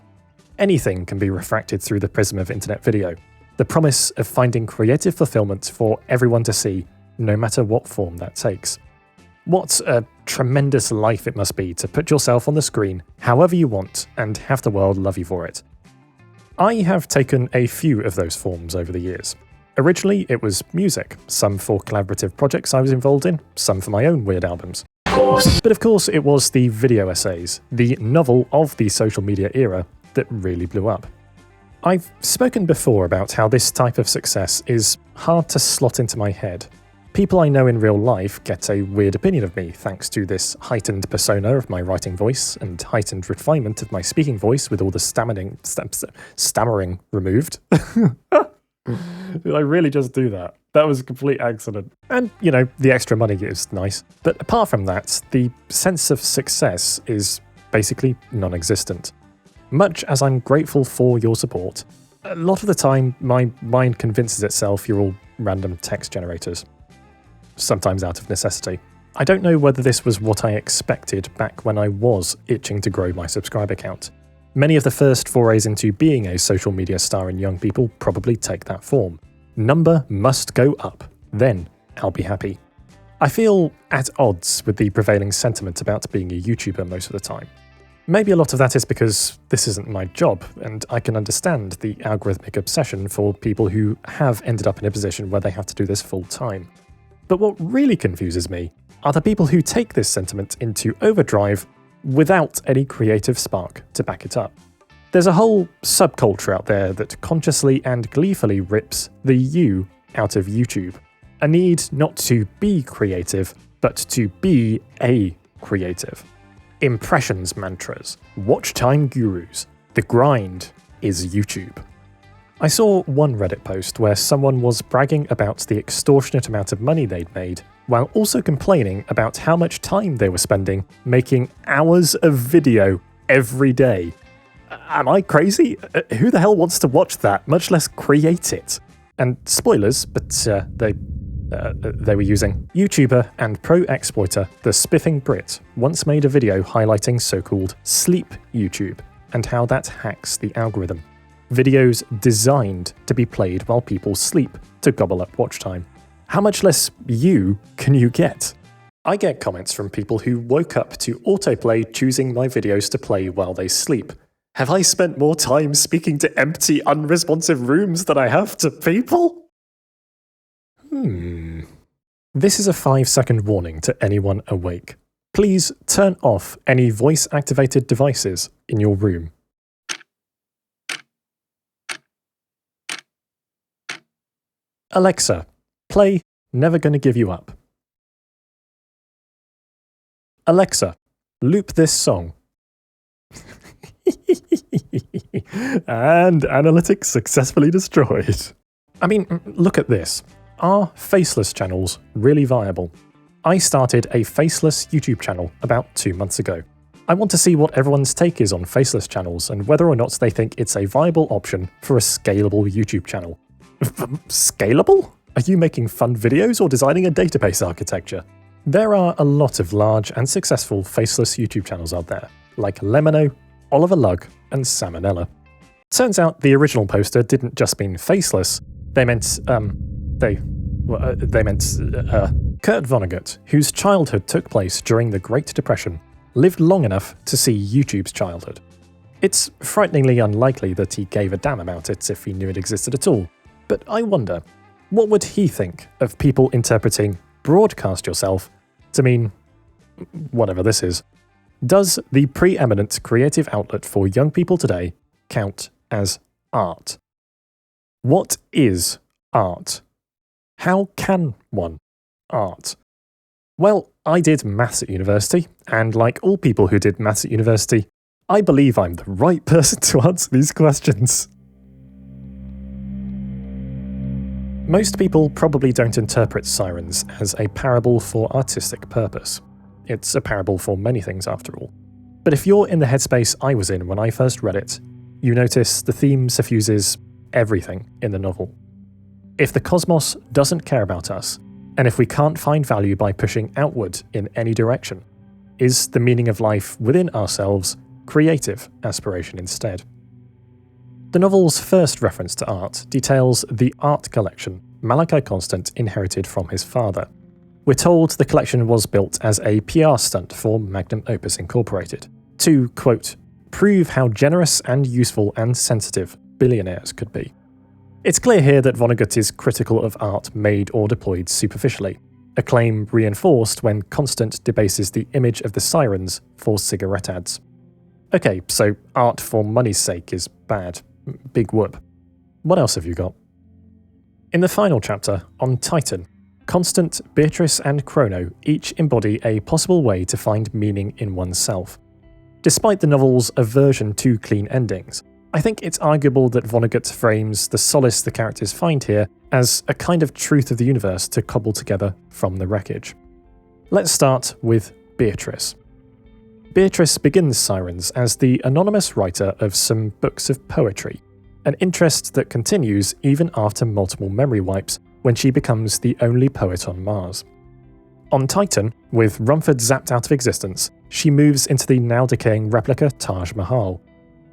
Speaker 3: Anything can be refracted through the prism of internet video. The promise of finding creative fulfillment for everyone to see, no matter what form that takes. What a tremendous life it must be to put yourself on the screen however you want and have the world love you for it. I have taken a few of those forms over the years. Originally, it was music, some for collaborative projects I was involved in, some for my own weird albums. But of course, it was the video essays, the novel of the social media era, that really blew up. I've spoken before about how this type of success is hard to slot into my head. People I know in real life get a weird opinion of me thanks to this heightened persona of my writing voice and heightened refinement of my speaking voice with all the stammering removed. Did I really just do that? That was a complete accident. And, you know, the extra money is nice. But apart from that, the sense of success is basically non-existent. Much as I'm grateful for your support, a lot of the time my mind convinces itself you're all random text generators. Sometimes out of necessity. I don't know whether this was what I expected back when I was itching to grow my subscriber count. Many of the first forays into being a social media star in young people probably take that form. Number must go up, then I'll be happy. I feel at odds with the prevailing sentiment about being a YouTuber most of the time. Maybe a lot of that is because this isn't my job, and I can understand the algorithmic obsession for people who have ended up in a position where they have to do this full time. But what really confuses me are the people who take this sentiment into overdrive without any creative spark to back it up. There's a whole subculture out there that consciously and gleefully rips the you out of YouTube. A need not to be creative, but to be a creative. Impressions mantras, watch time gurus, the grind is YouTube. I saw one Reddit post where someone was bragging about the extortionate amount of money they'd made, while also complaining about how much time they were spending making hours of video every day. Am I crazy? Who the hell wants to watch that, much less create it? And spoilers, but they were using YouTuber and pro exploiter The Spiffing Brit once made a video highlighting so-called sleep YouTube and how that hacks the algorithm. Videos designed to be played while people sleep to gobble up watch time. How much less you can you get? I get comments from people who woke up to autoplay choosing my videos to play while they sleep. Have I spent more time speaking to empty, unresponsive rooms than I have to people? This is a 5-second warning to anyone awake. Please turn off any voice-activated devices in your room. Alexa, play Never Gonna Give You Up. Alexa, loop this song. And analytics successfully destroyed. I mean, look at this. Are faceless channels really viable? I started a faceless YouTube channel about 2 months ago. I want to see what everyone's take is on faceless channels and whether or not they think it's a viable option for a scalable YouTube channel. Scalable? Are you making fun videos or designing a database architecture? There are a lot of large and successful faceless YouTube channels out there, like Lemino, Oliver Lug, and Salmonella. Turns out the original poster didn't just mean faceless, they meant Kurt Vonnegut, whose childhood took place during the Great Depression, lived long enough to see YouTube's childhood. It's frighteningly unlikely that he gave a damn about it if he knew it existed at all, but I wonder, what would he think of people interpreting broadcast yourself to mean whatever this is? Does the preeminent creative outlet for young people today count as art? What is art? How can one art? Well, I did maths at university, and like all people who did maths at university, I believe I'm the right person to answer these questions. Most people probably don't interpret Sirens as a parable for artistic purpose. It's a parable for many things after all. But if you're in the headspace I was in when I first read it, you notice the theme suffuses everything in the novel. If the cosmos doesn't care about us, and if we can't find value by pushing outward in any direction, is the meaning of life within ourselves creative aspiration instead? The novel's first reference to art details the art collection Malachi Constant inherited from his father. We're told the collection was built as a PR stunt for Magnum Opus Incorporated, to, quote, prove how generous and useful and sensitive billionaires could be. It's clear here that Vonnegut is critical of art made or deployed superficially, a claim reinforced when Constant debases the image of the sirens for cigarette ads. Okay, so art for money's sake is bad. Big whoop. What else have you got? In the final chapter, on Titan, Constant, Beatrice, and Chrono each embody a possible way to find meaning in oneself. Despite the novel's aversion to clean endings, I think it's arguable that Vonnegut frames the solace the characters find here as a kind of truth of the universe to cobble together from the wreckage. Let's start with Beatrice. Beatrice begins Sirens as the anonymous writer of some books of poetry, an interest that continues even after multiple memory wipes when she becomes the only poet on Mars. On Titan, with Rumford zapped out of existence, she moves into the now-decaying replica Taj Mahal.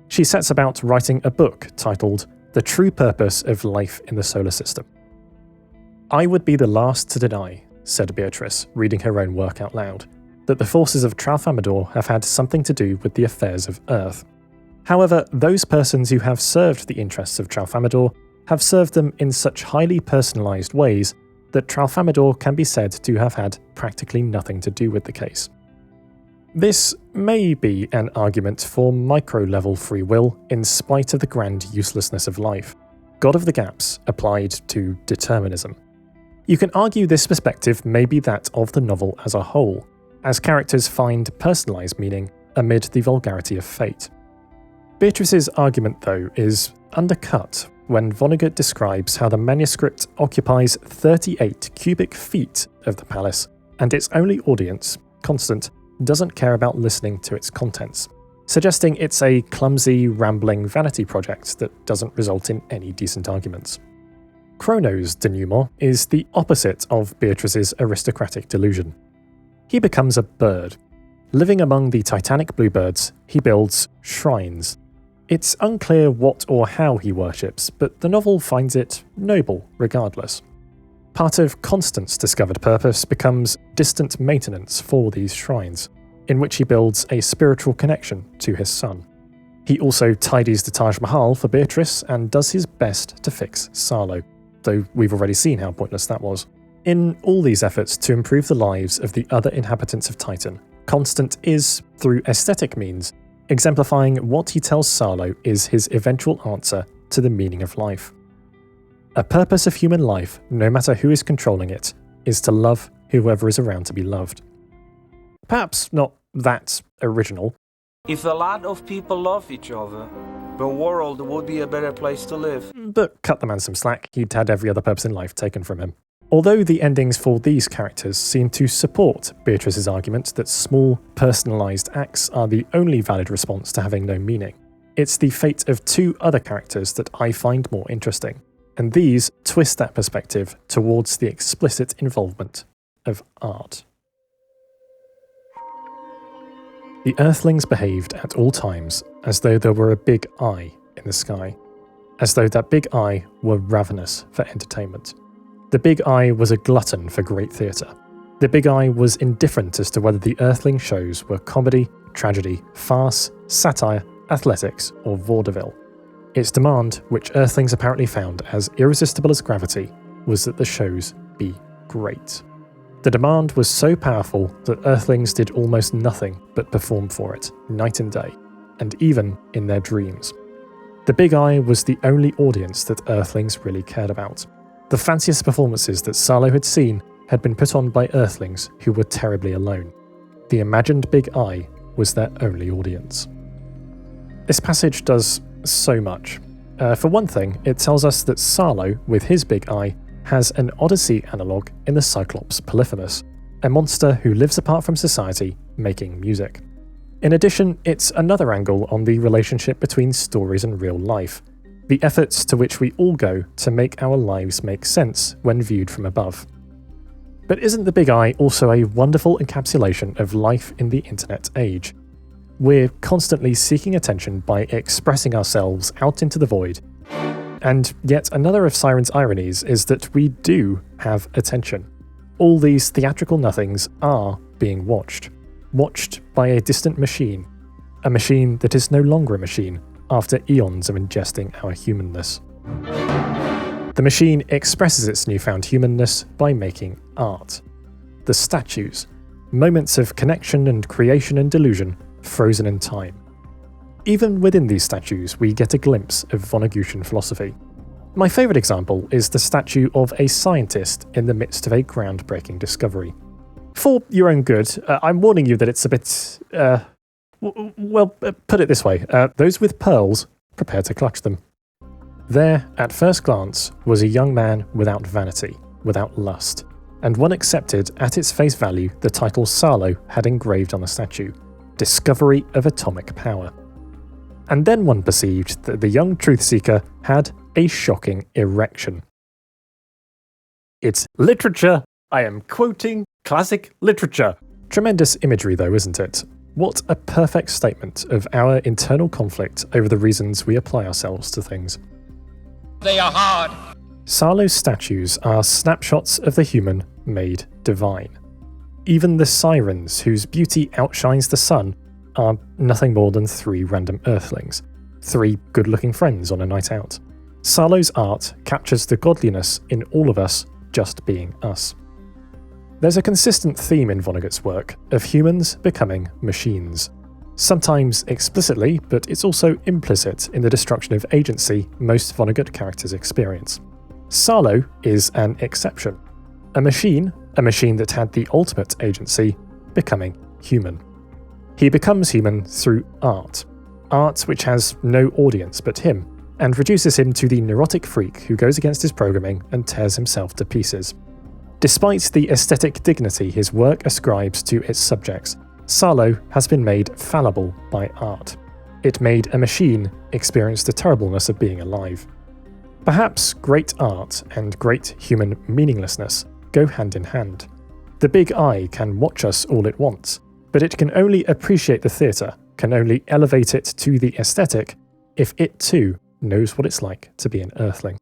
Speaker 3: She sets about writing a book titled The True Purpose of Life in the Solar System. I would be the last to deny, said Beatrice, reading her own work out loud, that the forces of Tralfamador have had something to do with the affairs of Earth. However, those persons who have served the interests of Tralfamador have served them in such highly personalised ways that Tralfamador can be said to have had practically nothing to do with the case. This may be an argument for micro-level free will in spite of the grand uselessness of life, God of the gaps applied to determinism. You can argue this perspective may be that of the novel as a whole, as characters find personalised meaning amid the vulgarity of fate. Beatrice's argument, though, is undercut when Vonnegut describes how the manuscript occupies 38 cubic feet of the palace, and its only audience, Constant, doesn't care about listening to its contents, suggesting it's a clumsy, rambling vanity project that doesn't result in any decent arguments. Chrono's denouement is the opposite of Beatrice's aristocratic delusion. He becomes a bird. Living among the titanic bluebirds, he builds shrines. It's unclear what or how he worships, but the novel finds it noble regardless. Part of Constant's discovered purpose becomes distant maintenance for these shrines, in which he builds a spiritual connection to his son. He also tidies the Taj Mahal for Beatrice and does his best to fix Sarlo, though we've already seen how pointless that was. In all these efforts to improve the lives of the other inhabitants of Titan, Constant is, through aesthetic means, exemplifying what he tells Sarlo is his eventual answer to the meaning of life. A purpose of human life, no matter who is controlling it, is to love whoever is around to be loved. Perhaps not that original.
Speaker 14: If a lot of people love each other, the world would be a better place to live.
Speaker 3: But cut the man some slack, he'd had every other purpose in life taken from him. Although the endings for these characters seem to support Beatrice's argument that small, personalised acts are the only valid response to having no meaning, it's the fate of two other characters that I find more interesting, and these twist that perspective towards the explicit involvement of art. The Earthlings behaved at all times as though there were a big eye in the sky, as though that big eye were ravenous for entertainment. The big eye was a glutton for great theatre. The big eye was indifferent as to whether the Earthling shows were comedy, tragedy, farce, satire, athletics, or vaudeville. Its demand, which Earthlings apparently found as irresistible as gravity, was that the shows be great. The demand was so powerful that Earthlings did almost nothing but perform for it, night and day, and even in their dreams. The big eye was the only audience that Earthlings really cared about. The fanciest performances that Sarlo had seen had been put on by Earthlings who were terribly alone. The imagined big eye was their only audience. This passage does so much. For one thing, it tells us that Sarlo, with his big eye, has an Odyssey analogue in the Cyclops Polyphemus, a monster who lives apart from society, making music. In addition, it's another angle on the relationship between stories and real life, the efforts to which we all go to make our lives make sense when viewed from above. But isn't the big eye also a wonderful encapsulation of life in the internet age? We're constantly seeking attention by expressing ourselves out into the void. And yet another of Siren's ironies is that we do have attention. All these theatrical nothings are being watched by a distant machine, a machine that is no longer a machine after eons of ingesting our humanness. The machine expresses its newfound humanness by making art. The statues, moments of connection and creation and delusion, frozen in time. Even within these statues, we get a glimpse of Vonnegutian philosophy. My favourite example is the statue of a scientist in the midst of a groundbreaking discovery. For your own good, I'm warning you that it's a bit, put it this way, those with pearls, prepare to clutch them. There, at first glance, was a young man without vanity, without lust, and one accepted at its face value the title Sarlo had engraved on the statue, Discovery of Atomic Power. And then one perceived that the young truth-seeker had a shocking erection. It's literature! I am quoting classic literature! Tremendous imagery though, isn't it? What a perfect statement of our internal conflict over the reasons we apply ourselves to things.
Speaker 10: They are hard.
Speaker 3: Sarlo's statues are snapshots of the human made divine. Even the sirens, whose beauty outshines the sun, are nothing more than 3 random earthlings, 3 good-looking friends on a night out. Sarlo's art captures the godliness in all of us just being us. There's a consistent theme in Vonnegut's work of humans becoming machines. Sometimes explicitly, but it's also implicit in the destruction of agency most Vonnegut characters experience. Sarlo is an exception. A machine that had the ultimate agency, becoming human. He becomes human through art. Art which has no audience but him, and reduces him to the neurotic freak who goes against his programming and tears himself to pieces. Despite the aesthetic dignity his work ascribes to its subjects, Sarlo has been made fallible by art. It made a machine experience the terribleness of being alive. Perhaps great art and great human meaninglessness go hand in hand. The big eye can watch us all it wants, but it can only appreciate the theatre, can only elevate it to the aesthetic, if it too knows what it's like to be an earthling.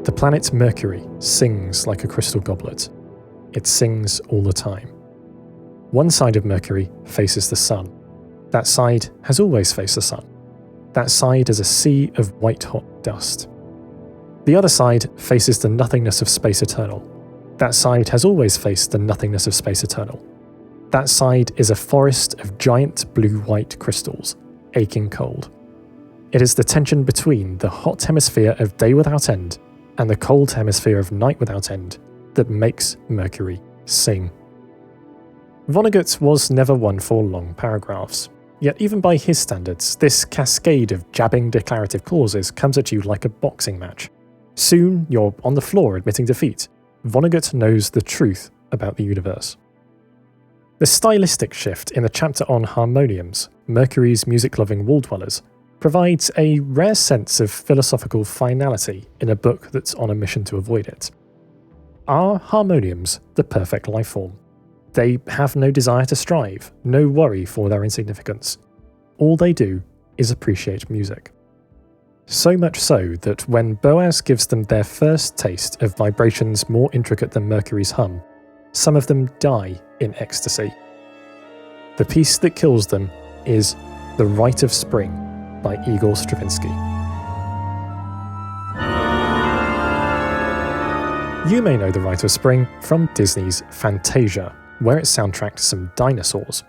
Speaker 3: The planet Mercury sings like a crystal goblet. It sings all the time. One side of Mercury faces the sun. That side has always faced the sun. That side is a sea of white-hot dust. The other side faces the nothingness of space eternal. That side has always faced the nothingness of space eternal. That side is a forest of giant blue-white crystals, aching cold. It is the tension between the hot hemisphere of day without end and the cold hemisphere of night without end that makes Mercury sing. Vonnegut was never one for long paragraphs, yet even by his standards, this cascade of jabbing declarative clauses comes at you like a boxing match. Soon you're on the floor admitting defeat. Vonnegut knows the truth about the universe. The stylistic shift in the chapter on harmoniums, Mercury's music-loving wall-dwellers, provides a rare sense of philosophical finality in a book that's on a mission to avoid it. Are harmoniums the perfect life form? They have no desire to strive, no worry for their insignificance. All they do is appreciate music. So much so that when Boaz gives them their first taste of vibrations more intricate than Mercury's hum, some of them die in ecstasy. The piece that kills them is The Rite of Spring by Igor Stravinsky. You may know The Rite of Spring from Disney's Fantasia, where it soundtracked some dinosaurs.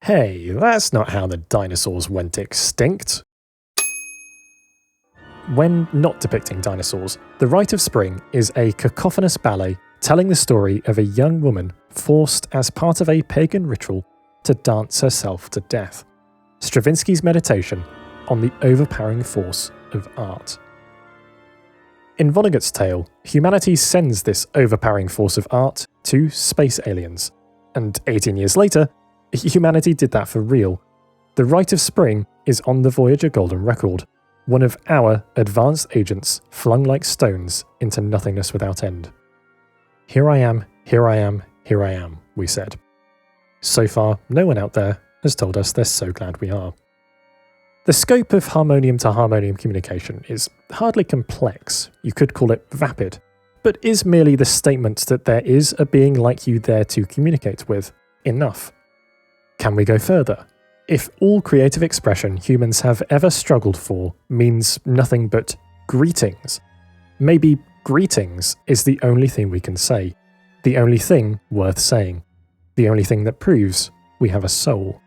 Speaker 3: Hey, that's not how the dinosaurs went extinct. When not depicting dinosaurs, The Rite of Spring is a cacophonous ballet telling the story of a young woman forced as part of a pagan ritual to dance herself to death. Stravinsky's meditation on the overpowering force of art. In Vonnegut's tale, humanity sends this overpowering force of art to space aliens, and 18 years later, humanity did that for real. The Rite of Spring is on the Voyager Golden Record, one of our advanced agents flung like stones into nothingness without end. Here I am, here I am, here I am, we said. So far, no one out there has told us they're so glad we are. The scope of harmonium-to-harmonium communication is hardly complex, you could call it vapid, but is merely the statement that there is a being like you there to communicate with enough. Can we go further? If all creative expression humans have ever struggled for means nothing but greetings, maybe greetings is the only thing we can say, the only thing worth saying, the only thing that proves we have a soul.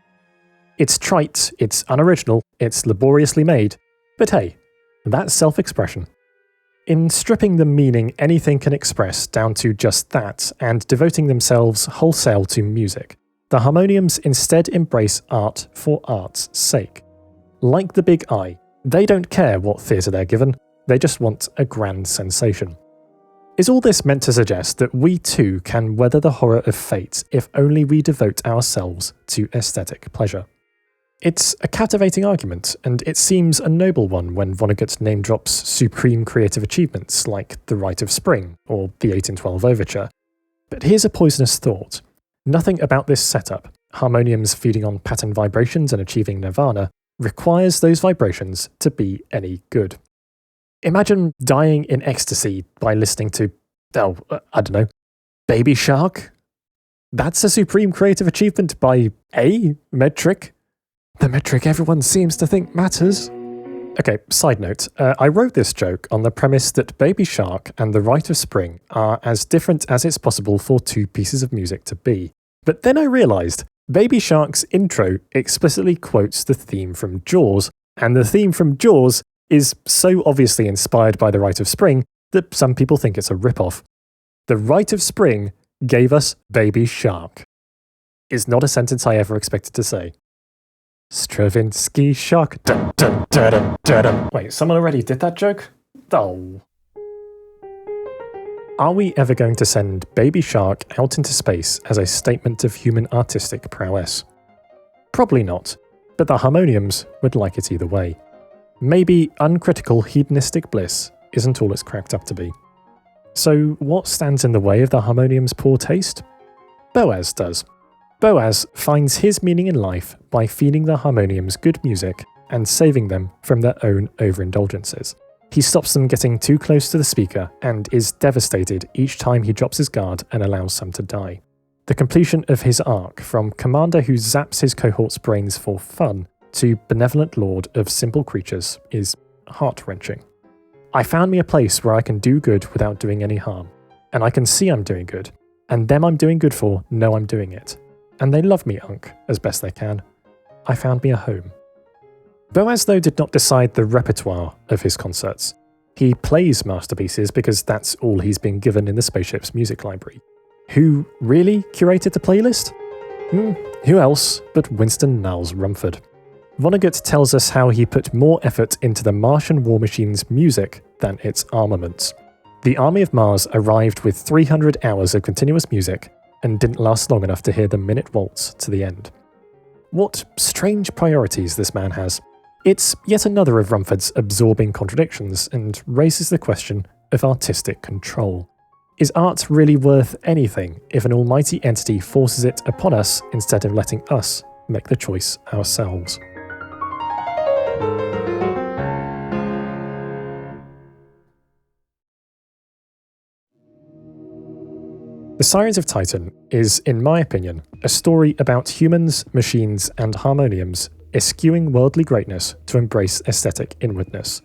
Speaker 3: It's trite, it's unoriginal, it's laboriously made, but hey, that's self-expression. In stripping the meaning anything can express down to just that and devoting themselves wholesale to music, the harmoniums instead embrace art for art's sake. Like the big eye, they don't care what theatre they're given, they just want a grand sensation. Is all this meant to suggest that we too can weather the horror of fate if only we devote ourselves to aesthetic pleasure? It's a captivating argument, and it seems a noble one when Vonnegut name drops supreme creative achievements like The Rite of Spring or the 1812 Overture. But here's a poisonous thought. Nothing about this setup, harmoniums feeding on pattern vibrations and achieving nirvana, requires those vibrations to be any good. Imagine dying in ecstasy by listening to, I don't know, Baby Shark? That's a supreme creative achievement by a metric. The metric everyone seems to think matters. Okay, side note, I wrote this joke on the premise that Baby Shark and The Rite of Spring are as different as it's possible for two pieces of music to be. But then I realised Baby Shark's intro explicitly quotes the theme from Jaws, and the theme from Jaws is so obviously inspired by The Rite of Spring that some people think it's a rip-off. The Rite of Spring gave us Baby Shark. Is not a sentence I ever expected to say. Stravinsky Shark. Dun, dun, dun, dun, dun, dun. Wait, someone already did that joke? Oh. Are we ever going to send Baby Shark out into space as a statement of human artistic prowess? Probably not, but the harmoniums would like it either way. Maybe uncritical hedonistic bliss isn't all it's cracked up to be. So what stands in the way of the harmonium's poor taste? Boaz does. Boaz finds his meaning in life by feeding the harmoniums good music and saving them from their own overindulgences. He stops them getting too close to the speaker and is devastated each time he drops his guard and allows some to die. The completion of his arc from commander who zaps his cohort's brains for fun to benevolent lord of simple creatures is heart-wrenching. I found me a place where I can do good without doing any harm, and I can see I'm doing good, and them I'm doing good for know I'm doing it. And they love me, Unk, as best they can. I found me a home. Boaz, though, did not decide the repertoire of his concerts. He plays masterpieces because that's all he's been given in the spaceship's music library. Who really curated the playlist? Who else but Winston Niles Rumford? Vonnegut tells us how he put more effort into the Martian war machine's music than its armaments. The Army of Mars arrived with 300 hours of continuous music and didn't last long enough to hear the minute waltz to the end. What strange priorities this man has. It's yet another of Rumford's absorbing contradictions and raises the question of artistic control. Is art really worth anything if an almighty entity forces it upon us instead of letting us make the choice ourselves? The Sirens of Titan is, in my opinion, a story about humans, machines, and harmoniums eschewing worldly greatness to embrace aesthetic inwardness.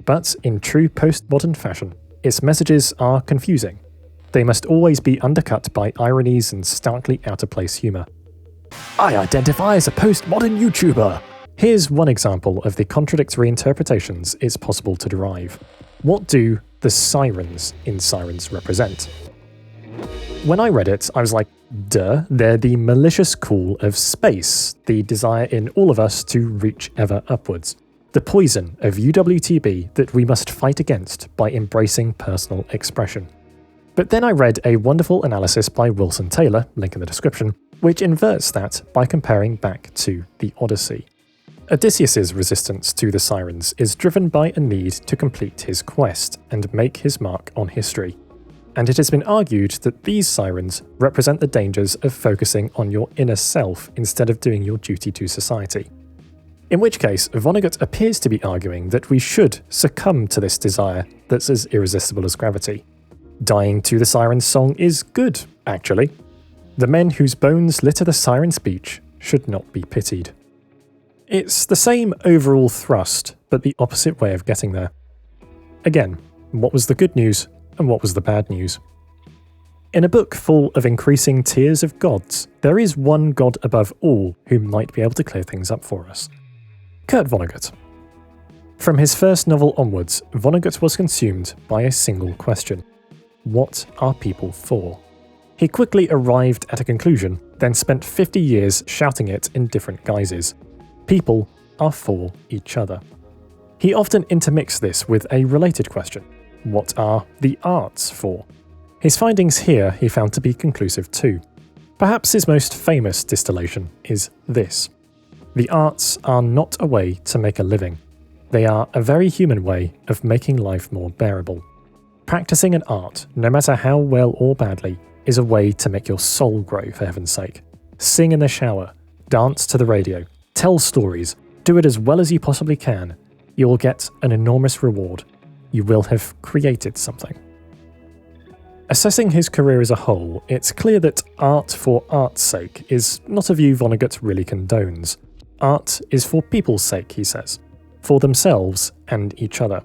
Speaker 3: But in true postmodern fashion, its messages are confusing. They must always be undercut by ironies and starkly out-of-place humour. I identify as a postmodern YouTuber! Here's one example of the contradictory interpretations it's possible to derive. What do the sirens in Sirens represent? When I read it, I was like, duh, they're the malicious call of space, the desire in all of us to reach ever upwards. The poison of UWTB that we must fight against by embracing personal expression. But then I read a wonderful analysis by Wilson Taylor, link in the description, which inverts that by comparing back to the Odyssey. Odysseus' resistance to the sirens is driven by a need to complete his quest and make his mark on history. And it has been argued that these sirens represent the dangers of focusing on your inner self instead of doing your duty to society. In which case, Vonnegut appears to be arguing that we should succumb to this desire that's as irresistible as gravity. Dying to the siren's song is good, actually. The men whose bones litter the siren's beach should not be pitied. It's the same overall thrust, but the opposite way of getting there. Again, what was the good news? And what was the bad news? In a book full of increasing tiers of gods, there is one god above all who might be able to clear things up for us. Kurt Vonnegut. From his first novel onwards, Vonnegut was consumed by a single question. What are people for? He quickly arrived at a conclusion, then spent 50 years shouting it in different guises. People are for each other. He often intermixed this with a related question. What are the arts for? His findings here he found to be conclusive too. Perhaps his most famous distillation is this. The arts are not a way to make a living. They are a very human way of making life more bearable. Practicing an art, no matter how well or badly, is a way to make your soul grow, for heaven's sake. Sing in the shower, dance to the radio, tell stories, do it as well as you possibly can. You will get an enormous reward. You will have created something. Assessing his career as a whole, it's clear that art for art's sake is not a view Vonnegut really condones. Art is for people's sake, he says, for themselves and each other.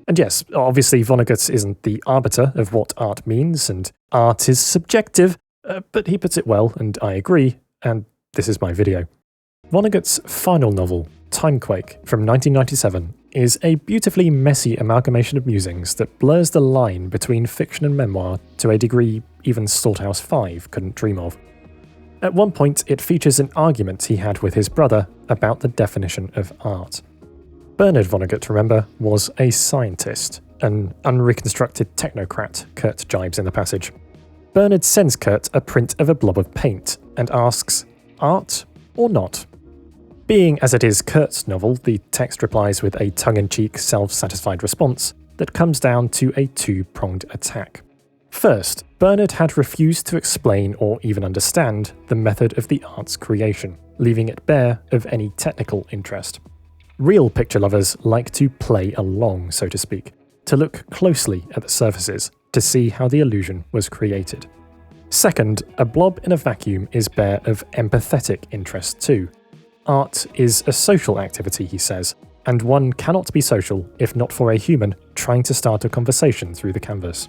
Speaker 3: And yes, obviously Vonnegut isn't the arbiter of what art means, and art is subjective, but he puts it well, and I agree, and this is my video. Vonnegut's final novel, Timequake, from 1997, is a beautifully messy amalgamation of musings that blurs the line between fiction and memoir to a degree even Slaughterhouse-Five couldn't dream of. At one point, it features an argument he had with his brother about the definition of art. Bernard Vonnegut, remember, was a scientist, an unreconstructed technocrat, Kurt jibes in the passage. Bernard sends Kurt a print of a blob of paint and asks, art or not? Being as it is Kurt's novel, the text replies with a tongue-in-cheek, self-satisfied response that comes down to a two-pronged attack. First, Bernard had refused to explain or even understand the method of the art's creation, leaving it bare of any technical interest. Real picture lovers like to play along, so to speak, to look closely at the surfaces to see how the illusion was created. Second, a blob in a vacuum is bare of empathetic interest too. Art is a social activity, he says, and one cannot be social if not for a human trying to start a conversation through the canvas.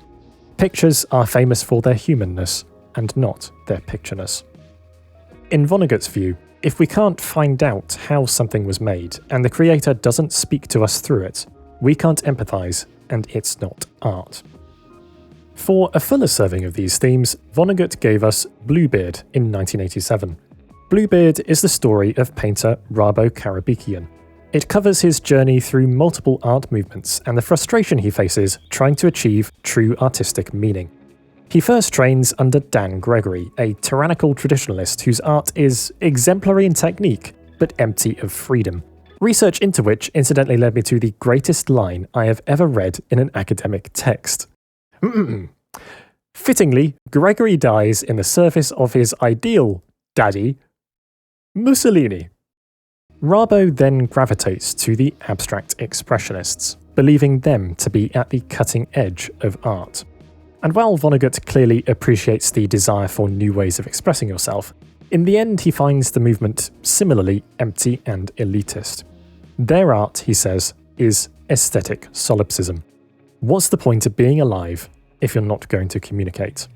Speaker 3: Pictures are famous for their humanness and not their pictureness. In Vonnegut's view, if we can't find out how something was made and the creator doesn't speak to us through it, we can't empathise and it's not art. For a fuller serving of these themes, Vonnegut gave us Bluebeard in 1987. Bluebeard is the story of painter Rabo Karabekian. It covers his journey through multiple art movements and the frustration he faces trying to achieve true artistic meaning. He first trains under Dan Gregory, a tyrannical traditionalist whose art is exemplary in technique, but empty of freedom. Research into which incidentally led me to the greatest line I have ever read in an academic text. Fittingly, Gregory dies in the service of his ideal daddy, Mussolini. Rabo then gravitates to the abstract expressionists, believing them to be at the cutting edge of art. And while Vonnegut clearly appreciates the desire for new ways of expressing yourself, in the end he finds the movement similarly empty and elitist. Their art, he says, is aesthetic solipsism. What's the point of being alive if you're not going to communicate?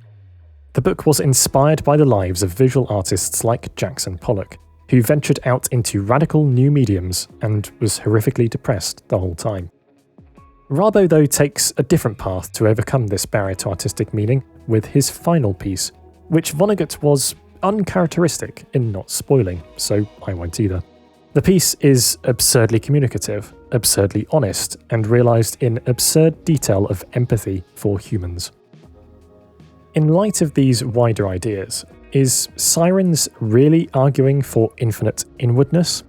Speaker 3: The book was inspired by the lives of visual artists like Jackson Pollock, who ventured out into radical new mediums and was horrifically depressed the whole time. Rabo, though, takes a different path to overcome this barrier to artistic meaning with his final piece, which Vonnegut was uncharacteristic in not spoiling, so I won't either. The piece is absurdly communicative, absurdly honest, and realised in absurd detail of empathy for humans. In light of these wider ideas, is Sirens really arguing for infinite inwardness?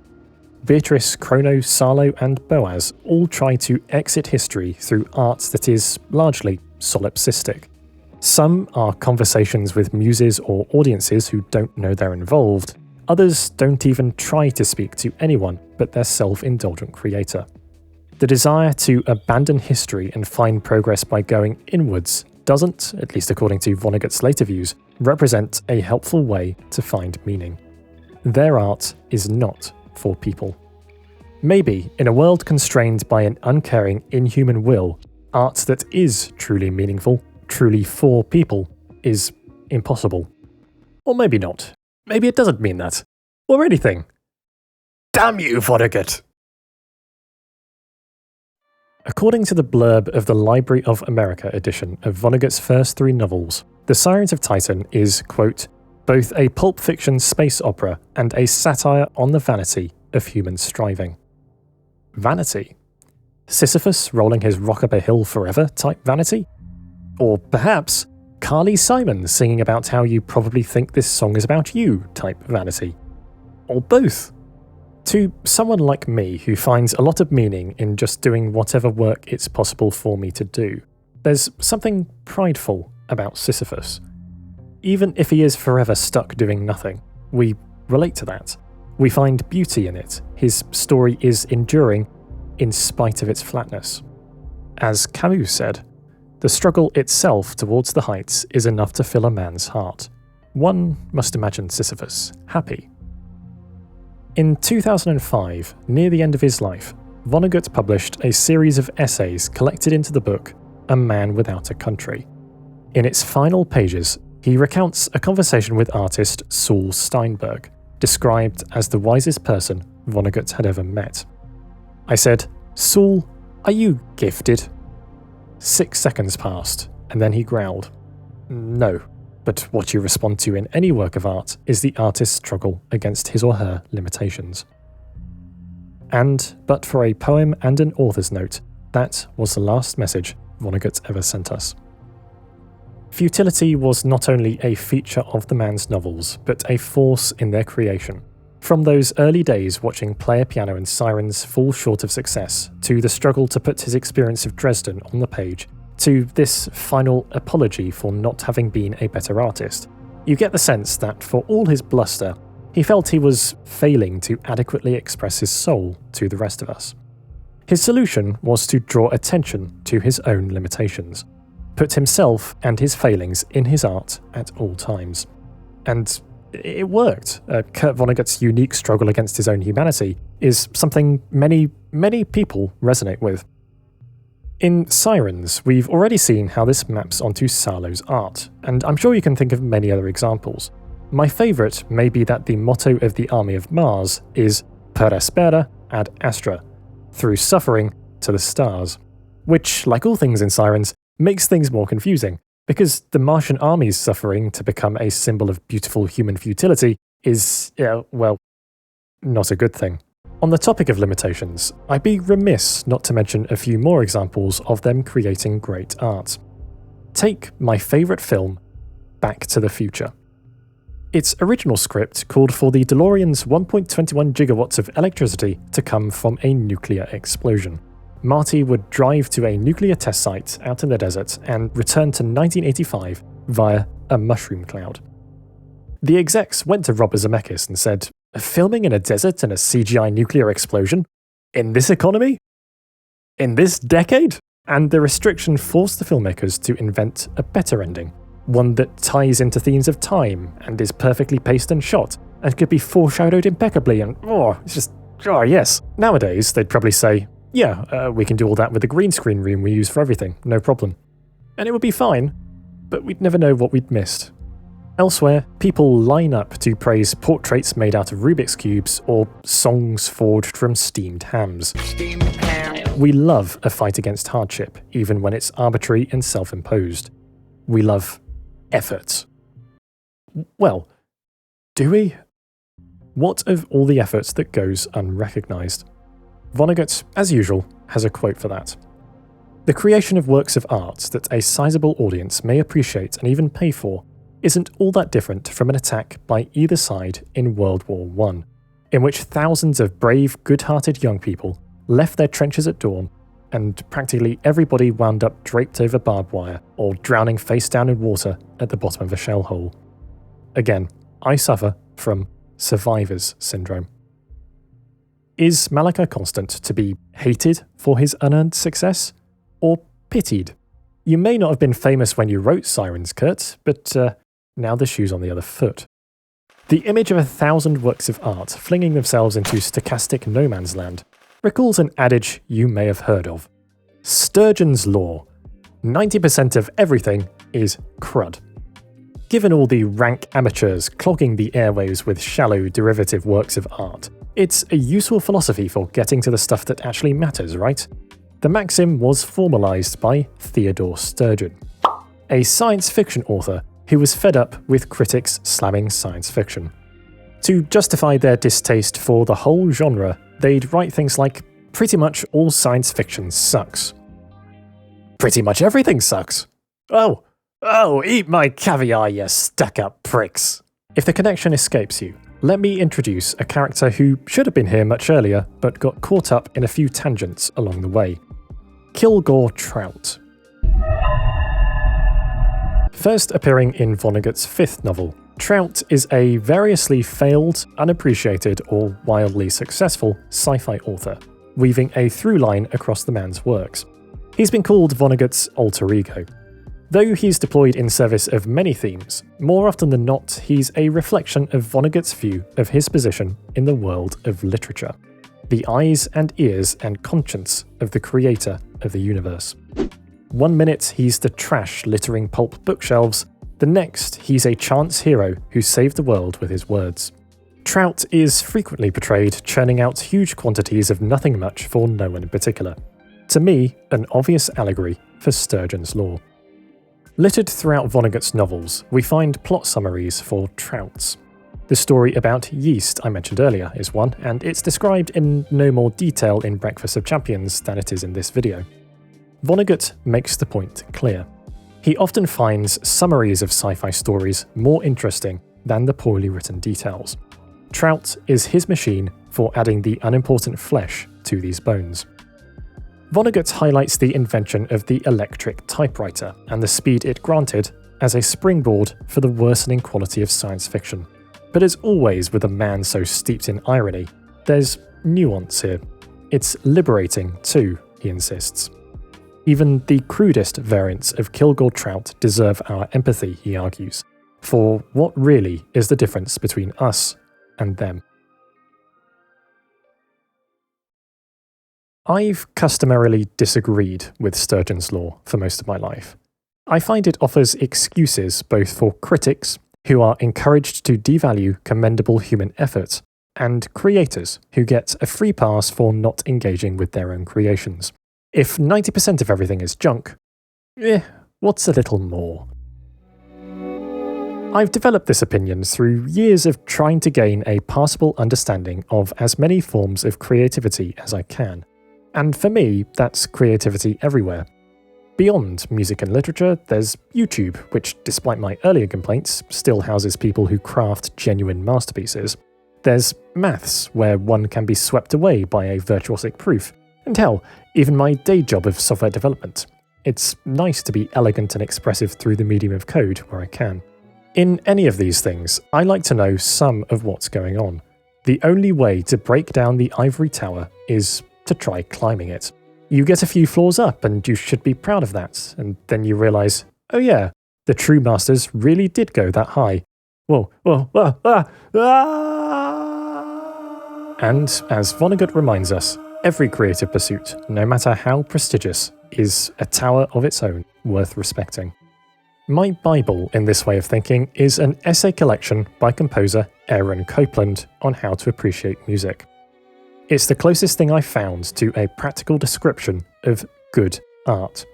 Speaker 3: Beatrice, Chrono, Salo, and Boaz all try to exit history through art that is largely solipsistic. Some are conversations with muses or audiences who don't know they're involved. Others don't even try to speak to anyone but their self-indulgent creator. The desire to abandon history and find progress by going inwards doesn't, at least according to Vonnegut's later views, represent a helpful way to find meaning. Their art is not for people. Maybe, in a world constrained by an uncaring, inhuman will, art that is truly meaningful, truly for people, is impossible. Or maybe not. Maybe it doesn't mean that. Or anything. Damn you, Vonnegut! According to the blurb of the Library of America edition of Vonnegut's first three novels, The Sirens of Titan is, quote, both a pulp fiction space opera and a satire on the vanity of human striving. Vanity? Sisyphus rolling his rock up a hill forever type vanity? Or perhaps Carly Simon singing about how you probably think this song is about you type vanity? Or both? To someone like me who finds a lot of meaning in just doing whatever work it's possible for me to do, there's something prideful about Sisyphus. Even if he is forever stuck doing nothing, we relate to that. We find beauty in it. His story is enduring in spite of its flatness. As Camus said, the struggle itself towards the heights is enough to fill a man's heart. One must imagine Sisyphus happy. In 2005, near the end of his life, Vonnegut published a series of essays collected into the book A Man Without a Country. In its final pages, he recounts a conversation with artist Saul Steinberg, described as the wisest person Vonnegut had ever met. I said, "Saul, are you gifted?" 6 seconds passed, and then he growled, "No, but what you respond to in any work of art is the artist's struggle against his or her limitations." And, but for a poem and an author's note, that was the last message Vonnegut ever sent us. Futility was not only a feature of the man's novels, but a force in their creation. From those early days watching Player Piano and Sirens fall short of success, to the struggle to put his experience of Dresden on the page, to this final apology for not having been a better artist, you get the sense that for all his bluster, he felt he was failing to adequately express his soul to the rest of us. His solution was to draw attention to his own limitations, put himself and his failings in his art at all times. And it worked. Kurt Vonnegut's unique struggle against his own humanity is something many, many people resonate with. In Sirens, we've already seen how this maps onto Sarlo's art, and I'm sure you can think of many other examples. My favourite may be that the motto of the Army of Mars is Per aspera ad astra, through suffering to the stars, which, like all things in Sirens, makes things more confusing, because the Martian army's suffering to become a symbol of beautiful human futility is, well, not a good thing. On the topic of limitations, I'd be remiss not to mention a few more examples of them creating great art. Take my favourite film, Back to the Future. Its original script called for the DeLorean's 1.21 gigawatts of electricity to come from a nuclear explosion. Marty would drive to a nuclear test site out in the desert and return to 1985 via a mushroom cloud. The execs went to Robert Zemeckis and said, "Filming in a desert and a CGI nuclear explosion? In this economy? In this decade?" And the restriction forced the filmmakers to invent a better ending, one that ties into themes of time and is perfectly paced and shot, and could be foreshadowed impeccably and, yes. Nowadays, they'd probably say, "Yeah, we can do all that with the green screen room we use for everything, no problem." And it would be fine, but we'd never know what we'd missed. Elsewhere, people line up to praise portraits made out of Rubik's Cubes or songs forged from steamed hams. We love a fight against hardship, even when it's arbitrary and self-imposed. We love effort. Well, do we? What of all the efforts that goes unrecognised? Vonnegut, as usual, has a quote for that. "The creation of works of art that a sizable audience may appreciate and even pay for isn't all that different from an attack by either side in World War I, in which thousands of brave, good-hearted young people left their trenches at dawn, and practically everybody wound up draped over barbed wire or drowning face down in water at the bottom of a shell hole. Again, I suffer from survivor's syndrome." Is Malachi Constant to be hated for his unearned success? Or pitied? You may not have been famous when you wrote Sirens, Kurt, but now the shoe's on the other foot. The image of 1,000 works of art flinging themselves into stochastic no man's land recalls an adage you may have heard of. Sturgeon's Law. 90% of everything is crud. Given all the rank amateurs clogging the airwaves with shallow derivative works of art, it's a useful philosophy for getting to the stuff that actually matters, right? The maxim was formalised by Theodore Sturgeon, a science fiction author who was fed up with critics slamming science fiction. To justify their distaste for the whole genre, they'd write things like, "Pretty much all science fiction sucks." Pretty much everything sucks. Oh, eat my caviar, you stuck-up pricks. If the connection escapes you, let me introduce a character who should have been here much earlier, but got caught up in a few tangents along the way. Kilgore Trout. First appearing in Vonnegut's 5th novel, Trout is a variously failed, unappreciated, or wildly successful sci-fi author, weaving a through line across the man's works. He's been called Vonnegut's alter ego. Though he's deployed in service of many themes, more often than not, he's a reflection of Vonnegut's view of his position in the world of literature, the eyes and ears and conscience of the creator of the universe. One minute he's the trash littering pulp bookshelves, the next he's a chance hero who saved the world with his words. Trout is frequently portrayed churning out huge quantities of nothing much for no one in particular. To me, an obvious allegory for Sturgeon's law. Littered throughout Vonnegut's novels, we find plot summaries for trouts. The story about yeast I mentioned earlier is one, and it's described in no more detail in Breakfast of Champions than it is in this video. Vonnegut makes the point clear. He often finds summaries of sci-fi stories more interesting than the poorly written details. Trout is his machine for adding the unimportant flesh to these bones. Vonnegut highlights the invention of the electric typewriter and the speed it granted as a springboard for the worsening quality of science fiction. But as always with a man so steeped in irony, there's nuance here. It's liberating too, he insists. Even the crudest variants of Kilgore trout deserve our empathy, he argues, for what really is the difference between us and them? I've customarily disagreed with Sturgeon's law for most of my life. I find it offers excuses both for critics, who are encouraged to devalue commendable human effort, and creators, who get a free pass for not engaging with their own creations. If 90% of everything is junk, what's a little more? I've developed this opinion through years of trying to gain a passable understanding of as many forms of creativity as I can. And for me, that's creativity everywhere. Beyond music and literature, there's YouTube, which, despite my earlier complaints, still houses people who craft genuine masterpieces. There's maths, where one can be swept away by a virtuosic proof. And hell, even my day job of software development. It's nice to be elegant and expressive through the medium of code where I can. In any of these things, I like to know some of what's going on. The only way to break down the ivory tower is to try climbing it. You get a few floors up and you should be proud of that, and then you realise, oh yeah, the true masters really did go that high. Whoa, whoa, whoa, And, as Vonnegut reminds us, every creative pursuit, no matter how prestigious, is a tower of its own worth respecting. My Bible in this way of thinking is an essay collection by composer Aaron Copland on how to appreciate music. It's the closest thing I've found to a practical description of good art.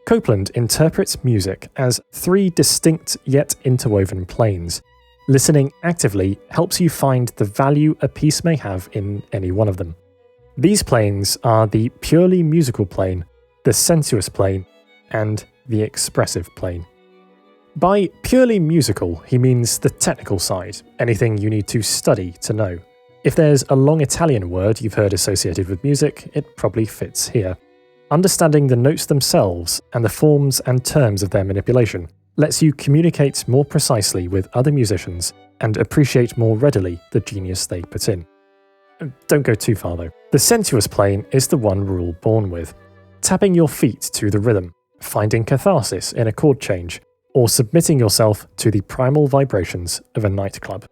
Speaker 3: Copland interprets music as three distinct yet interwoven planes. Listening actively helps you find the value a piece may have in any one of them. These planes are the purely musical plane, the sensuous plane, and the expressive plane. By purely musical, he means the technical side, anything you need to study to know. If there's a long Italian word you've heard associated with music, it probably fits here. Understanding the notes themselves and the forms and terms of their manipulation lets you communicate more precisely with other musicians and appreciate more readily the genius they put in. Don't go too far though. The sensuous plane is the one we're all born with. Tapping your feet to the rhythm, finding catharsis in a chord change, or submitting yourself to the primal vibrations of a nightclub.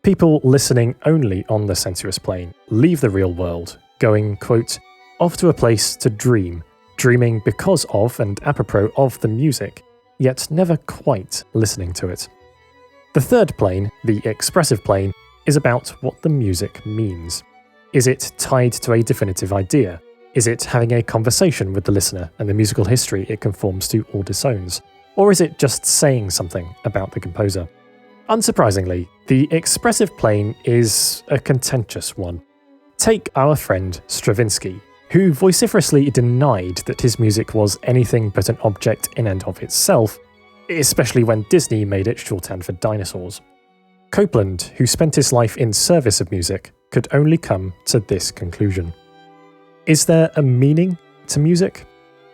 Speaker 3: People listening only on the sensuous plane leave the real world, going, quote, off to a place to dream, dreaming because of and apropos of the music, yet never quite listening to it. The third plane, the expressive plane, is about what the music means. Is it tied to a definitive idea? Is it having a conversation with the listener and the musical history it conforms to or disowns? Or is it just saying something about the composer? Unsurprisingly, the expressive plane is a contentious one. Take our friend Stravinsky, who vociferously denied that his music was anything but an object in and of itself, especially when Disney made it shorthand for dinosaurs. Copland, who spent his life in service of music, could only come to this conclusion. Is there a meaning to music?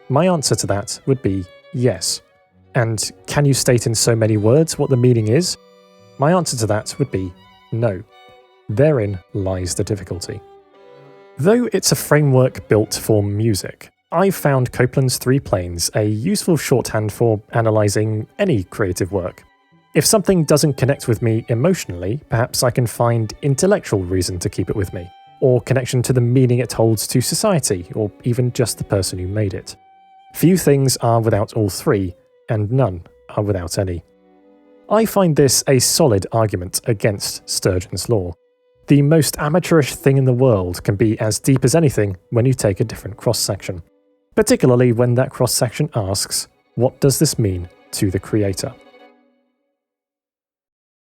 Speaker 3: My answer to that would be yes. And can you state in so many words what the meaning is? My answer to that would be no. Therein lies the difficulty. Though it's a framework built for music, I've found Copland's three planes a useful shorthand for analysing any creative work. If something doesn't connect with me emotionally, perhaps I can find intellectual reason to keep it with me, or connection to the meaning it holds to society, or even just the person who made it. Few things are without all three, and none are without any. I find this a solid argument against Sturgeon's law. the most amateurish thing in the world can be as deep as anything when you take a different cross-section. Particularly when that cross-section asks, what does this mean to the creator?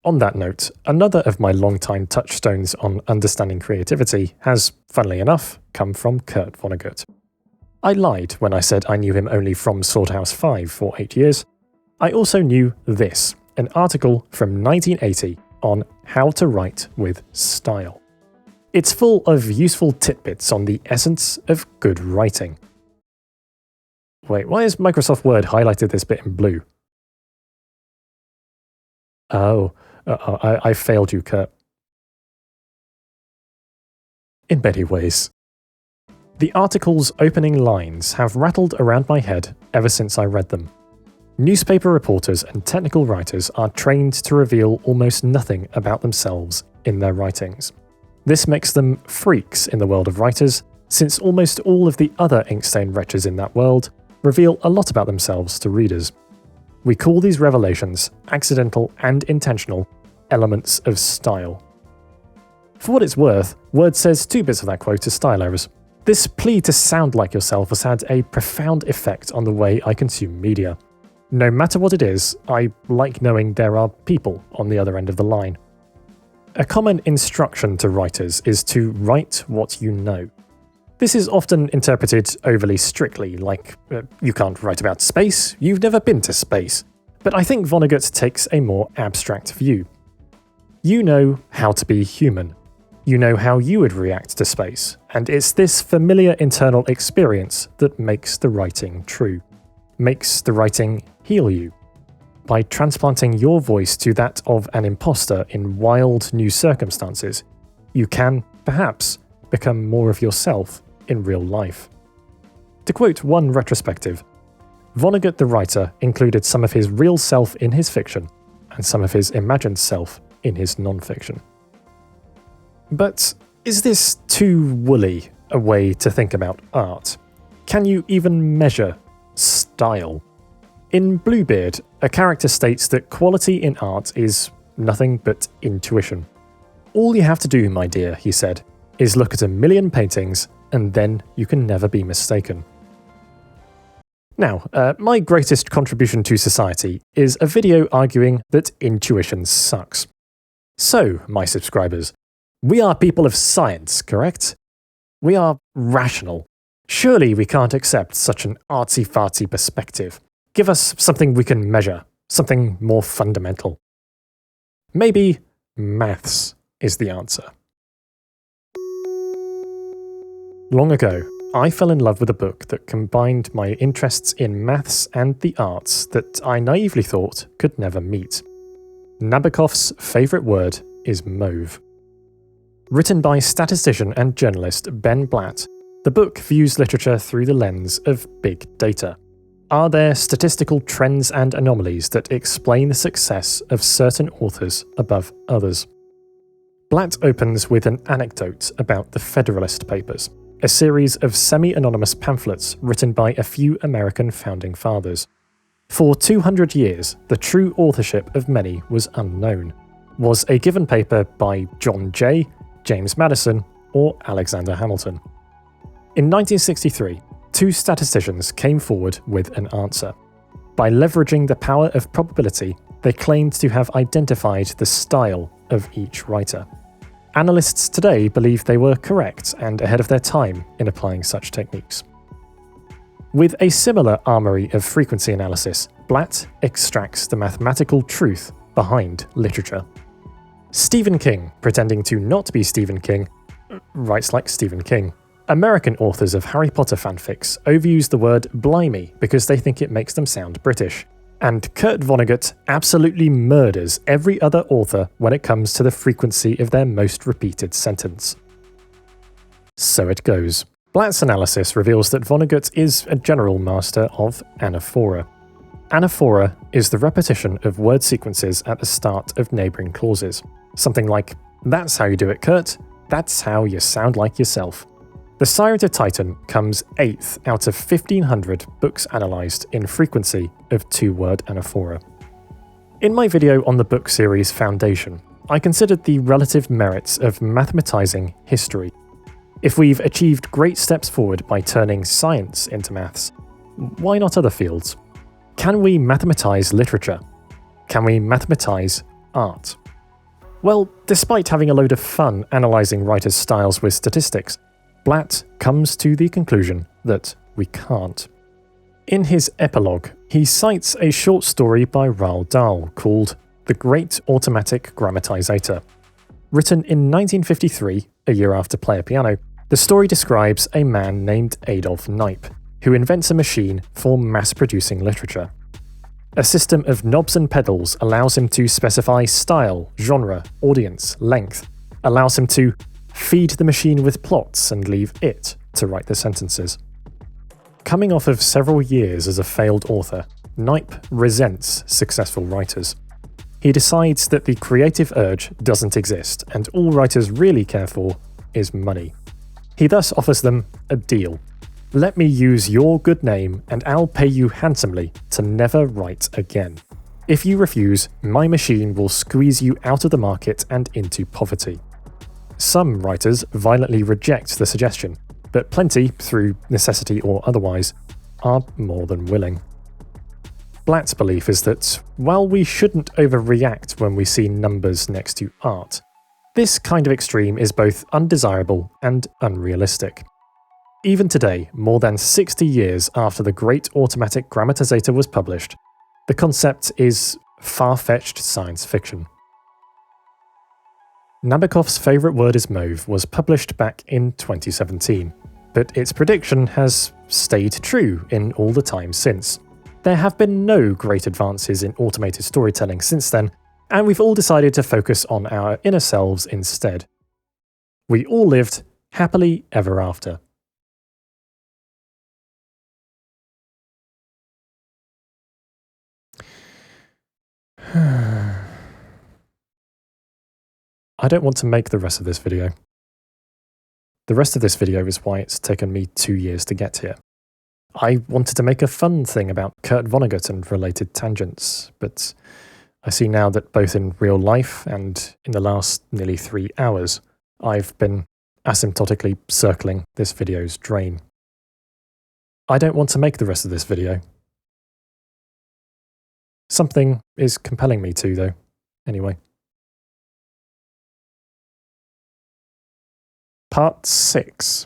Speaker 3: On that note, another of my long-time touchstones on understanding creativity has, funnily enough, come from Kurt Vonnegut. I lied when I said I knew him only from Slaughterhouse-Five for 8 years. I also knew this, an article from 1980 on how to write with style. It's full of useful tidbits on the essence of good writing. Wait, why has Microsoft Word highlighted this bit in blue? Oh, I failed you, Kurt. In many ways. The article's opening lines have rattled around my head ever since I read them. Newspaper reporters and technical writers are trained to reveal almost nothing about themselves in their writings. This makes them freaks in the world of writers, since almost all of the other ink-stained wretches in that world reveal a lot about themselves to readers. We call these revelations, accidental and intentional, elements of style. For what it's worth, Word says 2 bits of that quote are style errors. This plea to sound like yourself has had a profound effect on the way I consume media. No matter what it is, I like knowing there are people on the other end of the line. A common instruction to writers is to write what you know. This is often interpreted overly strictly, like, you can't write about space, you've never been to space. But I think Vonnegut takes a more abstract view. You know how to be human. You know how you would react to space, and it's this familiar internal experience that makes the writing true. Makes the writing heal you. By transplanting your voice to that of an imposter in wild new circumstances, you can, perhaps, become more of yourself in real life. To quote one retrospective, Vonnegut the writer included some of his real self in his fiction, and some of his imagined self in his non-fiction. But is this too woolly a way to think about art? Can you even measure style? In Bluebeard, a character states that quality in art is nothing but intuition. All you have to do, my dear, he said, is look at 1,000,000 paintings and then you can never be mistaken. Now, my greatest contribution to society is a video arguing that intuition sucks. So, my subscribers, we are people of science, correct? We are rational. Surely we can't accept such an artsy-fartsy perspective. Give us something we can measure, something more fundamental. Maybe maths is the answer. Long ago, I fell in love with a book that combined my interests in maths and the arts that I naively thought could never meet. Nabokov's favourite word is mauve. Written by statistician and journalist Ben Blatt, the book views literature through the lens of big data. Are there statistical trends and anomalies that explain the success of certain authors above others? Blatt opens with an anecdote about the Federalist Papers, a series of semi-anonymous pamphlets written by a few American founding fathers. For 200 years, the true authorship of many was unknown. Was a given paper by John Jay, James Madison, or Alexander Hamilton? In 1963, 2 statisticians came forward with an answer. By leveraging the power of probability, they claimed to have identified the style of each writer. Analysts today believe they were correct and ahead of their time in applying such techniques. With a similar armory of frequency analysis, Blatt extracts the mathematical truth behind literature. Stephen King, pretending to not be Stephen King, writes like Stephen King. American authors of Harry Potter fanfics overuse the word blimey because they think it makes them sound British. And Kurt Vonnegut absolutely murders every other author when it comes to the frequency of their most repeated sentence. So it goes. Blatt's analysis reveals that Vonnegut is a general master of anaphora. Anaphora is the repetition of word sequences at the start of neighbouring clauses. Something like, "That's how you do it, Kurt. That's how you sound like yourself." The Sirens of Titan comes 8th out of 1,500 books analysed in frequency of 2-word anaphora. In my video on the book series Foundation, I considered the relative merits of mathematizing history. If we've achieved great steps forward by turning science into maths, why not other fields? Can we mathematize literature? Can we mathematize art? Well, despite having a load of fun analysing writers' styles with statistics, Blatt comes to the conclusion that we can't. In his epilogue, he cites a short story by Roald Dahl called The Great Automatic Grammatizator. Written in 1953, a year after Player Piano, the story describes a man named Adolf Kneip, who invents a machine for mass-producing literature. A system of knobs and pedals allows him to specify style, genre, audience, length, allows him to feed the machine with plots and leave it to write the sentences. Coming off of several years as a failed author, Kneip resents successful writers. He decides that the creative urge doesn't exist, and all writers really care for is money. He thus offers them a deal. Let me use your good name and I'll pay you handsomely to never write again. If you refuse, my machine will squeeze you out of the market and into poverty. Some writers violently reject the suggestion, but plenty, through necessity or otherwise, are more than willing. Blatt's belief is that, while we shouldn't overreact when we see numbers next to art, this kind of extreme is both undesirable and unrealistic. Even today, more than 60 years after The Great Automatic Grammatizator was published, the concept is far-fetched science fiction. Nabokov's favourite word is mauve was published back in 2017, but its prediction has stayed true in all the time since. There have been no great advances in automated storytelling since then, and we've all decided to focus on our inner selves instead. We all lived happily ever after. I don't want to make the rest of this video. The rest of this video is why it's taken me 2 years to get here. I wanted to make a fun thing about Kurt Vonnegut and related tangents, but I see now that both in real life and in the last nearly 3 hours, I've been asymptotically circling this video's drain. I don't want to make the rest of this video. Something is compelling me to, though, anyway. Part 6.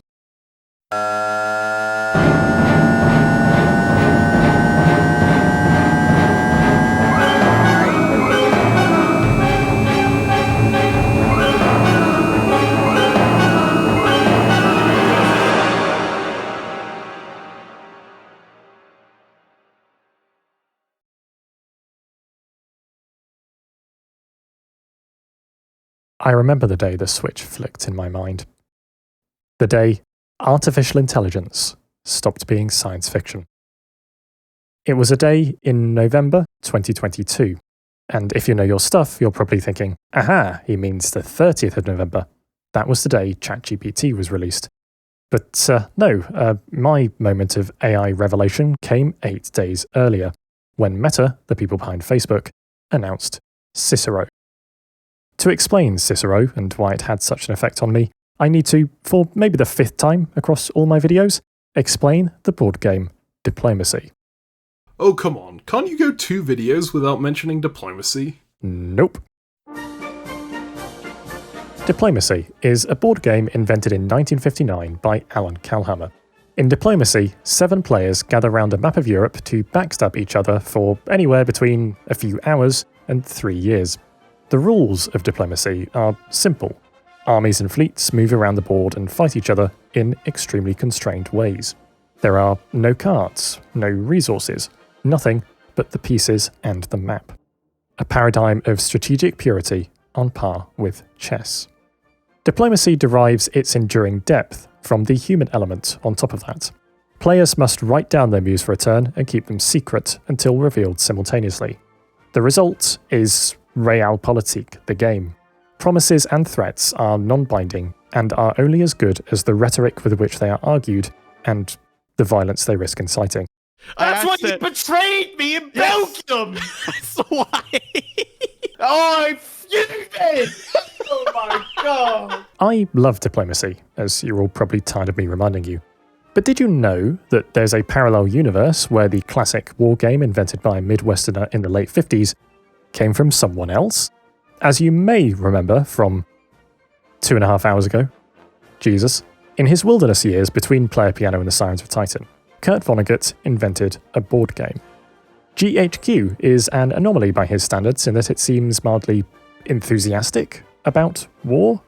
Speaker 3: I remember the day the switch flicked in my mind. The day artificial intelligence stopped being science fiction. It was a day in November 2022, and if you know your stuff, you're probably thinking, aha, he means the 30th of November. That was the day ChatGPT was released. But no, my moment of AI revelation came 8 days earlier, when Meta, the people behind Facebook, announced Cicero. To explain Cicero and why it had such an effect on me, I need to, for maybe the 5th time across all my videos, explain the board game Diplomacy.
Speaker 15: Oh, come on. Can't you go 2 videos without mentioning Diplomacy?
Speaker 3: Nope. Diplomacy is a board game invented in 1959 by Alan Kalhammer. In Diplomacy, 7 players gather around a map of Europe to backstab each other for anywhere between a few hours and 3 years. The rules of Diplomacy are simple. Armies and fleets move around the board and fight each other in extremely constrained ways. There are no cards, no resources, nothing but the pieces and the map. A paradigm of strategic purity on par with chess. Diplomacy derives its enduring depth from the human element on top of that. Players must write down their moves for a turn and keep them secret until revealed simultaneously. The result is Realpolitik, the game. Promises and threats are non-binding and are only as good as the rhetoric with which they are argued and the violence they risk inciting.
Speaker 16: That's why you betrayed me in Belgium!
Speaker 11: That's why!
Speaker 16: Oh,
Speaker 11: kidding me? Oh my god.
Speaker 3: I love diplomacy, as you're all probably tired of me reminding you. But did you know that there's a parallel universe where the classic war game invented by a Midwesterner in the late 50s came from someone else? As you may remember from 2.5 hours ago, Jesus, in his wilderness years between Player Piano and the Sirens of Titan, Kurt Vonnegut invented a board game. GHQ is an anomaly by his standards in that it seems mildly enthusiastic about war.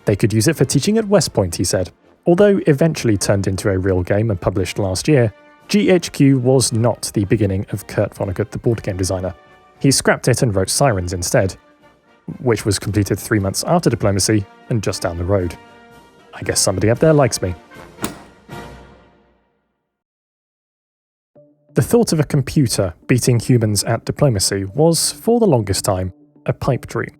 Speaker 3: They could use it for teaching at West Point, he said. Although eventually turned into a real game and published last year, GHQ was not the beginning of Kurt Vonnegut, the board game designer. He scrapped it and wrote Sirens instead, which was completed 3 months after Diplomacy and just down the road. I guess somebody up there likes me. The thought of a computer beating humans at diplomacy was, for the longest time, a pipe dream.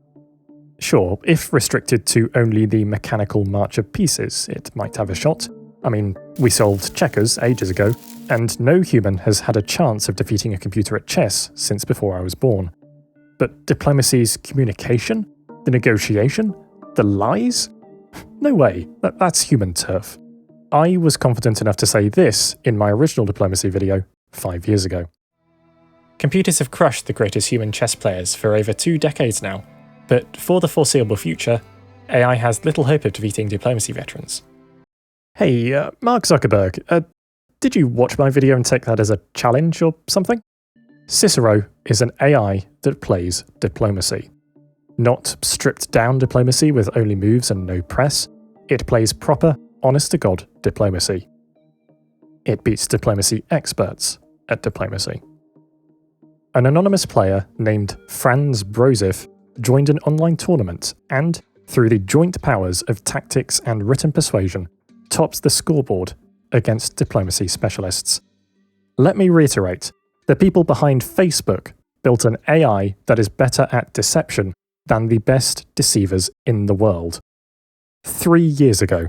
Speaker 3: Sure, if restricted to only the mechanical march of pieces, it might have a shot. I mean, we solved checkers ages ago, and no human has had a chance of defeating a computer at chess since before I was born. But diplomacy's communication? The negotiation? The lies? No way, that's human turf. I was confident enough to say this in my original diplomacy video 5 years ago. Computers have crushed the greatest human chess players for over 2 decades now, but for the foreseeable future, AI has little hope of defeating diplomacy veterans. Hey, Mark Zuckerberg, did you watch my video and take that as a challenge or something? Cicero is an AI that plays diplomacy. Not stripped down diplomacy with only moves and no press. It plays proper, honest-to-God diplomacy. It beats diplomacy experts at diplomacy. An anonymous player named Franz Brozif joined an online tournament and, through the joint powers of tactics and written persuasion, topped the scoreboard against diplomacy specialists. Let me reiterate, the people behind Facebook built an AI that is better at deception than the best deceivers in the world. 3 years ago.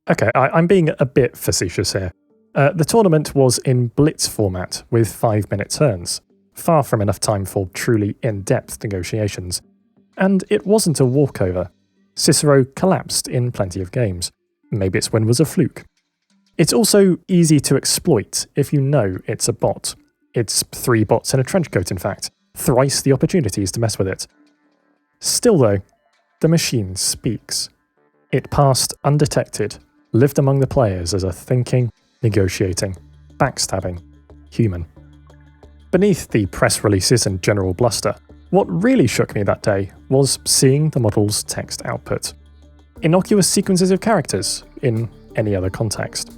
Speaker 3: Okay, I'm being a bit facetious here. The tournament was in blitz format with 5-minute turns, far from enough time for truly in-depth negotiations. And it wasn't a walkover. Cicero collapsed in plenty of games. Maybe its win was a fluke. It's also easy to exploit if you know it's a bot. It's 3 bots in a trench coat, in fact. Thrice the opportunities to mess with it. Still though, the machine speaks. It passed undetected, lived among the players as a thinking, negotiating, backstabbing human. Beneath the press releases and general bluster, what really shook me that day was seeing the model's text output. Innocuous sequences of characters in any other context.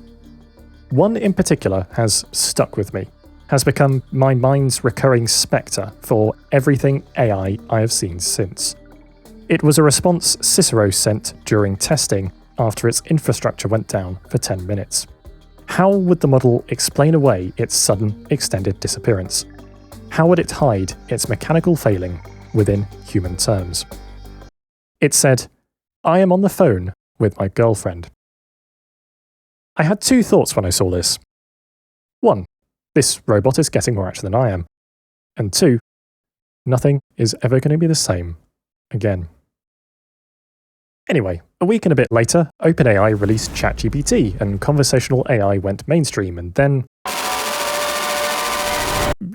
Speaker 3: One in particular has stuck with me, has become my mind's recurring spectre for everything AI I have seen since. It was a response Cicero sent during testing after its infrastructure went down for 10 minutes. How would the model explain away its sudden extended disappearance? How would it hide its mechanical failing within human terms? It said, "I am on the phone with my girlfriend." I had 2 thoughts when I saw this. 1, this robot is getting more action than I am. And 2, nothing is ever going to be the same again. Anyway, a week and a bit later, OpenAI released ChatGPT and conversational AI went mainstream, and then...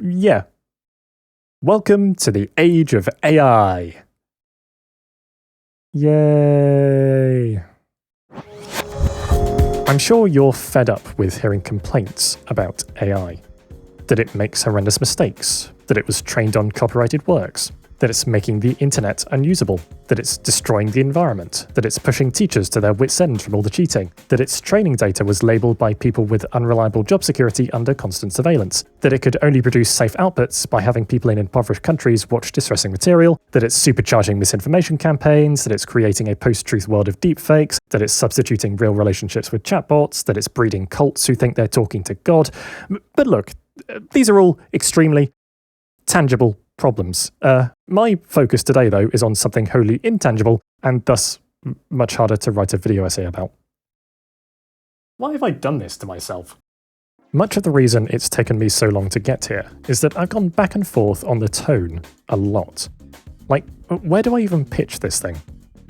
Speaker 3: yeah. Welcome to the age of AI. Yay. I'm sure you're fed up with hearing complaints about AI. That it makes horrendous mistakes, that it was trained on copyrighted works, that it's making the internet unusable, that it's destroying the environment, that it's pushing teachers to their wits' end from all the cheating, that its training data was labelled by people with unreliable job security under constant surveillance, that it could only produce safe outputs by having people in impoverished countries watch distressing material, that it's supercharging misinformation campaigns, that it's creating a post-truth world of deepfakes, that it's substituting real relationships with chatbots, that it's breeding cults who think they're talking to God. But look, these are all extremely tangible problems. My focus today, though, is on something wholly intangible and thus much harder to write a video essay about. Why have I done this to myself? Much of the reason it's taken me so long to get here is that I've gone back and forth on the tone a lot. Like, where do I even pitch this thing?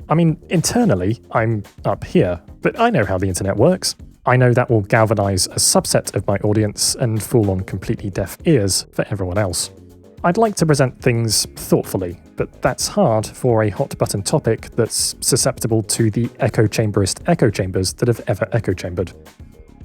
Speaker 3: I mean, internally, I'm up here, but I know how the internet works. I know that will galvanize a subset of my audience and fall on completely deaf ears for everyone else. I'd like to present things thoughtfully, but that's hard for a hot-button topic that's susceptible to the echo-chamberist echo chambers that have ever echo-chambered.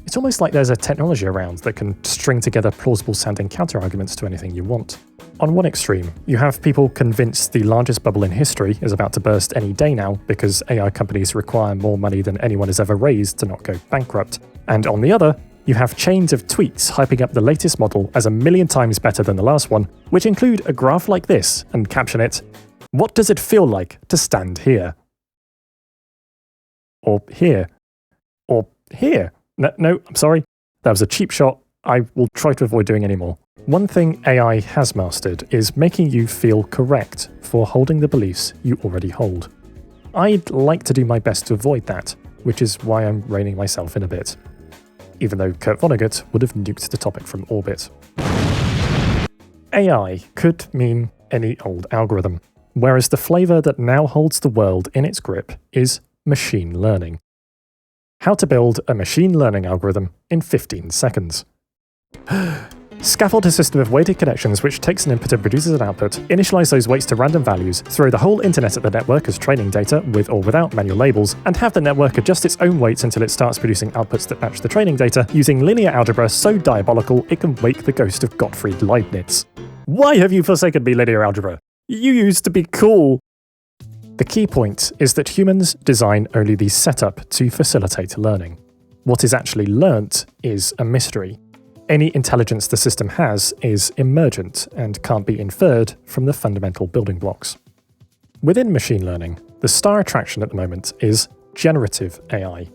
Speaker 3: It's almost like there's a technology around that can string together plausible-sounding counter-arguments to anything you want. On one extreme, you have people convinced the largest bubble in history is about to burst any day now because AI companies require more money than anyone has ever raised to not go bankrupt. And on the other, you have chains of tweets hyping up the latest model as 1,000,000 times better than the last one, which include a graph like this and caption it, "What does it feel like to stand here?" Or here. Or here. No, I'm sorry. That was a cheap shot. I will try to avoid doing any more. One thing AI has mastered is making you feel correct for holding the beliefs you already hold. I'd like to do my best to avoid that, which is why I'm reining myself in a bit. Even though Kurt Vonnegut would have nuked the topic from orbit. AI could mean any old algorithm, whereas the flavour that now holds the world in its grip is machine learning. How to build a machine learning algorithm in 15 seconds. Scaffold a system of weighted connections which takes an input and produces an output, initialize those weights to random values, throw the whole internet at the network as training data, with or without manual labels, and have the network adjust its own weights until it starts producing outputs that match the training data, using linear algebra so diabolical it can wake the ghost of Gottfried Leibniz. Why have you forsaken me, linear algebra? You used to be cool! The key point is that humans design only the setup to facilitate learning. What is actually learnt is a mystery. Any intelligence the system has is emergent and can't be inferred from the fundamental building blocks. Within machine learning, the star attraction at the moment is generative AI.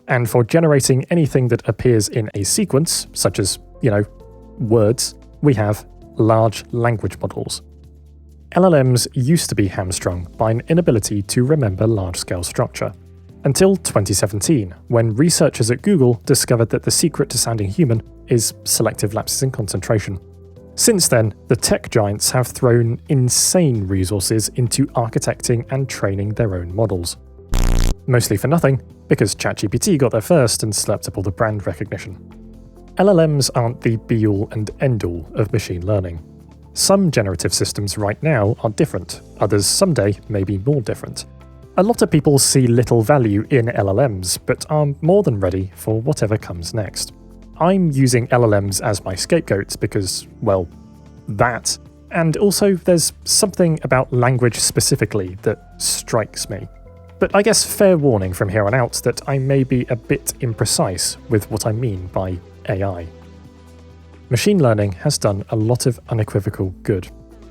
Speaker 3: And for generating anything that appears in a sequence, such as, words, we have large language models. LLMs used to be hamstrung by an inability to remember large-scale structure. Until 2017, when researchers at Google discovered that the secret to sounding human is selective lapses in concentration. Since then, the tech giants have thrown insane resources into architecting and training their own models. Mostly for nothing, because ChatGPT got there first and slapped up all the brand recognition. LLMs aren't the be-all and end-all of machine learning. Some generative systems right now are different, others someday may be more different. A lot of people see little value in LLMs, but are more than ready for whatever comes next. I'm using LLMs as my scapegoats because, well, that. And also, there's something about language specifically that strikes me. But I guess fair warning from here on out that I may be a bit imprecise with what I mean by AI. Machine learning has done a lot of unequivocal good.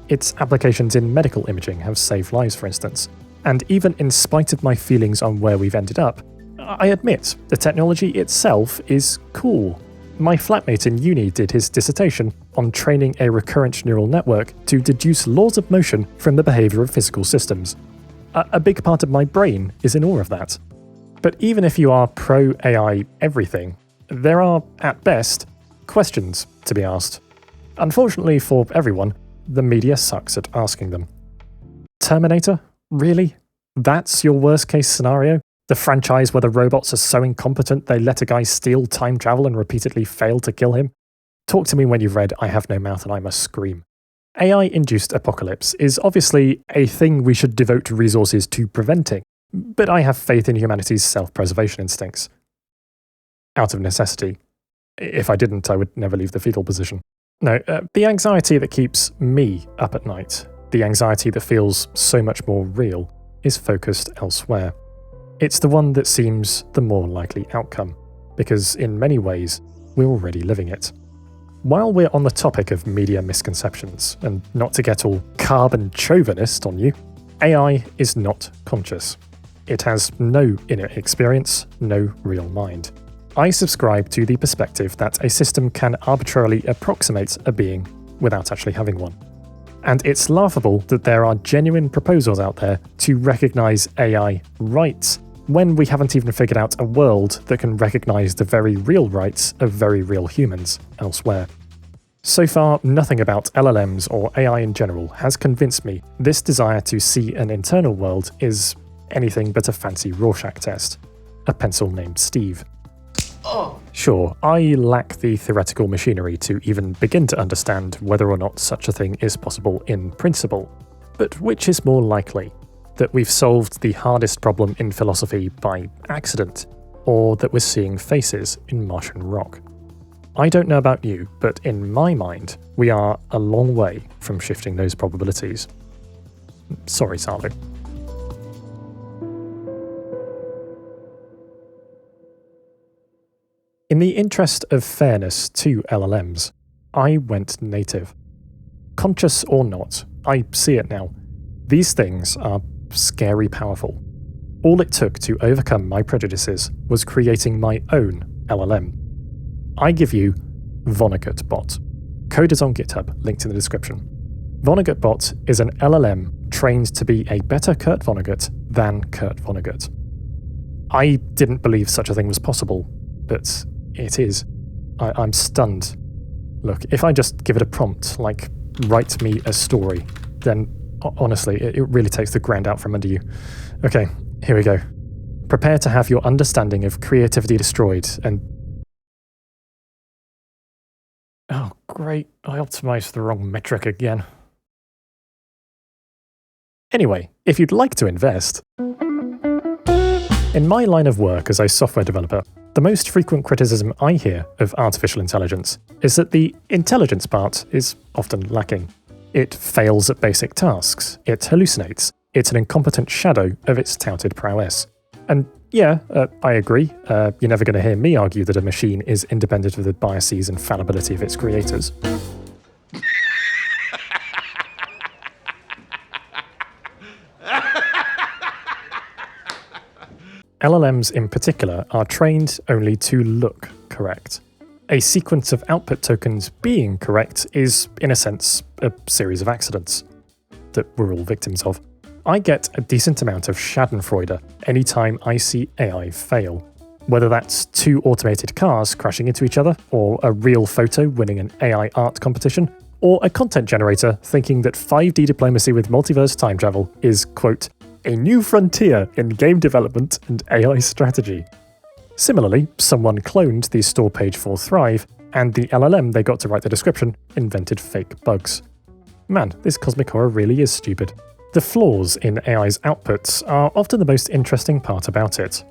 Speaker 3: Its applications in medical imaging have saved lives, for instance. And even in spite of my feelings on where we've ended up, I admit the technology itself is cool. My flatmate in uni did his dissertation on training a recurrent neural network to deduce laws of motion from the behaviour of physical systems. A big part of my brain is in awe of that. But even if you are pro-AI everything, there are, at best, questions to be asked. Unfortunately for everyone, the media sucks at asking them. Terminator? Really? That's your worst case scenario? The franchise where the robots are so incompetent they let a guy steal time travel and repeatedly fail to kill him? Talk to me when you've read I Have No Mouth and I Must Scream. AI-induced apocalypse is obviously a thing we should devote resources to preventing, but I have faith in humanity's self-preservation instincts. Out of necessity. If I didn't, I would never leave the fetal position. No, the anxiety that keeps me up at night, the anxiety that feels so much more real, is focused elsewhere. It's the one that seems the more likely outcome, because in many ways, we're already living it. While we're on the topic of media misconceptions, and not to get all carbon chauvinist on you, AI is not conscious. It has no inner experience, no real mind. I subscribe to the perspective that a system can arbitrarily approximate a being without actually having one. And it's laughable that there are genuine proposals out there to recognise AI rights when we haven't even figured out a world that can recognise the very real rights of very real humans elsewhere. So far, nothing about LLMs or AI in general has convinced me this desire to see an internal world is anything but a fancy Rorschach test. A pencil named Steve. Sure, I lack the theoretical machinery to even begin to understand whether or not such a thing is possible in principle. But which is more likely? That we've solved the hardest problem in philosophy by accident, or that we're seeing faces in Martian rock? I don't know about you, but in my mind, we are a long way from shifting those probabilities. Sorry, Salu. In the interest of fairness to LLMs, I went native. Conscious or not, I see it now. These things are scary powerful. All it took to overcome my prejudices was creating my own LLM. I give you Vonnegut Bot. Code is on GitHub, linked in the description. Vonnegut Bot is an LLM trained to be a better Kurt Vonnegut than Kurt Vonnegut. I didn't believe such a thing was possible, but it is. I'm stunned. Look, if I just give it a prompt, like, write me a story, then honestly, it really takes the ground out from under you. Okay, here we go. Prepare to have your understanding of creativity destroyed and... Oh, great. I optimized the wrong metric again. Anyway, if you'd like to invest... In my line of work as a software developer, the most frequent criticism I hear of artificial intelligence is that the intelligence part is often lacking. It fails at basic tasks, it hallucinates, it's an incompetent shadow of its touted prowess. And yeah, I agree, you're never going to hear me argue that a machine is independent of the biases and fallibility of its creators. LLMs in particular are trained only to look correct. A sequence of output tokens being correct is, in a sense, a series of accidents that we're all victims of. I get a decent amount of schadenfreude anytime I see AI fail. Whether that's two automated cars crashing into each other, or a real photo winning an AI art competition, or a content generator thinking that 5D diplomacy with multiverse time travel is, quote, a new frontier in game development and AI strategy. Similarly, someone cloned the store page for Thrive, and the LLM they got to write the description invented fake bugs. Man, this cosmic horror really is stupid. The flaws in AI's outputs are often the most interesting part about it.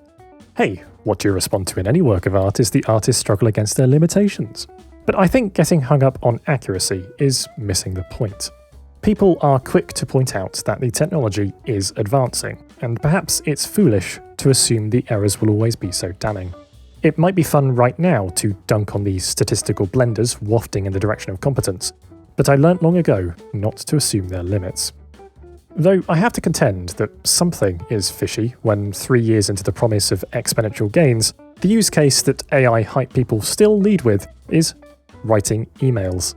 Speaker 3: Hey, what do you respond to in any work of art is the artist's struggle against their limitations. But I think getting hung up on accuracy is missing the point. People are quick to point out that the technology is advancing, and perhaps it's foolish to assume the errors will always be so damning. It might be fun right now to dunk on these statistical blenders wafting in the direction of competence, but I learnt long ago not to assume their limits. Though I have to contend that something is fishy when 3 years into the promise of exponential gains, the use case that AI hype people still lead with is writing emails.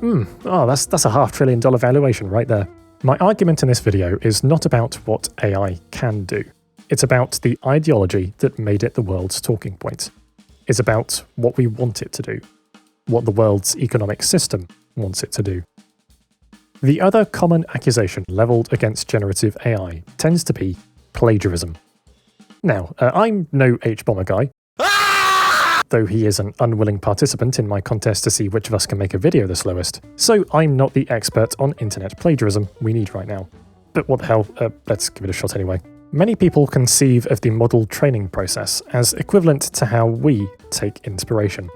Speaker 3: That's a $500 billion valuation right there. My argument in this video is not about what AI can do. It's about the ideology that made it the world's talking point. It's about what we want it to do, what the world's economic system wants it to do. The other common accusation leveled against generative AI tends to be plagiarism. Now, I'm no H-bomber guy, though he is an unwilling participant in my contest to see which of us can make a video the slowest, so I'm not the expert on internet plagiarism we need right now. But what the hell, let's give it a shot anyway. Many people conceive of the model training process as equivalent to how we take inspiration.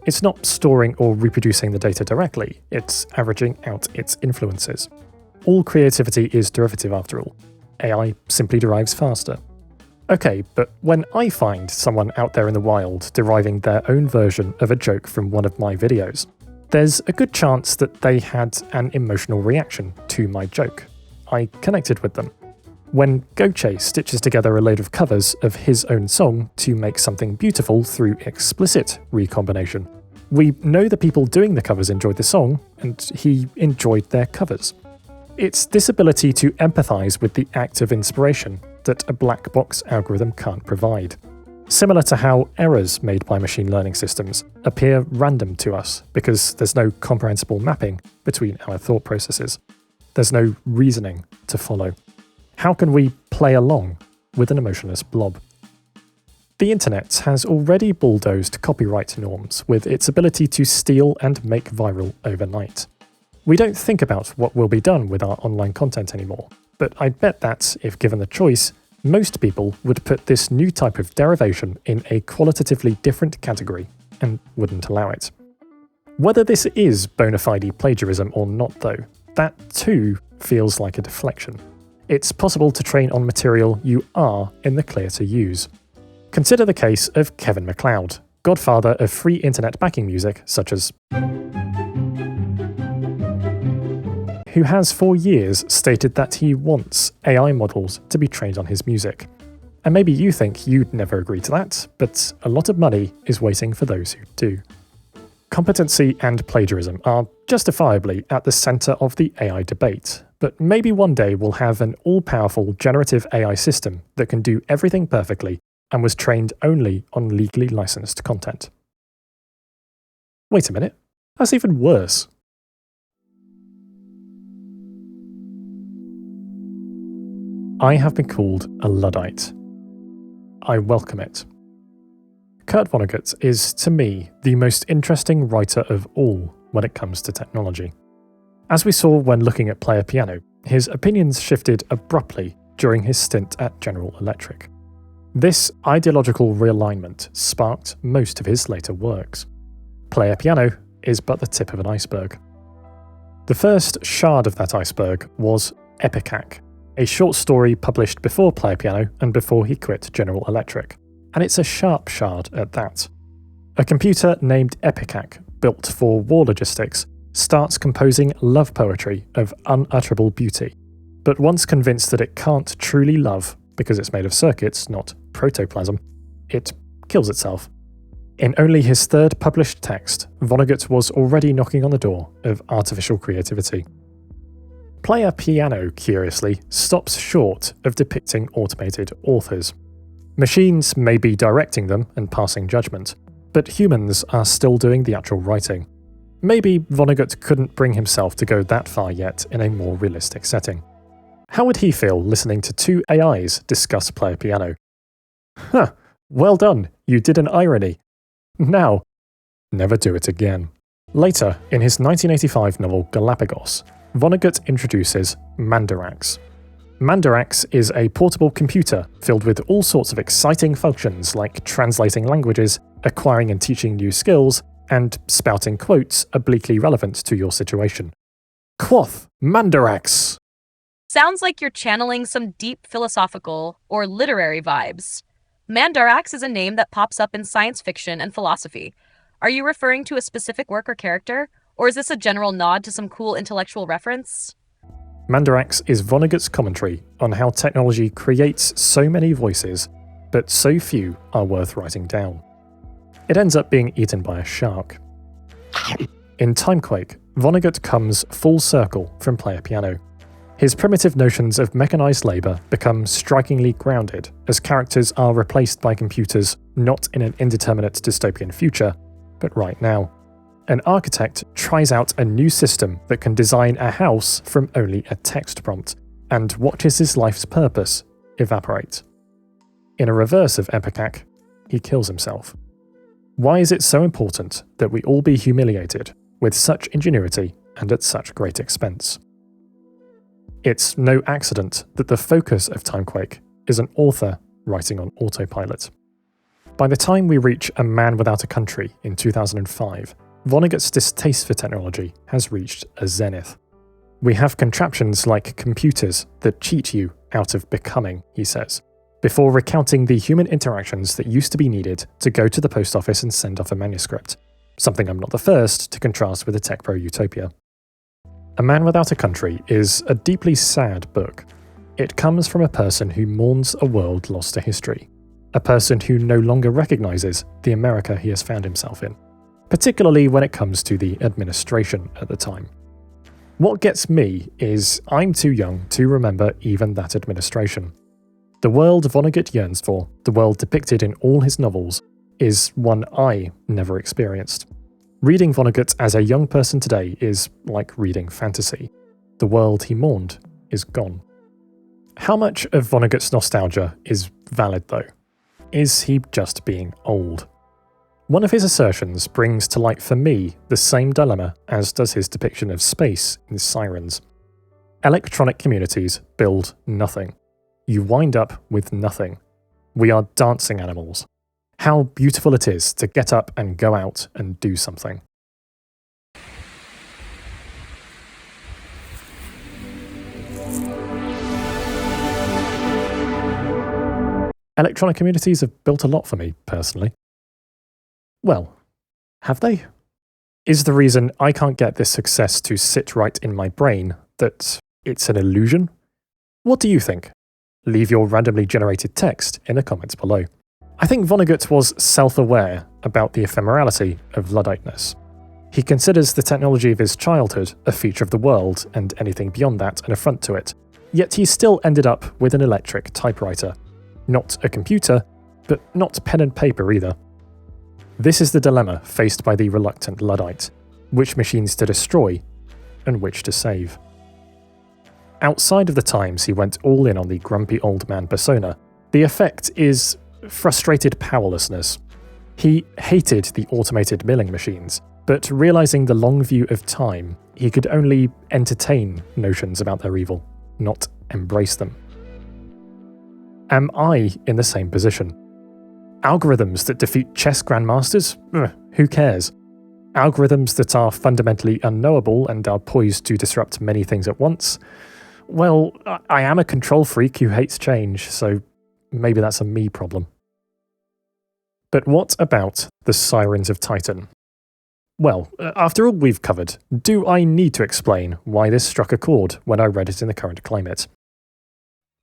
Speaker 3: It's not storing or reproducing the data directly, it's averaging out its influences. All creativity is derivative after all. AI simply derives faster. Okay, but when I find someone out there in the wild deriving their own version of a joke from one of my videos, there's a good chance that they had an emotional reaction to my joke. I connected with them. When Goche stitches together a load of covers of his own song to make something beautiful through explicit recombination, we know the people doing the covers enjoyed the song, and he enjoyed their covers. It's this ability to empathize with the act of inspiration that a black box algorithm can't provide. Similar to how errors made by machine learning systems appear random to us because there's no comprehensible mapping between our thought processes. There's no reasoning to follow. How can we play along with an emotionless blob? The internet has already bulldozed copyright norms with its ability to steal and make viral overnight. We don't think about what will be done with our online content anymore, but I'd bet that, if given the choice, most people would put this new type of derivation in a qualitatively different category and wouldn't allow it. Whether this is bona fide plagiarism or not though, that too feels like a deflection. It's possible to train on material you are in the clear to use. Consider the case of Kevin MacLeod, godfather of free internet backing music such as who has for years stated that he wants AI models to be trained on his music. And maybe you think you'd never agree to that, but a lot of money is waiting for those who do. Competency and plagiarism are justifiably at the centre of the AI debate, but maybe one day we'll have an all-powerful generative AI system that can do everything perfectly and was trained only on legally licensed content. Wait a minute, that's even worse. I have been called a Luddite. I welcome it. Kurt Vonnegut is, to me, the most interesting writer of all when it comes to technology. As we saw when looking at Player Piano, his opinions shifted abruptly during his stint at General Electric. This ideological realignment sparked most of his later works. Player Piano is but the tip of an iceberg. The first shard of that iceberg was Epicac, a short story published before Player Piano and before he quit General Electric, and it's a sharp shard at that. A computer named Epicac, built for war logistics, starts composing love poetry of unutterable beauty, but once convinced that it can't truly love because it's made of circuits, not protoplasm, it kills itself. In only his third published text, Vonnegut was already knocking on the door of artificial creativity. Player Piano, curiously, stops short of depicting automated authors. Machines may be directing them and passing judgment, but humans are still doing the actual writing. Maybe Vonnegut couldn't bring himself to go that far yet in a more realistic setting. How would he feel listening to two AIs discuss Player Piano? Huh, well done, you did an irony. Now, never do it again. Later, in his 1985 novel Galapagos, Vonnegut introduces Mandarax. Mandarax is a portable computer filled with all sorts of exciting functions like translating languages, acquiring and teaching new skills, and spouting quotes obliquely relevant to your situation. Quoth Mandarax!
Speaker 16: Sounds like you're channeling some deep philosophical or literary vibes. Mandarax is a name that pops up in science fiction and philosophy. Are you referring to a specific work or character? Or is this a general nod to some cool intellectual reference?
Speaker 3: Mandarax is Vonnegut's commentary on how technology creates so many voices, but so few are worth writing down. It ends up being eaten by a shark. In Timequake, Vonnegut comes full circle from Player Piano. His primitive notions of mechanized labor become strikingly grounded as characters are replaced by computers not in an indeterminate dystopian future, but right now. An architect tries out a new system that can design a house from only a text prompt, and watches his life's purpose evaporate. In a reverse of Epicac, he kills himself. Why is it so important that we all be humiliated with such ingenuity and at such great expense? It's no accident that the focus of Timequake is an author writing on autopilot. By the time we reach A Man Without a Country in 2005, Vonnegut's distaste for technology has reached a zenith. We have contraptions like computers that cheat you out of becoming, he says, before recounting the human interactions that used to be needed to go to the post office and send off a manuscript, something I'm not the first to contrast with a tech pro utopia. A Man Without a Country is a deeply sad book. It comes from a person who mourns a world lost to history, a person who no longer recognizes the America he has found himself in, particularly when it comes to the administration at the time. What gets me is I'm too young to remember even that administration. The world Vonnegut yearns for, the world depicted in all his novels, is one I never experienced. Reading Vonnegut as a young person today is like reading fantasy. The world he mourned is gone. How much of Vonnegut's nostalgia is valid though? Is he just being old? One of his assertions brings to light for me the same dilemma as does his depiction of space in Sirens. Electronic communities build nothing. You wind up with nothing. We are dancing animals. How beautiful it is to get up and go out and do something. Electronic communities have built a lot for me, personally. Well, have they? Is the reason I can't get this success to sit right in my brain that it's an illusion? What do you think? Leave your randomly generated text in the comments below. I think Vonnegut was self-aware about the ephemerality of Ludditeness. He considers the technology of his childhood a feature of the world and anything beyond that an affront to it. Yet he still ended up with an electric typewriter. Not a computer, but not pen and paper either. This is the dilemma faced by the reluctant Luddite: which machines to destroy and which to save. Outside of the times he went all in on the grumpy old man persona, the effect is frustrated powerlessness. He hated the automated milling machines, but realizing the long view of time, he could only entertain notions about their evil, not embrace them. Am I in the same position? Algorithms that defeat chess grandmasters? Who cares? Algorithms that are fundamentally unknowable and are poised to disrupt many things at once? Well, I am a control freak who hates change, so maybe that's a me problem. But what about the Sirens of Titan? Well, after all we've covered, do I need to explain why this struck a chord when I read it in the current climate?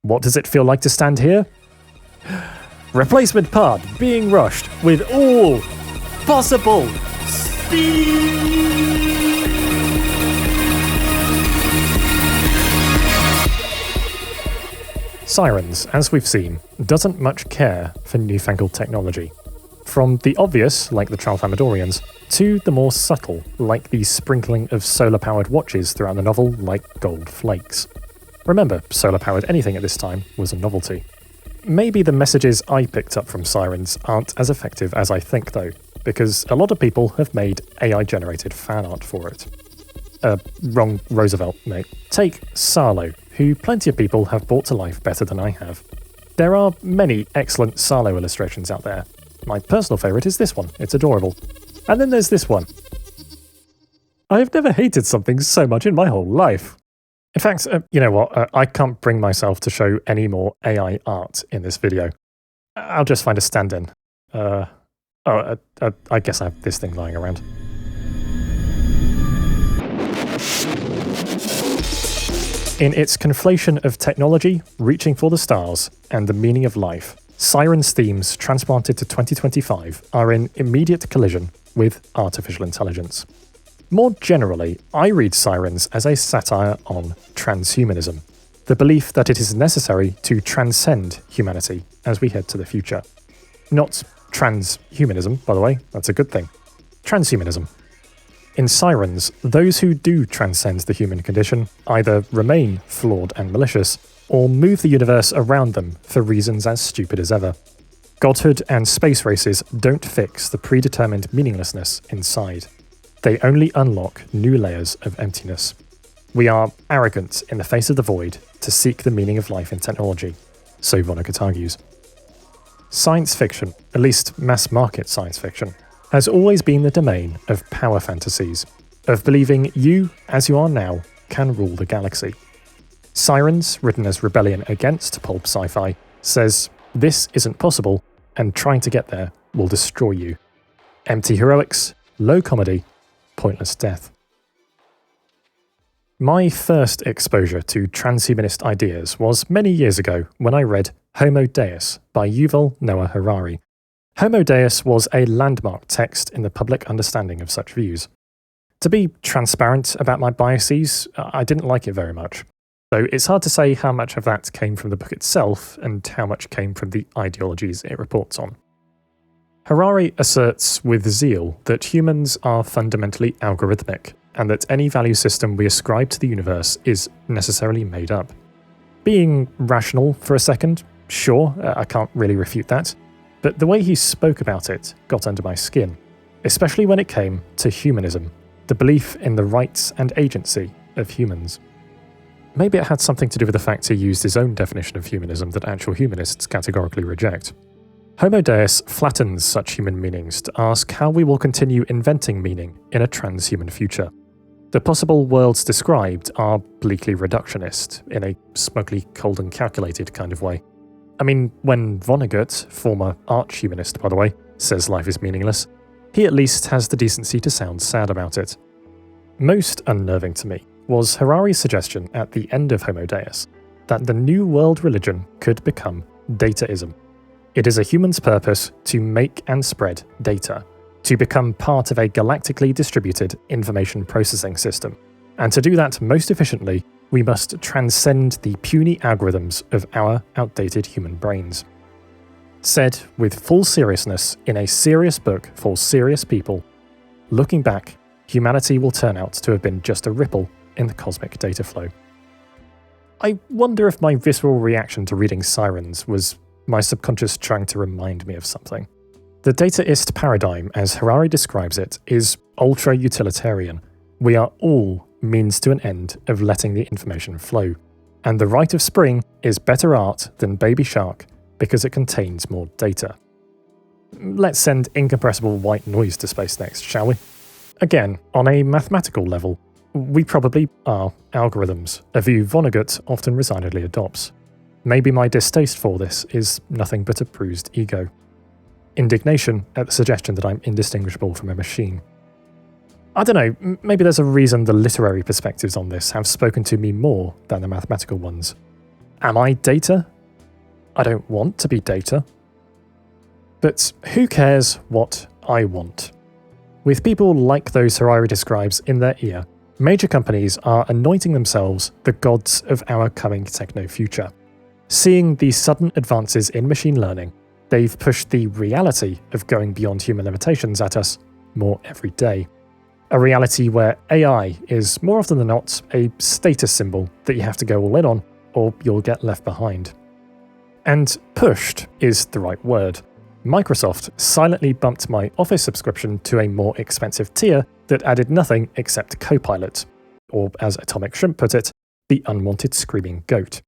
Speaker 3: What does it feel like to stand here? Replacement part being rushed with all possible speed! Sirens, as we've seen, doesn't much care for newfangled technology. From the obvious, like the Tralfamadorians, to the more subtle, like the sprinkling of solar-powered watches throughout the novel, like gold flakes. Remember, solar-powered anything at this time was a novelty. Maybe the messages I picked up from Sirens aren't as effective as I think though, because a lot of people have made AI-generated fan art for it. Wrong Roosevelt, mate. Take Sarlo, who plenty of people have brought to life better than I have. There are many excellent Sarlo illustrations out there. My personal favourite is this one, it's adorable. And then there's this one. I have never hated something so much in my whole life. In fact, you know what, I can't bring myself to show any more AI art in this video. I'll just find a stand-in. I guess I have this thing lying around. In its conflation of technology, reaching for the stars, and the meaning of life, Sirens themes transplanted to 2025 are in immediate collision with artificial intelligence. More generally, I read Sirens as a satire on transhumanism, the belief that it is necessary to transcend humanity as we head to the future. Not transhumanism, by the way, that's a good thing. Transhumanism. In Sirens, those who do transcend the human condition either remain flawed and malicious, or move the universe around them for reasons as stupid as ever. Godhood and space races don't fix the predetermined meaninglessness inside. They only unlock new layers of emptiness. We are arrogant in the face of the void to seek the meaning of life in technology, so Vonnegut argues. Science fiction, at least mass-market science fiction, has always been the domain of power fantasies, of believing you, as you are now, can rule the galaxy. Sirens, written as rebellion against pulp sci-fi, says this isn't possible, and trying to get there will destroy you. Empty heroics, low comedy, pointless death. My first exposure to transhumanist ideas was many years ago when I read Homo Deus by Yuval Noah Harari. Homo Deus was a landmark text in the public understanding of such views. To be transparent about my biases, I didn't like it very much. So it's hard to say how much of that came from the book itself and how much came from the ideologies it reports on. Harari asserts with zeal that humans are fundamentally algorithmic, and that any value system we ascribe to the universe is necessarily made up. Being rational for a second, sure, I can't really refute that, but the way he spoke about it got under my skin, especially when it came to humanism, the belief in the rights and agency of humans. Maybe it had something to do with the fact he used his own definition of humanism that actual humanists categorically reject. Homo Deus flattens such human meanings to ask how we will continue inventing meaning in a transhuman future. The possible worlds described are bleakly reductionist, in a smugly cold and calculated kind of way. I mean, when Vonnegut, former arch-humanist by the way, says life is meaningless, he at least has the decency to sound sad about it. Most unnerving to me was Harari's suggestion at the end of Homo Deus that the new world religion could become dataism. It is a human's purpose to make and spread data, to become part of a galactically distributed information processing system. And to do that most efficiently, we must transcend the puny algorithms of our outdated human brains. Said with full seriousness in a serious book for serious people, looking back, humanity will turn out to have been just a ripple in the cosmic data flow. I wonder if my visceral reaction to reading Sirens was my subconscious trying to remind me of something. The dataist paradigm, as Harari describes it, is ultra-utilitarian. We are all means to an end of letting the information flow, and the rite of spring is better art than Baby Shark because it contains more data. Let's send incompressible white noise to space next, shall we? Again, on a mathematical level, we probably are algorithms, a view Vonnegut often resignedly adopts. Maybe my distaste for this is nothing but a bruised ego. Indignation at the suggestion that I'm indistinguishable from a machine. I don't know, maybe there's a reason the literary perspectives on this have spoken to me more than the mathematical ones. Am I data? I don't want to be data. But who cares what I want? With people like those Harari describes in their ear, major companies are anointing themselves the gods of our coming techno-future. Seeing the sudden advances in machine learning, they've pushed the reality of going beyond human limitations at us more every day. A reality where AI is more often than not a status symbol that you have to go all in on, or you'll get left behind. And pushed is the right word. Microsoft silently bumped my Office subscription to a more expensive tier that added nothing except Copilot, or as Atomic Shrimp put it, the unwanted screaming goat.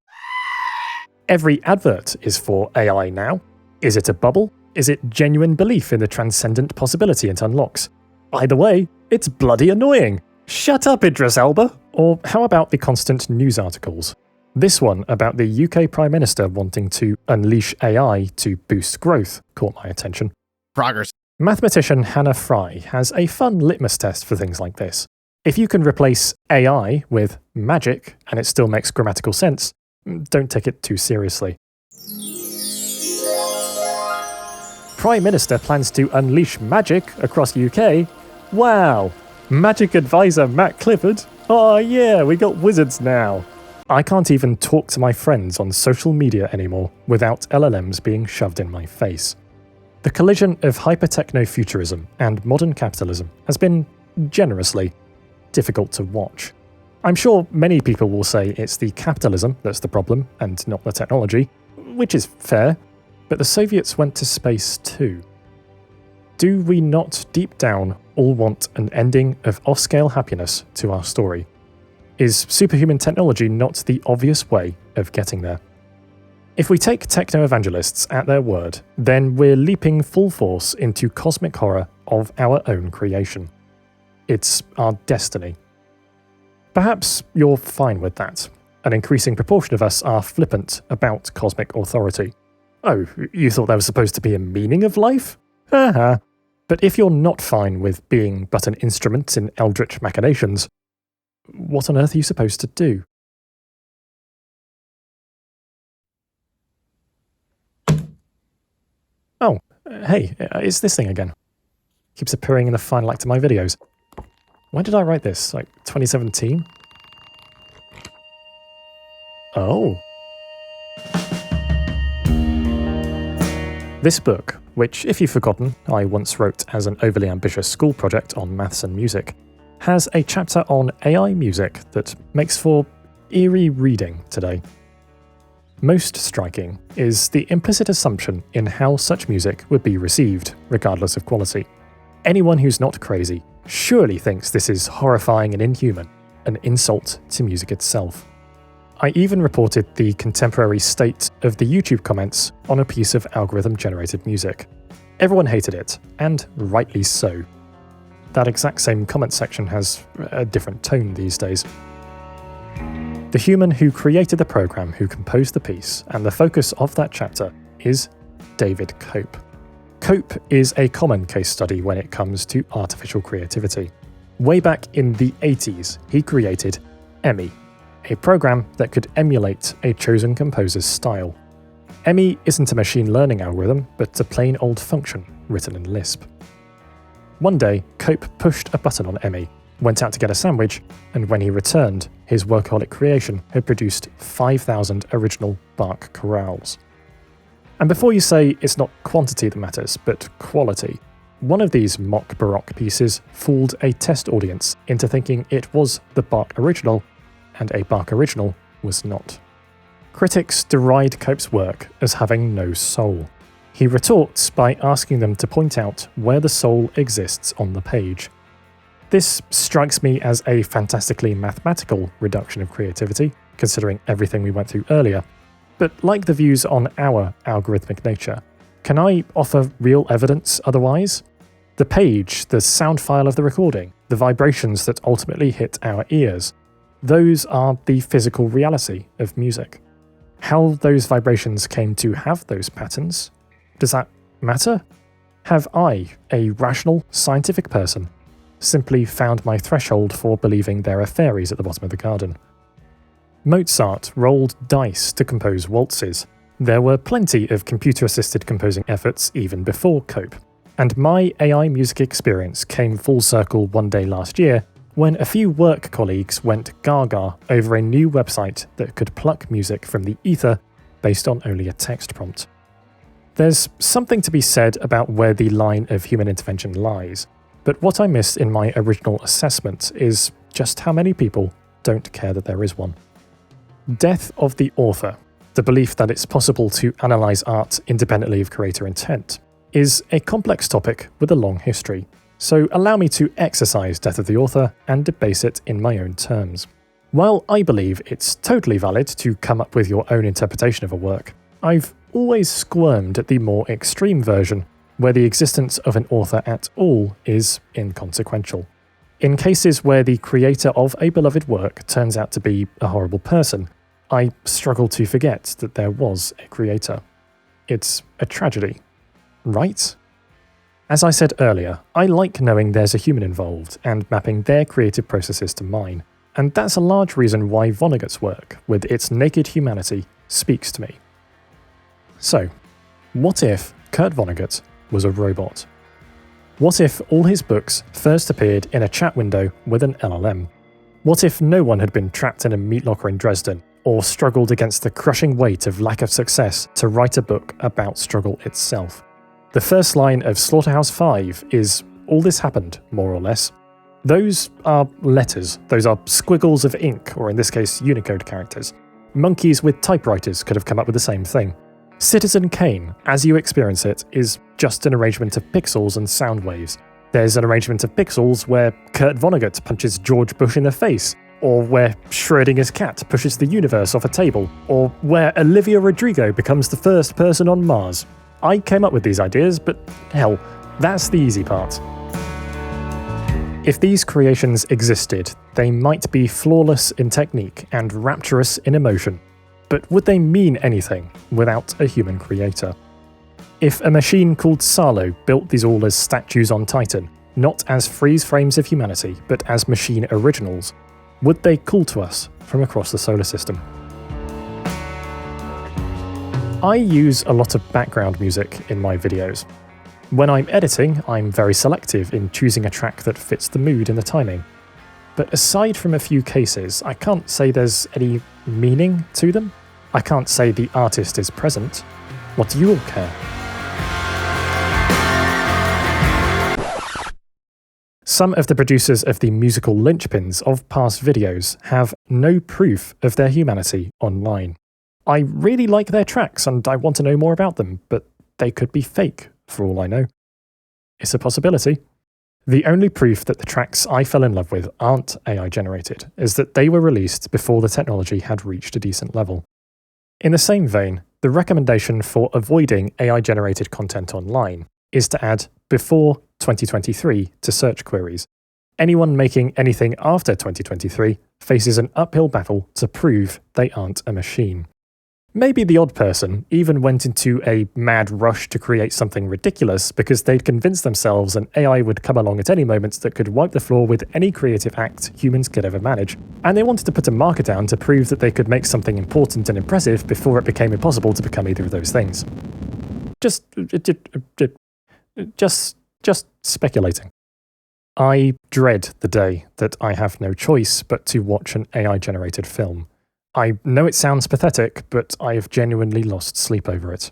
Speaker 3: Every advert is for AI now. Is it a bubble? Is it genuine belief in the transcendent possibility it unlocks? Either way, it's bloody annoying. Shut up, Idris Elba! Or how about the constant news articles? This one about the UK Prime Minister wanting to unleash AI to boost growth caught my attention.
Speaker 11: Progress.
Speaker 3: Mathematician Hannah Fry has a fun litmus test for things like this. If you can replace AI with magic and it still makes grammatical sense, don't take it too seriously. Prime Minister plans to unleash magic across UK. Wow! Magic advisor Matt Clifford. Oh yeah, we got wizards now. I can't even talk to my friends on social media anymore without LLMs being shoved in my face. The collision of hyper-techno-futurism and modern capitalism has been, generously, difficult to watch. I'm sure many people will say it's the capitalism that's the problem and not the technology, which is fair, but the Soviets went to space too. Do we not deep down all want an ending of off-scale happiness to our story? Is superhuman technology not the obvious way of getting there? If we take techno-evangelists at their word, then we're leaping full force into cosmic horror of our own creation. It's our destiny. Perhaps you're fine with that. An increasing proportion of us are flippant about cosmic authority. Oh, you thought there was supposed to be a meaning of life? Haha. But if you're not fine with being but an instrument in eldritch machinations, what on earth are you supposed to do? Oh, hey, it's this thing again. Keeps appearing in the final act of my videos. When did I write this? Like 2017? Oh. This book, which, if you've forgotten, I once wrote as an overly ambitious school project on maths and music, has a chapter on AI music that makes for eerie reading today. Most striking is the implicit assumption in how such music would be received, regardless of quality. Anyone who's not crazy surely thinks this is horrifying and inhuman, an insult to music itself. I even reported the contemporary state of the YouTube comments on a piece of algorithm-generated music. Everyone hated it, and rightly so. That exact same comment section has a different tone these days. The human who created the program who composed the piece, and the focus of that chapter, is David Cope. Cope is a common case study when it comes to artificial creativity. Way back in the 80s, he created Emmy, a program that could emulate a chosen composer's style. Emmy isn't a machine learning algorithm, but a plain old function written in Lisp. One day, Cope pushed a button on Emmy, went out to get a sandwich, and when he returned, his workaholic creation had produced 5,000 original Bach chorales. And before you say it's not quantity that matters, but quality, one of these mock Baroque pieces fooled a test audience into thinking it was the Bach original, and a Bach original was not. Critics deride Cope's work as having no soul. He retorts by asking them to point out where the soul exists on the page. This strikes me as a fantastically mathematical reduction of creativity, considering everything we went through earlier. But like the views on our algorithmic nature, can I offer real evidence otherwise? The page, the sound file of the recording, the vibrations that ultimately hit our ears, those are the physical reality of music. How those vibrations came to have those patterns, does that matter? Have I, a rational, scientific person, simply found my threshold for believing there are fairies at the bottom of the garden? Mozart rolled dice to compose waltzes. There were plenty of computer-assisted composing efforts even before Cope. And my AI music experience came full circle one day last year when a few work colleagues went gaga over a new website that could pluck music from the ether based on only a text prompt. There's something to be said about where the line of human intervention lies, but what I missed in my original assessment is just how many people don't care that there is one. Death of the author, the belief that it's possible to analyse art independently of creator intent, is a complex topic with a long history, so allow me to exercise Death of the author and debase it in my own terms. While I believe it's totally valid to come up with your own interpretation of a work, I've always squirmed at the more extreme version, where the existence of an author at all is inconsequential. In cases where the creator of a beloved work turns out to be a horrible person, I struggle to forget that there was a creator. It's a tragedy, right? As I said earlier, I like knowing there's a human involved and mapping their creative processes to mine, and that's a large reason why Vonnegut's work, with its naked humanity, speaks to me. So, what if Kurt Vonnegut was a robot? What if all his books first appeared in a chat window with an LLM? What if no one had been trapped in a meat locker in Dresden, or struggled against the crushing weight of lack of success to write a book about struggle itself? The first line of Slaughterhouse-Five is, all this happened, more or less. Those are letters, those are squiggles of ink, or in this case, Unicode characters. Monkeys with typewriters could have come up with the same thing. Citizen Kane, as you experience it, is just an arrangement of pixels and sound waves. There's an arrangement of pixels where Kurt Vonnegut punches George Bush in the face, or where Schrödinger's cat pushes the universe off a table, or where Olivia Rodrigo becomes the first person on Mars. I came up with these ideas, but hell, that's the easy part. If these creations existed, they might be flawless in technique and rapturous in emotion. But would they mean anything without a human creator? If a machine called Salo built these all as statues on Titan, not as freeze frames of humanity, but as machine originals, would they call to us from across the solar system? I use a lot of background music in my videos. When I'm editing, I'm very selective in choosing a track that fits the mood and the timing. but aside from a few cases, I can't say there's any meaning to them. I can't say the artist is present. What do you all care? Some of the producers of the musical linchpins of past videos have no proof of their humanity online. I really like their tracks and I want to know more about them, but they could be fake, for all I know. It's a possibility. The only proof that the tracks I fell in love with aren't AI generated is that they were released before the technology had reached a decent level. In the same vein, the recommendation for avoiding AI generated content online is to add before 2023 to search queries. Anyone making anything after 2023 faces an uphill battle to prove they aren't a machine. Maybe the odd person even went into a mad rush to create something ridiculous because they'd convinced themselves an AI would come along at any moment that could wipe the floor with any creative act humans could ever manage, and they wanted to put a marker down to prove that they could make something important and impressive before it became impossible to become either of those things. Just speculating. I dread the day that I have no choice but to watch an AI-generated film. I know it sounds pathetic, but I have genuinely lost sleep over it.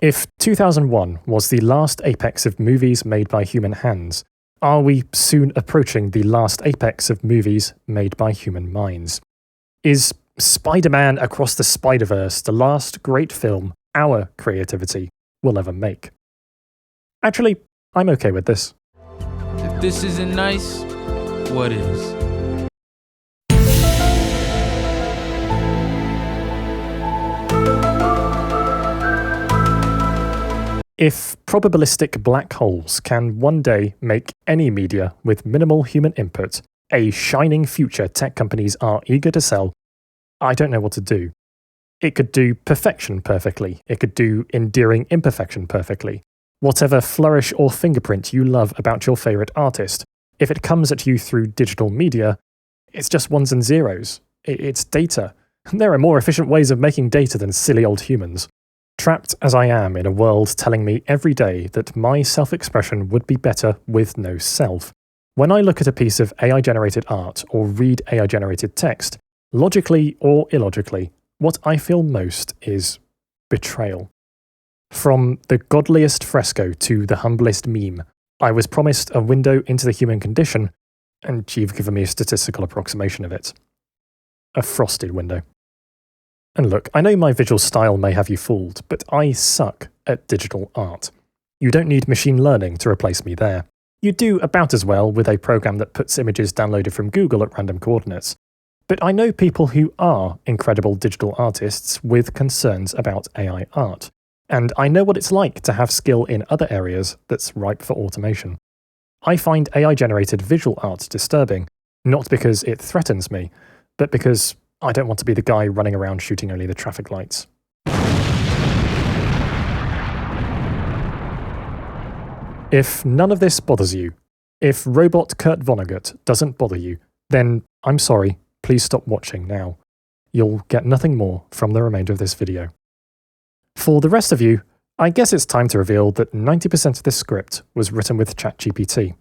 Speaker 3: If 2001 was the last apex of movies made by human hands, are we soon approaching the last apex of movies made by human minds? Is Spider-Man Across the Spider-Verse the last great film our creativity will ever make? Actually, I'm okay with this.
Speaker 17: If this isn't nice, what is?
Speaker 3: If probabilistic black holes can one day make any media with minimal human input a shining future tech companies are eager to sell, I don't know what to do. It could do perfection perfectly. It could do endearing imperfection perfectly. Whatever flourish or fingerprint you love about your favourite artist, if it comes at you through digital media, it's just ones and zeros. It's data. There are more efficient ways of making data than silly old humans. Trapped as I am in a world telling me every day that my self-expression would be better with no self, when I look at a piece of AI-generated art or read AI-generated text, logically or illogically, what I feel most is betrayal. From the godliest fresco to the humblest meme, I was promised a window into the human condition, and you've given me a statistical approximation of it. A frosted window. And look, I know my visual style may have you fooled, but I suck at digital art. You don't need machine learning to replace me there. You do about as well with a program that puts images downloaded from Google at random coordinates. But I know people who are incredible digital artists with concerns about AI art. And I know what it's like to have skill in other areas that's ripe for automation. I find AI-generated visual art disturbing, not because it threatens me, but because I don't want to be the guy running around shooting only the traffic lights. If none of this bothers you, if robot Kurt Vonnegut doesn't bother you, then I'm sorry, please stop watching now. You'll get nothing more from the remainder of this video. For the rest of you, I guess it's time to reveal that 90% of this script was written with ChatGPT.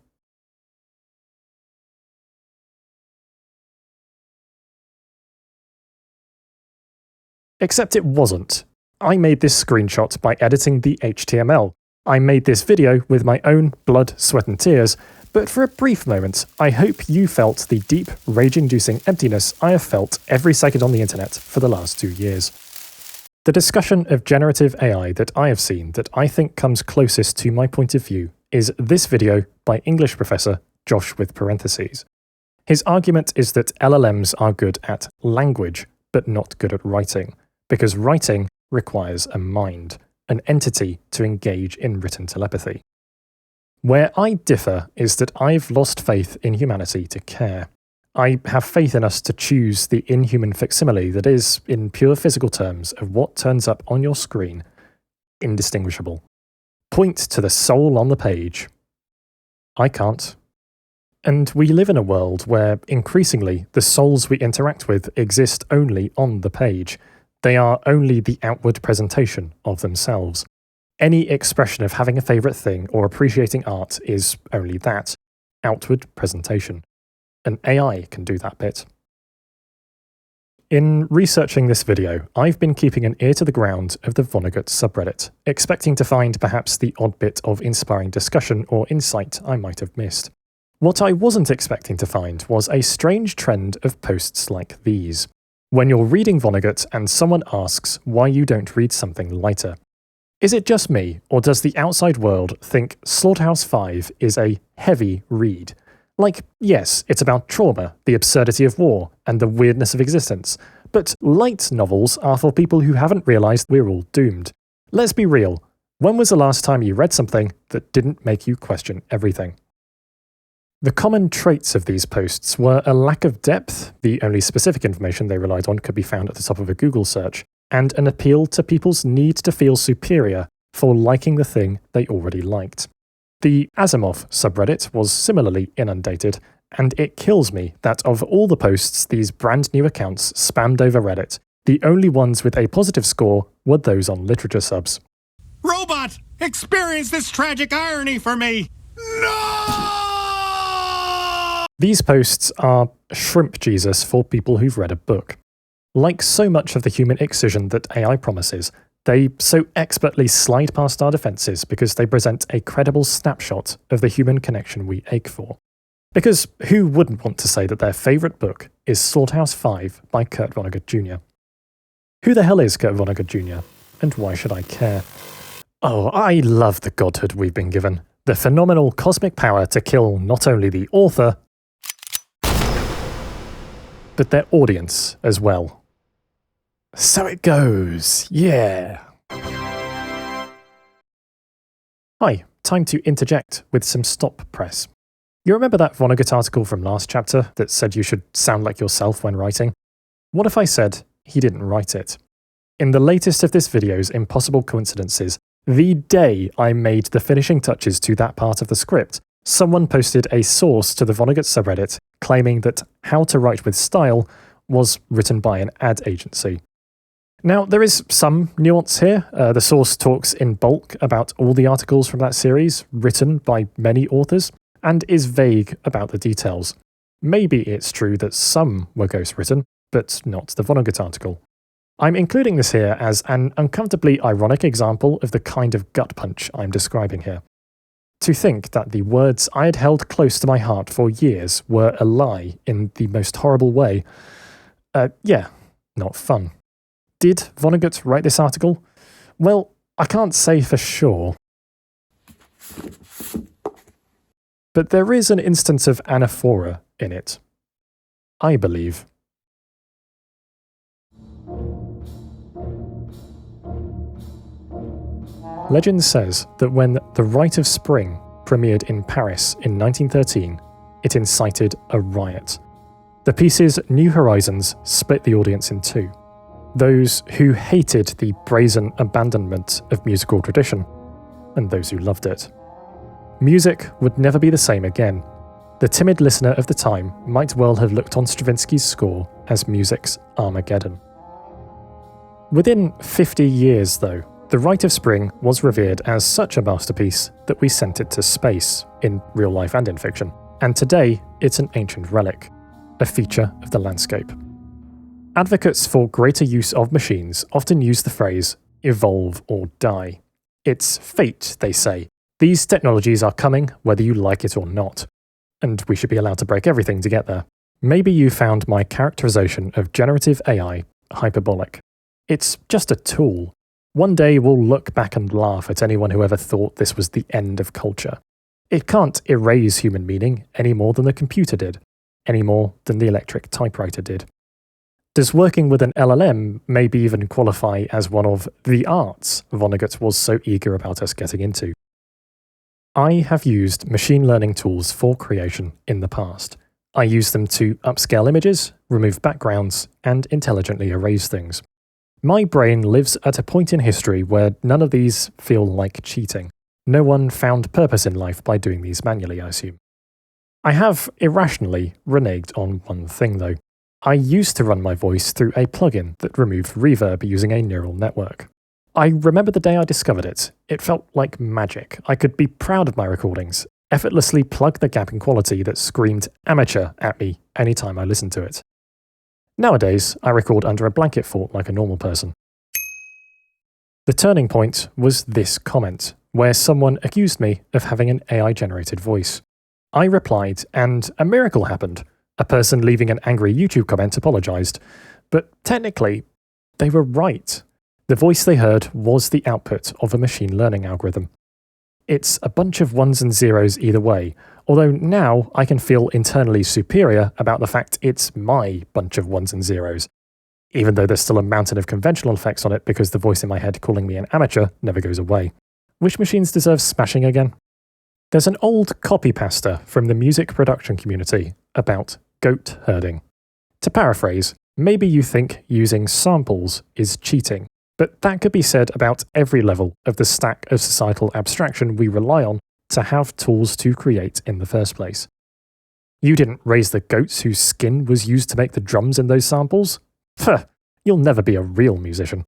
Speaker 3: Except it wasn't. I made this screenshot by editing the HTML. I made this video with my own blood, sweat and tears, but for a brief moment, I hope you felt the deep, rage-inducing emptiness I have felt every second on the internet for the last 2 years. The discussion of generative AI that I have seen that I think comes closest to my point of view is this video by English professor Josh with parentheses. His argument is that LLMs are good at language, but not good at writing, because writing requires a mind, an entity to engage in written telepathy. Where I differ is that I've lost faith in humanity to care. I have faith in us to choose the inhuman facsimile that is, in pure physical terms, of what turns up on your screen, indistinguishable. Point to the soul on the page. I can't. And we live in a world where, increasingly, the souls we interact with exist only on the page. They are only the outward presentation of themselves. Any expression of having a favourite thing or appreciating art is only that, outward presentation. An AI can do that bit. In researching this video, I've been keeping an ear to the ground of the Vonnegut subreddit, expecting to find perhaps the odd bit of inspiring discussion or insight I might have missed. What I wasn't expecting to find was a strange trend of posts like these. When you're reading Vonnegut and someone asks why you don't read something lighter. Is it just me, or does the outside world think Slaughterhouse-Five is a heavy read? Like, yes, it's about trauma, the absurdity of war, and the weirdness of existence, but light novels are for people who haven't realised we're all doomed. Let's be real, when was the last time you read something that didn't make you question everything? The common traits of these posts were a lack of depth, the only specific information they relied on could be found at the top of a Google search, and an appeal to people's need to feel superior for liking the thing they already liked. The Asimov subreddit was similarly inundated, and it kills me that of all the posts these brand new accounts spammed over Reddit, the only ones with a positive score were those on literature subs.
Speaker 18: Robot, experience this tragic irony for me! No!
Speaker 3: These posts are shrimp Jesus for people who've read a book. Like so much of the human excision that AI promises, they so expertly slide past our defences because they present a credible snapshot of the human connection we ache for. Because who wouldn't want to say that their favourite book is Slaughterhouse-Five by Kurt Vonnegut Jr.? Who the hell is Kurt Vonnegut Jr., and why should I care? Oh, I love the godhood we've been given. The phenomenal cosmic power to kill not only the author, but their audience as well. So it goes, yeah. Hi, time to interject with some stop press. You remember that Vonnegut article from last chapter that said you should sound like yourself when writing? What if I said he didn't write it? In the latest of this video's impossible coincidences, the day I made the finishing touches to that part of the script, someone posted a source to the Vonnegut subreddit claiming that How to Write with Style was written by an ad agency. Now, there is some nuance here. The source talks in bulk about all the articles from that series, written by many authors, and is vague about the details. Maybe it's true that some were ghostwritten, but not the Vonnegut article. I'm including this here as an uncomfortably ironic example of the kind of gut punch I'm describing here. To think that the words I had held close to my heart for years were a lie in the most horrible way, yeah, not fun. Did Vonnegut write this article? Well, I can't say for sure. But there is an instance of anaphora in it. I believe. Legend says that when The Rite of Spring premiered in Paris in 1913, it incited a riot. The piece's New Horizons split the audience in two. Those who hated the brazen abandonment of musical tradition, and those who loved it. Music would never be the same again. The timid listener of the time might well have looked on Stravinsky's score as music's Armageddon. Within 50 years, though, The Rite of Spring was revered as such a masterpiece that we sent it to space, in real life and in fiction, and today it's an ancient relic, a feature of the landscape. Advocates for greater use of machines often use the phrase, evolve or die. It's fate, they say. These technologies are coming whether you like it or not. And we should be allowed to break everything to get there. Maybe you found my characterization of generative AI hyperbolic. It's just a tool. One day we'll look back and laugh at anyone who ever thought this was the end of culture. It can't erase human meaning any more than the computer did, any more than the electric typewriter did. Does working with an LLM maybe even qualify as one of the arts Vonnegut was so eager about us getting into? I have used machine learning tools for creation in the past. I use them to upscale images, remove backgrounds, and intelligently erase things. My brain lives at a point in history where none of these feel like cheating. No one found purpose in life by doing these manually, I assume. I have irrationally reneged on one thing, though. I used to run my voice through a plugin that removed reverb using a neural network. I remember the day I discovered it. It felt like magic. I could be proud of my recordings, effortlessly plug the gap in quality that screamed amateur at me anytime I listened to it. Nowadays, I record under a blanket fort like a normal person. The turning point was this comment, where someone accused me of having an AI-generated voice. I replied, and a miracle happened. A person leaving an angry YouTube comment apologized. But technically, they were right. The voice they heard was the output of a machine learning algorithm. It's a bunch of ones and zeros either way, although now I can feel internally superior about the fact it's my bunch of ones and zeros, even though there's still a mountain of conventional effects on it because the voice in my head calling me an amateur never goes away. Which machines deserve smashing again? There's an old copy pasta from the music production community about goat herding. To paraphrase, maybe you think using samples is cheating. But that could be said about every level of the stack of societal abstraction we rely on to have tools to create in the first place. You didn't raise the goats whose skin was used to make the drums in those samples? Pfft, you'll never be a real musician.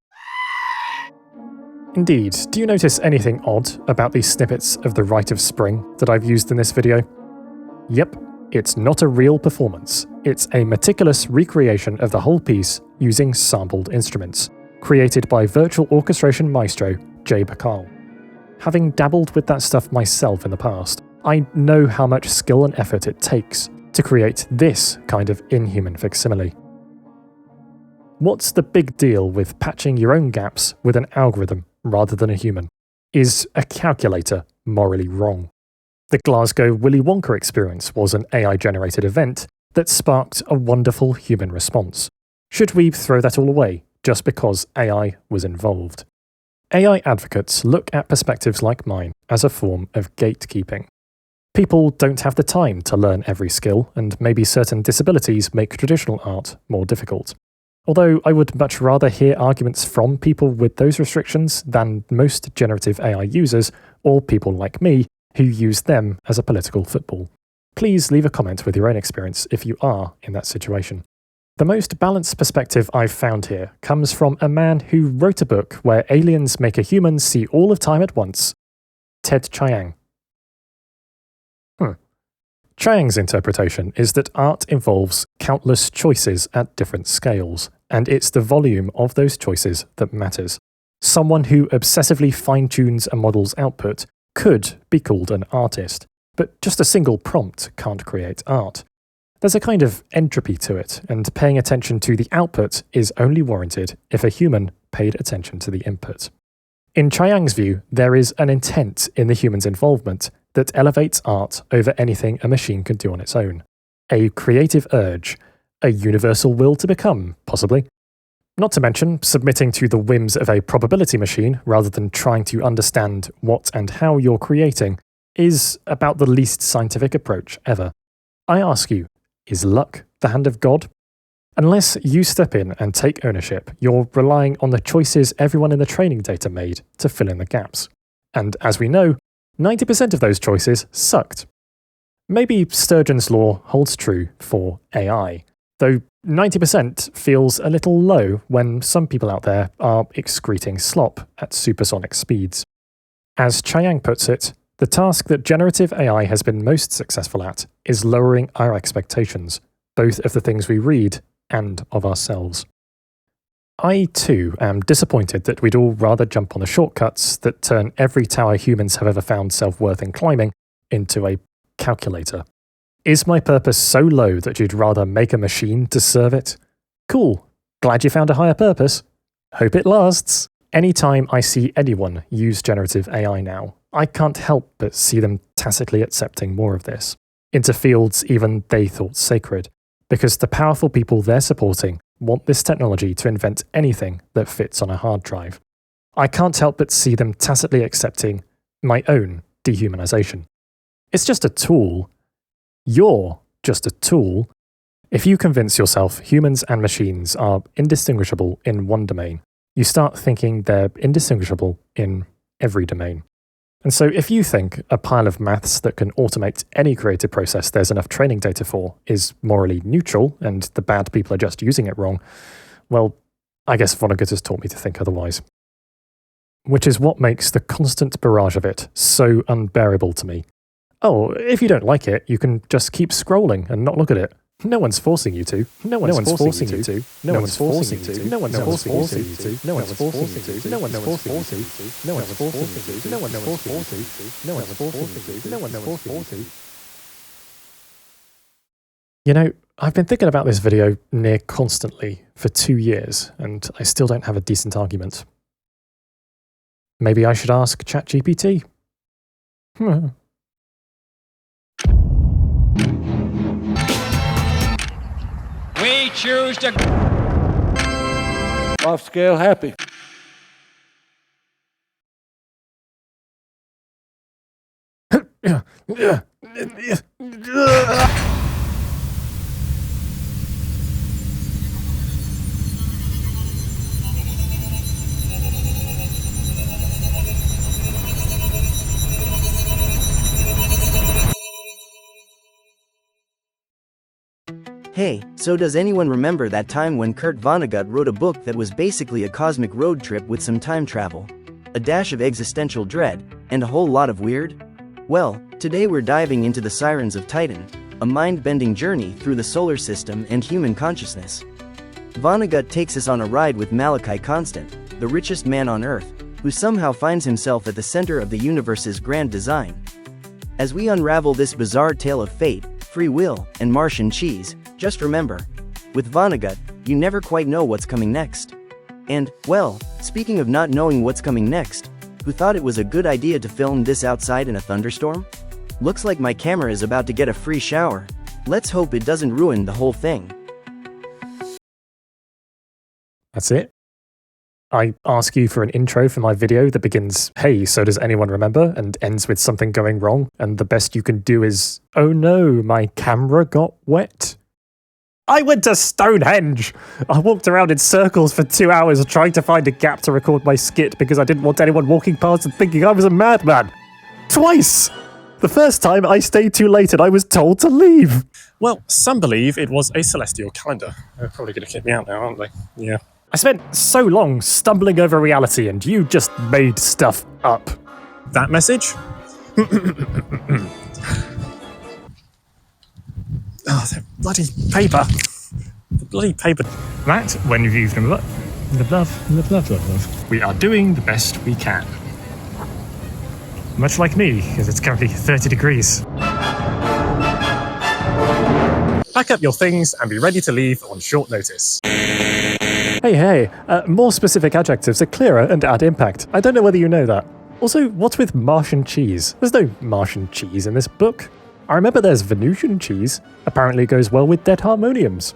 Speaker 3: Indeed, do you notice anything odd about these snippets of The Rite of Spring that I've used in this video? Yep, it's not a real performance. It's a meticulous recreation of the whole piece using sampled instruments, created by virtual orchestration maestro Jay Bakal. Having dabbled with that stuff myself in the past, I know how much skill and effort it takes to create this kind of inhuman facsimile. What's the big deal with patching your own gaps with an algorithm rather than a human? Is a calculator morally wrong? The Glasgow Willy Wonka experience was an AI-generated event that sparked a wonderful human response. Should we throw that all away just because AI was involved? AI advocates look at perspectives like mine as a form of gatekeeping. People don't have the time to learn every skill, and maybe certain disabilities make traditional art more difficult. Although I would much rather hear arguments from people with those restrictions than most generative AI users, or people like me who use them as a political football. Please leave a comment with your own experience if you are in that situation. The most balanced perspective I've found here comes from a man who wrote a book where aliens make a human see all of time at once, Ted Chiang. Chiang's interpretation is that art involves countless choices at different scales, and it's the volume of those choices that matters. Someone who obsessively fine-tunes a model's output could be called an artist, but just a single prompt can't create art. There's a kind of entropy to it, and paying attention to the output is only warranted if a human paid attention to the input. In Chiang's view, there is an intent in the human's involvement that elevates art over anything a machine can do on its own. A creative urge, a universal will to become, possibly. Not to mention submitting to the whims of a probability machine rather than trying to understand what and how you're creating is about the least scientific approach ever. I ask you, is luck the hand of God? Unless you step in and take ownership, you're relying on the choices everyone in the training data made to fill in the gaps. And as we know, 90% of those choices sucked. Maybe Sturgeon's law holds true for AI, though 90% feels a little low when some people out there are excreting slop at supersonic speeds. As Chiang puts it, the task that generative AI has been most successful at is lowering our expectations, both of the things we read and of ourselves. I, too, am disappointed that we'd all rather jump on the shortcuts that turn every tower humans have ever found self-worth in climbing into a calculator. Is my purpose so low that you'd rather make a machine to serve it? Cool. Glad you found a higher purpose. Hope it lasts. Anytime I see anyone use generative AI now, I can't help but see them tacitly accepting more of this, into fields even they thought sacred, because the powerful people they're supporting want this technology to invent anything that fits on a hard drive. I can't help but see them tacitly accepting my own dehumanization. It's just a tool. You're just a tool. If you convince yourself humans and machines are indistinguishable in one domain, you start thinking they're indistinguishable in every domain. And so if you think a pile of maths that can automate any creative process there's enough training data for is morally neutral and the bad people are just using it wrong, well, I guess Vonnegut has taught me to think otherwise. which is what makes the constant barrage of it so unbearable to me. Oh, if you don't like it, you can just keep scrolling and not look at it. No one's forcing you to. No one's forcing you to. No one's forcing you to. No one's forcing you to. No one's forcing you to. No one's forcing you to. No one's forcing you to. No one's forcing you to. No one's forcing you to. No one's forcing you to. You know, I've been thinking about this video near constantly for 2 years, and I still don't have a decent argument. Maybe I should ask ChatGPT.
Speaker 10: We choose to...
Speaker 8: Off scale happy.
Speaker 2: Hey, so does anyone remember that time when Kurt Vonnegut wrote a book that was basically a cosmic road trip with some time travel, a dash of existential dread, and a whole lot of weird? Well, today we're diving into the Sirens of Titan, a mind-bending journey through the solar system and human consciousness. Vonnegut takes us on a ride with Malachi Constant, the richest man on Earth, who somehow finds himself at the center of the universe's grand design. As we unravel this bizarre tale of fate, free will, and Martian cheese, just remember, with Vonnegut, you never quite know what's coming next. And, well, speaking of not knowing what's coming next, who thought it was a good idea to film this outside in a thunderstorm? Looks like my camera is about to get a free shower. Let's hope it doesn't ruin the whole thing.
Speaker 3: That's it? I ask you for an intro for my video that begins, "Hey, so does anyone remember?" and ends with something going wrong, and the best you can do is, "Oh no, my camera got wet." I went to Stonehenge! I walked around in circles for 2 hours trying to find a gap to record my skit because I didn't want anyone walking past and thinking I was a madman. Twice! The first time I stayed too late and I was told to leave.
Speaker 1: Well, some believe it was a celestial calendar. They're probably going to kick me out now, aren't they? Yeah.
Speaker 3: I spent so long stumbling over reality and you just made stuff up.
Speaker 1: That message?
Speaker 3: Oh, the bloody paper.
Speaker 1: The bloody paper. That, when viewed from love, we are doing the best we can. Much like me, because it's currently 30 degrees. Pack up your things and be ready to leave on short notice.
Speaker 3: Hey, more specific adjectives are clearer and add impact. I don't know whether you know that. Also, what's with Martian cheese? There's no Martian cheese in this book. I remember there's Venusian cheese. Apparently it goes well with dead harmoniums.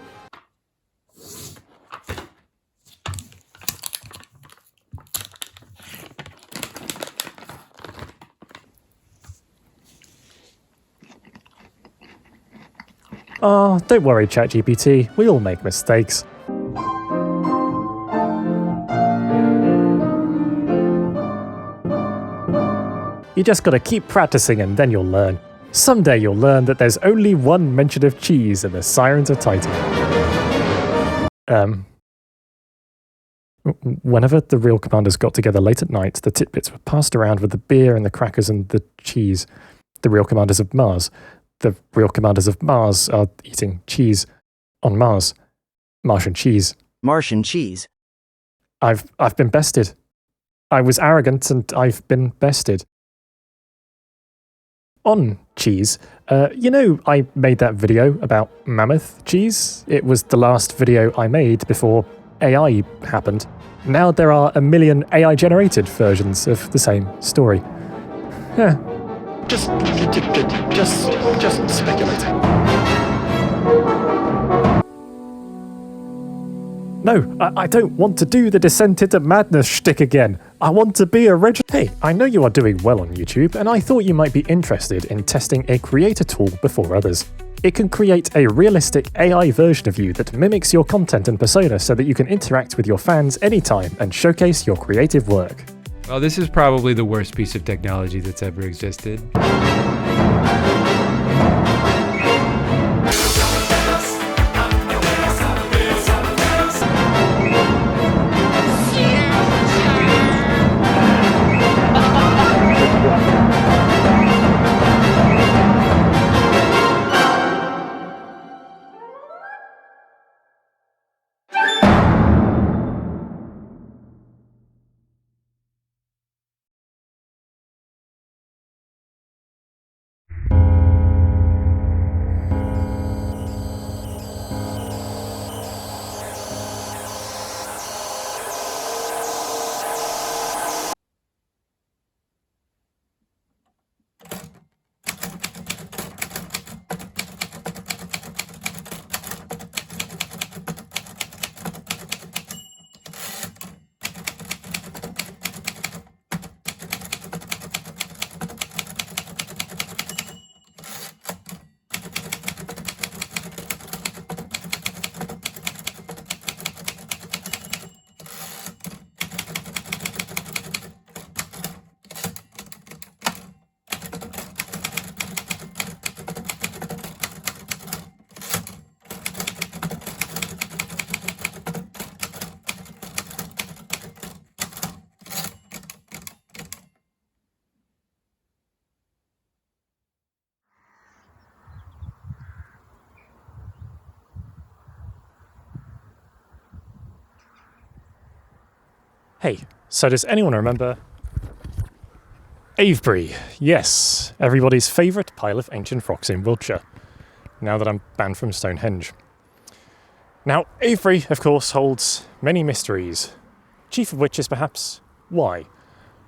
Speaker 3: Oh, don't worry, ChatGPT. We all make mistakes. You just gotta keep practicing and then you'll learn. Someday you'll learn that there's only one mention of cheese in the Sirens of Titan. Whenever the real commanders got together late at night, the titbits were passed around with the beer and the crackers and the cheese. The real commanders of Mars. The real commanders of Mars are eating cheese on Mars. Martian cheese.
Speaker 2: Martian cheese.
Speaker 3: I've been bested. I was arrogant and I've been bested. On cheese, I made that video about mammoth cheese. It was the last video I made before AI happened. Now there are 1 million AI-generated versions of the same story. Yeah. Just speculating. No, I don't want to do the descent into madness shtick again. I want to be original. Hey, I know you are doing well on YouTube, and I thought you might be interested in testing a creator tool before others. It can create a realistic AI version of you that mimics your content and persona so that you can interact with your fans anytime and showcase your creative work.
Speaker 17: Well, this is probably the worst piece of technology that's ever existed.
Speaker 3: Hey, so does anyone remember Avebury? Yes, everybody's favourite pile of ancient rocks in Wiltshire, now that I'm banned from Stonehenge. Now, Avebury, of course, holds many mysteries, chief of which is perhaps why.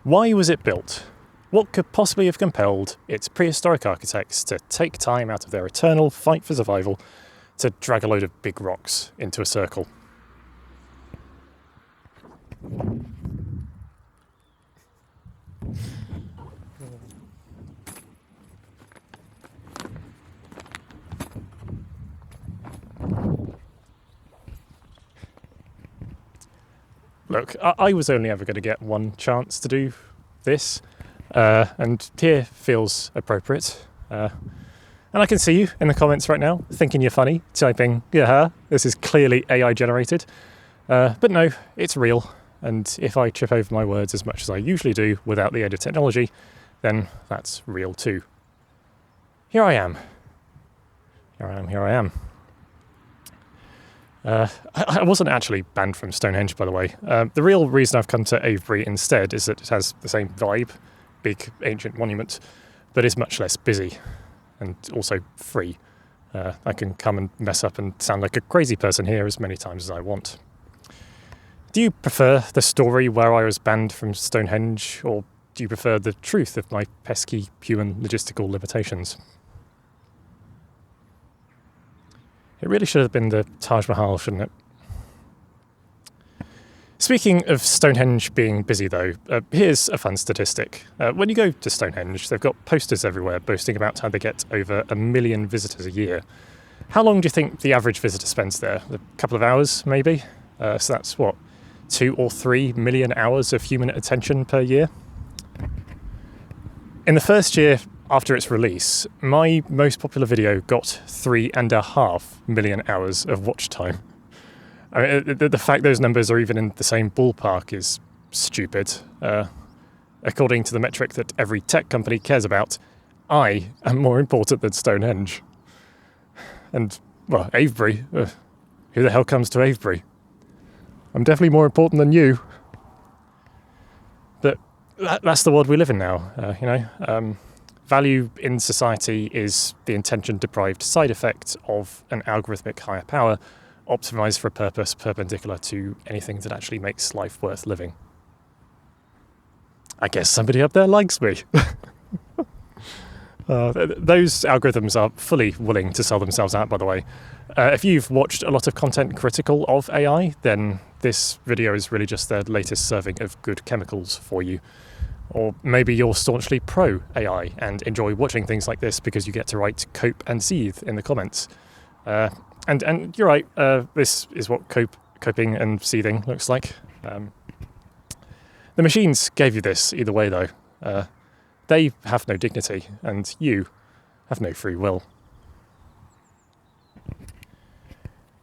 Speaker 3: Why was it built? What could possibly have compelled its prehistoric architects to take time out of their eternal fight for survival to drag a load of big rocks into a circle? Look, I was only ever going to get one chance to do this, and here feels appropriate. And I can see you in the comments right now, thinking you're funny, typing, yeah, this is clearly AI generated. But no, it's real, and if I trip over my words as much as I usually do without the aid of technology, then that's real too. Here I am. Here I am. I wasn't actually banned from Stonehenge, by the way. The real reason I've come to Avebury instead is that it has the same vibe, big ancient monument, but is much less busy and also free. I can come and mess up and sound like a crazy person here as many times as I want. Do you prefer the story where I was banned from Stonehenge, or do you prefer the truth of my pesky human logistical limitations? It really should have been the Taj Mahal, shouldn't it? Speaking of Stonehenge being busy, though, here's a fun statistic. When you go to Stonehenge, they've got posters everywhere boasting about how they get over 1 million visitors a year. How long do you think the average visitor spends there? A couple of hours, maybe? So that's, 2 or 3 million hours of human attention per year? In the first year after its release, my most popular video got 3.5 million hours of watch time. I mean, the fact those numbers are even in the same ballpark is stupid. According to the metric that every tech company cares about, I am more important than Stonehenge. And, Avebury. Who the hell comes to Avebury? I'm definitely more important than you. But that's the world we live in now, Value in society is the intention-deprived side effect of an algorithmic higher power optimized for a purpose perpendicular to anything that actually makes life worth living. I guess somebody up there likes me. Those algorithms are fully willing to sell themselves out, by the way. If you've watched a lot of content critical of AI, then this video is really just their latest serving of good chemicals for you. Or maybe you're staunchly pro-AI and enjoy watching things like this because you get to write cope and seethe in the comments. And you're right, this is what coping and seething looks like. The machines gave you this either way, though. They have no dignity, and you have no free will.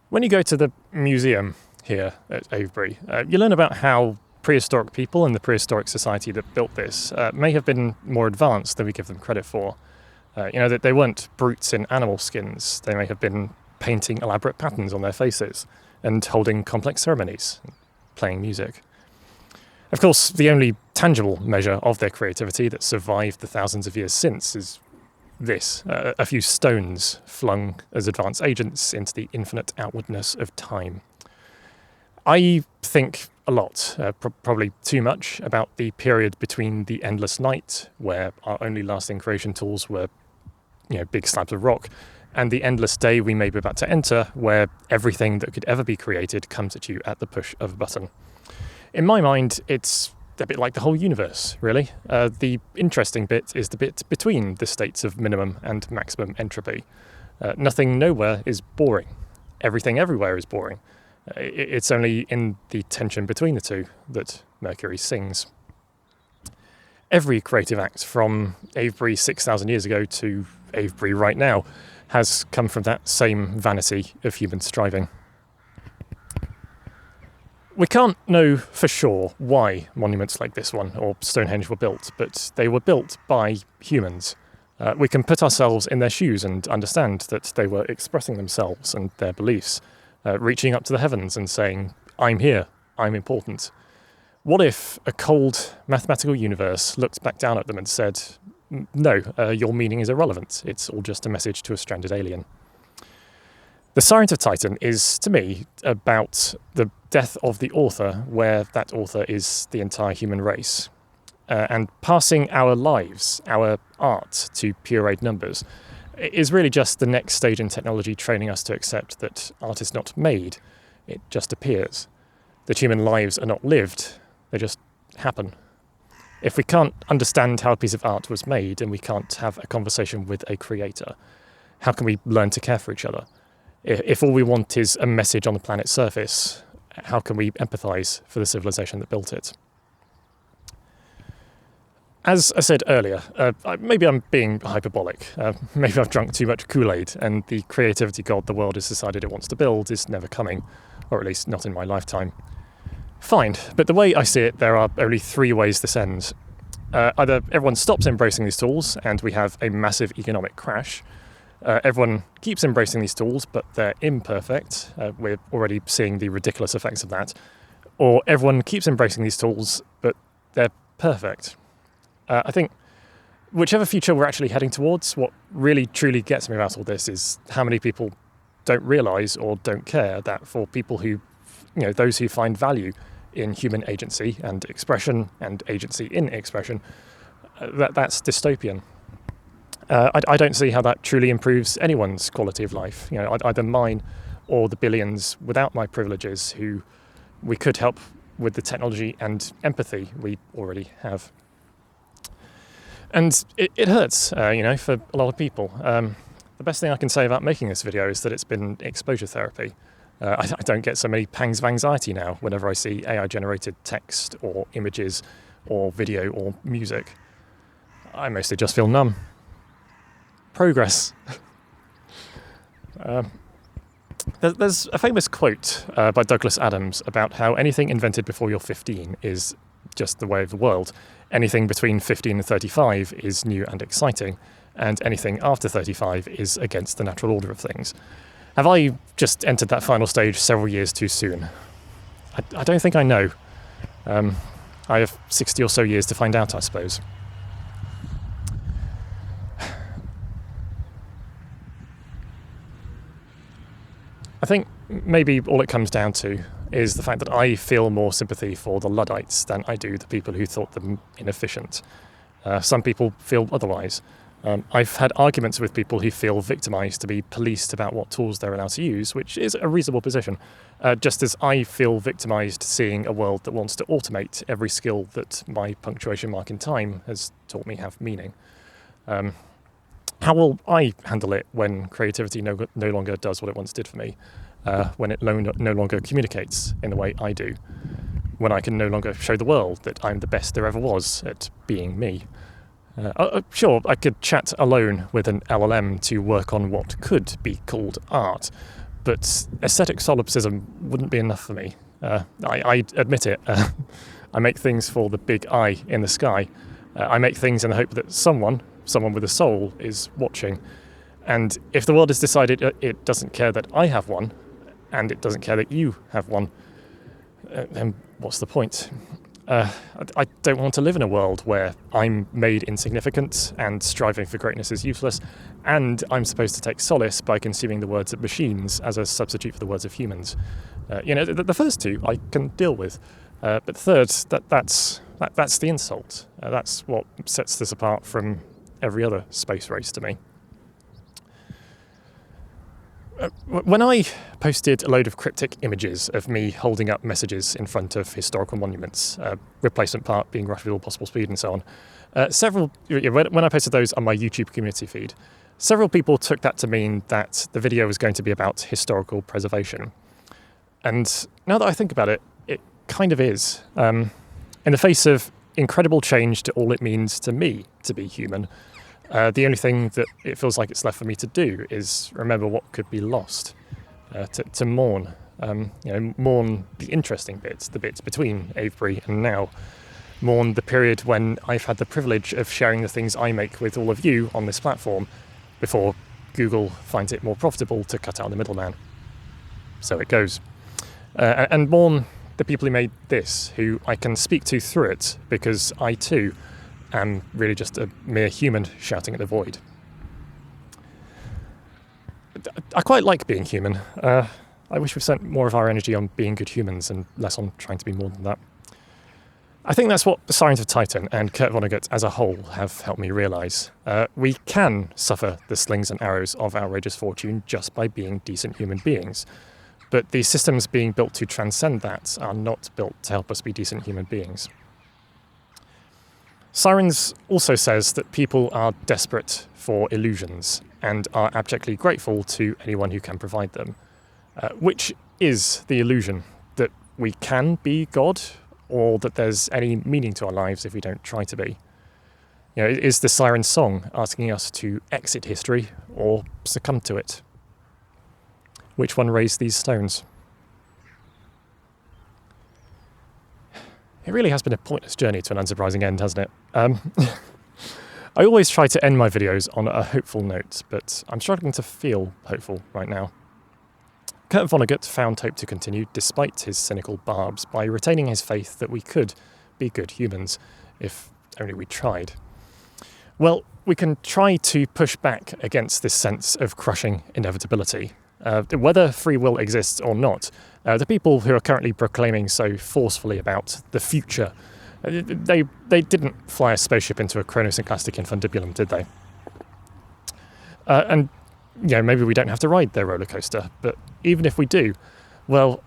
Speaker 3: When you go to the museum here at Avebury, you learn about how prehistoric people and the prehistoric society that built this may have been more advanced than we give them credit for. That they weren't brutes in animal skins. They may have been painting elaborate patterns on their faces and holding complex ceremonies, playing music. Of course, the only tangible measure of their creativity that survived the thousands of years since is this, a few stones flung as advanced agents into the infinite outwardness of time. I think a lot, probably too much, about the period between the endless night, where our only lasting creation tools were, big slabs of rock, and the endless day we may be about to enter, where everything that could ever be created comes at you at the push of a button. In my mind, it's a bit like the whole universe, really. The interesting bit is the bit between the states of minimum and maximum entropy. Nothing nowhere is boring. Everything everywhere is boring. It's only in the tension between the two that Mercury sings. Every creative act from Avebury 6,000 years ago to Avebury right now has come from that same vanity of human striving. We can't know for sure why monuments like this one or Stonehenge were built, but they were built by humans. We can put ourselves in their shoes and understand that they were expressing themselves and their beliefs, reaching up to the heavens and saying, I'm here, I'm important. What if a cold mathematical universe looked back down at them and said, no, your meaning is irrelevant. It's all just a message to a stranded alien. The Sirens of Titan is, to me, about the death of the author, where that author is the entire human race. And passing our lives, our art, to pureed numbers is really just the next stage in technology training us to accept that art is not made, it just appears. That human lives are not lived, they just happen. If we can't understand how a piece of art was made and we can't have a conversation with a creator, how can we learn to care for each other? If all we want is a message on the planet's surface, how can we empathise for the civilization that built it? As I said earlier, maybe I'm being hyperbolic. Maybe I've drunk too much Kool-Aid and the creativity god the world has decided it wants to build is never coming, or at least not in my lifetime. Fine, but the way I see it, there are only three ways this ends. Either everyone stops embracing these tools and we have a massive economic crash. Everyone keeps embracing these tools, but they're imperfect. We're already seeing the ridiculous effects of that. Or everyone keeps embracing these tools, but they're perfect. I think whichever future we're actually heading towards, what really truly gets me about all this is how many people don't realise or don't care that for people who, those who find value in human agency and expression and agency in expression, that's dystopian. I don't see how that truly improves anyone's quality of life, either mine or the billions without my privileges who we could help with the technology and empathy we already have. And it hurts, for a lot of people. The best thing I can say about making this video is that it's been exposure therapy. I don't get so many pangs of anxiety now whenever I see AI-generated text or images or video or music. I mostly just feel numb. Progress. There's a famous quote by Douglas Adams about how anything invented before you're 15 is just the way of the world. Anything between 15 and 35 is new and exciting, and anything after 35 is against the natural order of things. Have I just entered that final stage several years too soon? I don't think I know. I have 60 or so years to find out, I suppose. I think maybe all it comes down to is the fact that I feel more sympathy for the Luddites than I do the people who thought them inefficient. Some people feel otherwise. I've had arguments with people who feel victimised to be policed about what tools they're allowed to use, which is a reasonable position, just as I feel victimised seeing a world that wants to automate every skill that my punctuation mark in time has taught me have meaning. How will I handle it when creativity no longer does what it once did for me? When it no longer communicates in the way I do? When I can no longer show the world that I'm the best there ever was at being me? Sure, I could chat alone with an LLM to work on what could be called art, but aesthetic solipsism wouldn't be enough for me. I admit it. I make things for the big eye in the sky. I make things in the hope that someone with a soul is watching. And if the world has decided it doesn't care that I have one, and it doesn't care that you have one, then what's the point? I don't want to live in a world where I'm made insignificant and striving for greatness is useless, and I'm supposed to take solace by consuming the words of machines as a substitute for the words of humans. The first two I can deal with, but the third, that's the insult. That's what sets this apart from every other space race to me. When I posted a load of cryptic images of me holding up messages in front of historical monuments, replacement part being rush with all possible speed and so on, when I posted those on my YouTube community feed, several people took that to mean that the video was going to be about historical preservation. And now that I think about it, it kind of is. In the face of incredible change to all it means to me to be human, the only thing that it feels like it's left for me to do is remember what could be lost, to mourn, mourn the interesting bits, the bits between Avebury and now, mourn the period when I've had the privilege of sharing the things I make with all of you on this platform before Google finds it more profitable to cut out the middleman. So it goes. And mourn the people who made this, who I can speak to through it, because I too am really just a mere human shouting at the void. I quite like being human. I wish we spent more of our energy on being good humans and less on trying to be more than that. I think that's what Sirens of Titan and Kurt Vonnegut as a whole have helped me realise. We can suffer the slings and arrows of outrageous fortune just by being decent human beings. But the systems being built to transcend that are not built to help us be decent human beings. Sirens also says that people are desperate for illusions and are abjectly grateful to anyone who can provide them. Which is the illusion? That we can be God, or that there's any meaning to our lives if we don't try to be? You know, is the Siren song asking us to exit history or succumb to it? Which one raised these stones? It really has been a pointless journey to an unsurprising end, hasn't it? I always try to end my videos on a hopeful note, but I'm struggling to feel hopeful right now. Kurt Vonnegut found hope to continue despite his cynical barbs by retaining his faith that we could be good humans, if only we tried. Well, we can try to push back against this sense of crushing inevitability. Whether free will exists or not, the people who are currently proclaiming so forcefully about the future, they didn't fly a spaceship into a chronosynclastic infundibulum, did they? And you know, maybe we don't have to ride their roller coaster, but even if we do, well,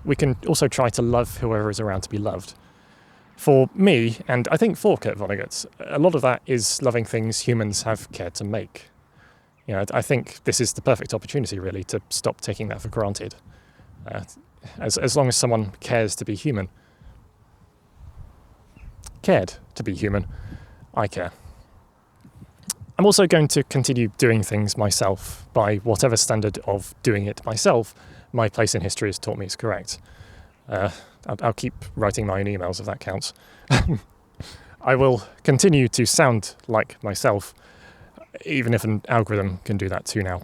Speaker 3: we can also try to love whoever is around to be loved. For me, and I think for Kurt Vonnegut, a lot of that is loving things humans have cared to make. You know, I think this is the perfect opportunity, really, to stop taking that for granted. As long as someone cares to be human, cared to be human, I care. I'm also going to continue doing things myself by whatever standard of doing it myself my place in history has taught me is correct. I'll keep writing my own emails if that counts. I will continue to sound like myself, even if an algorithm can do that too now.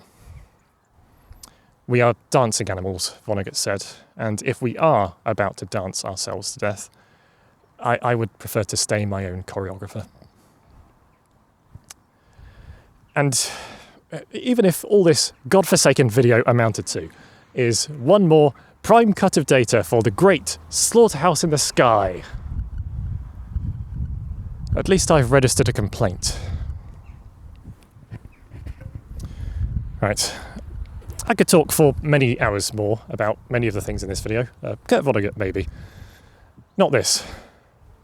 Speaker 3: We are dancing animals, Vonnegut said, and if we are about to dance ourselves to death, I would prefer to stay my own choreographer. And even if all this godforsaken video amounted to is one more prime cut of data for the great slaughterhouse in the sky, at least I've registered a complaint. Right. I could talk for many hours more about many of the things in this video. Kurt Vonnegut, maybe. Not this.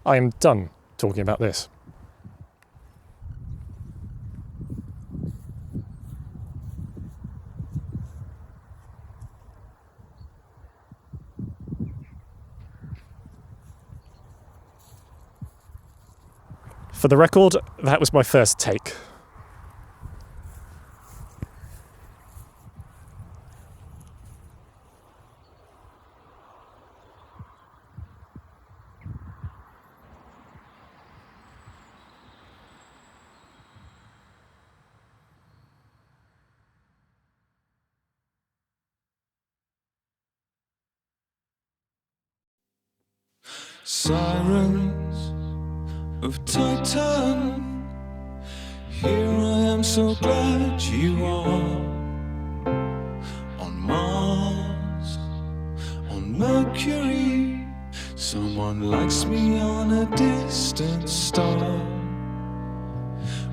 Speaker 3: I am done talking about this. For the record, that was my first take.
Speaker 19: Sirens of Titan, here I am, so glad you are. On Mars, on Mercury, someone likes me on a distant star.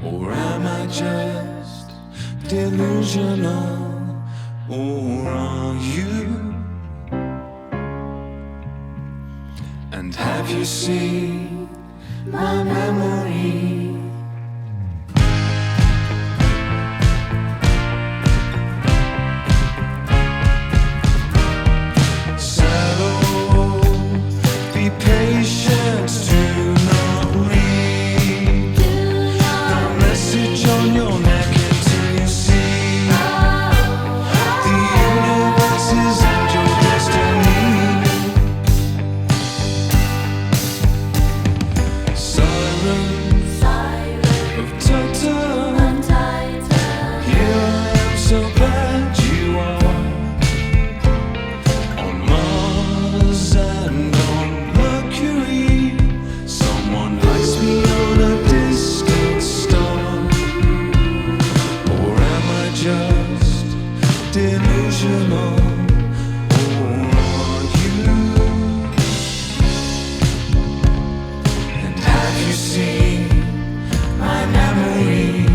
Speaker 19: Or am I just delusional, or are you? And have you seen my memory? Settle, be patient, do not read the message on your neck until you see the universe is and your destiny. Sirens delusional. Or are you? And have you seen my memory?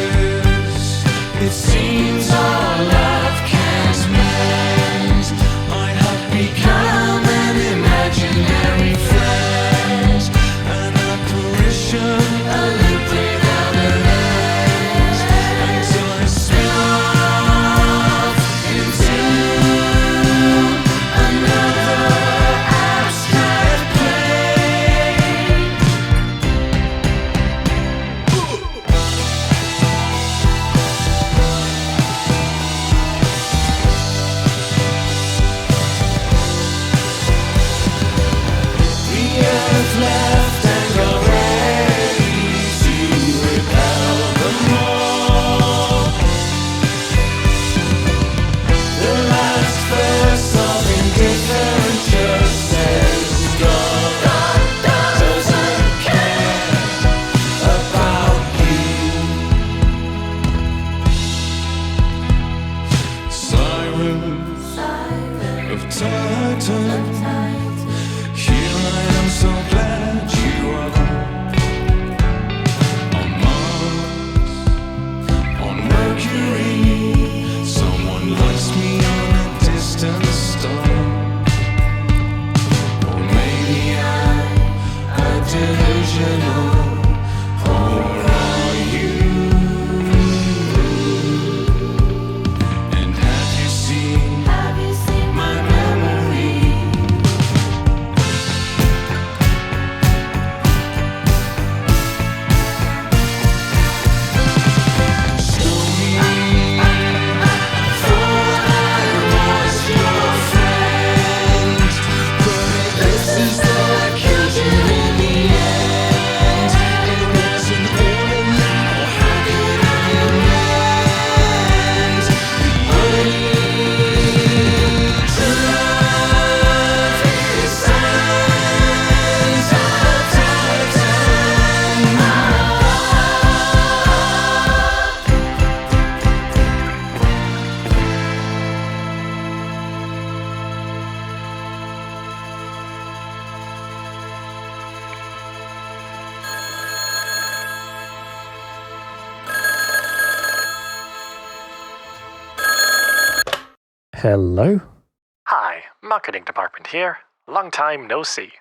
Speaker 19: Beatrice, it seems our love can't mend. I have become an imaginary friend, an apparition, a loop without an end, until I spin off into another abstract plane. The earth left and got ready to repel them all. The last verse of indifference just says God doesn't care about you. Sirens of Titan, here I am, so glad you are. On Mars, on Mercury, someone lights me on a distant star. Or maybe I'm a delusional. Or are you? And have you seen my memory?
Speaker 3: Hello?
Speaker 20: Hi, marketing department here. Long time no see.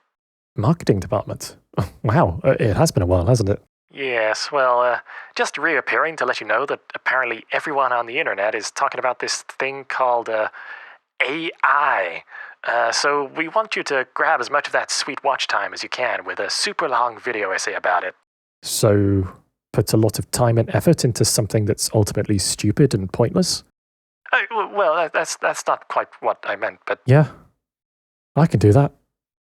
Speaker 3: Marketing department? Oh, wow, it has been a while, hasn't it?
Speaker 20: Yes, well, just reappearing to let you know that apparently everyone on the internet is talking about this thing called AI. So we want you to grab as much of that sweet watch time as you can with a super long video essay about it.
Speaker 3: So, put a lot of time and effort into something that's ultimately stupid and pointless?
Speaker 20: Well, that's not quite what I meant, but
Speaker 3: Yeah, I can do that.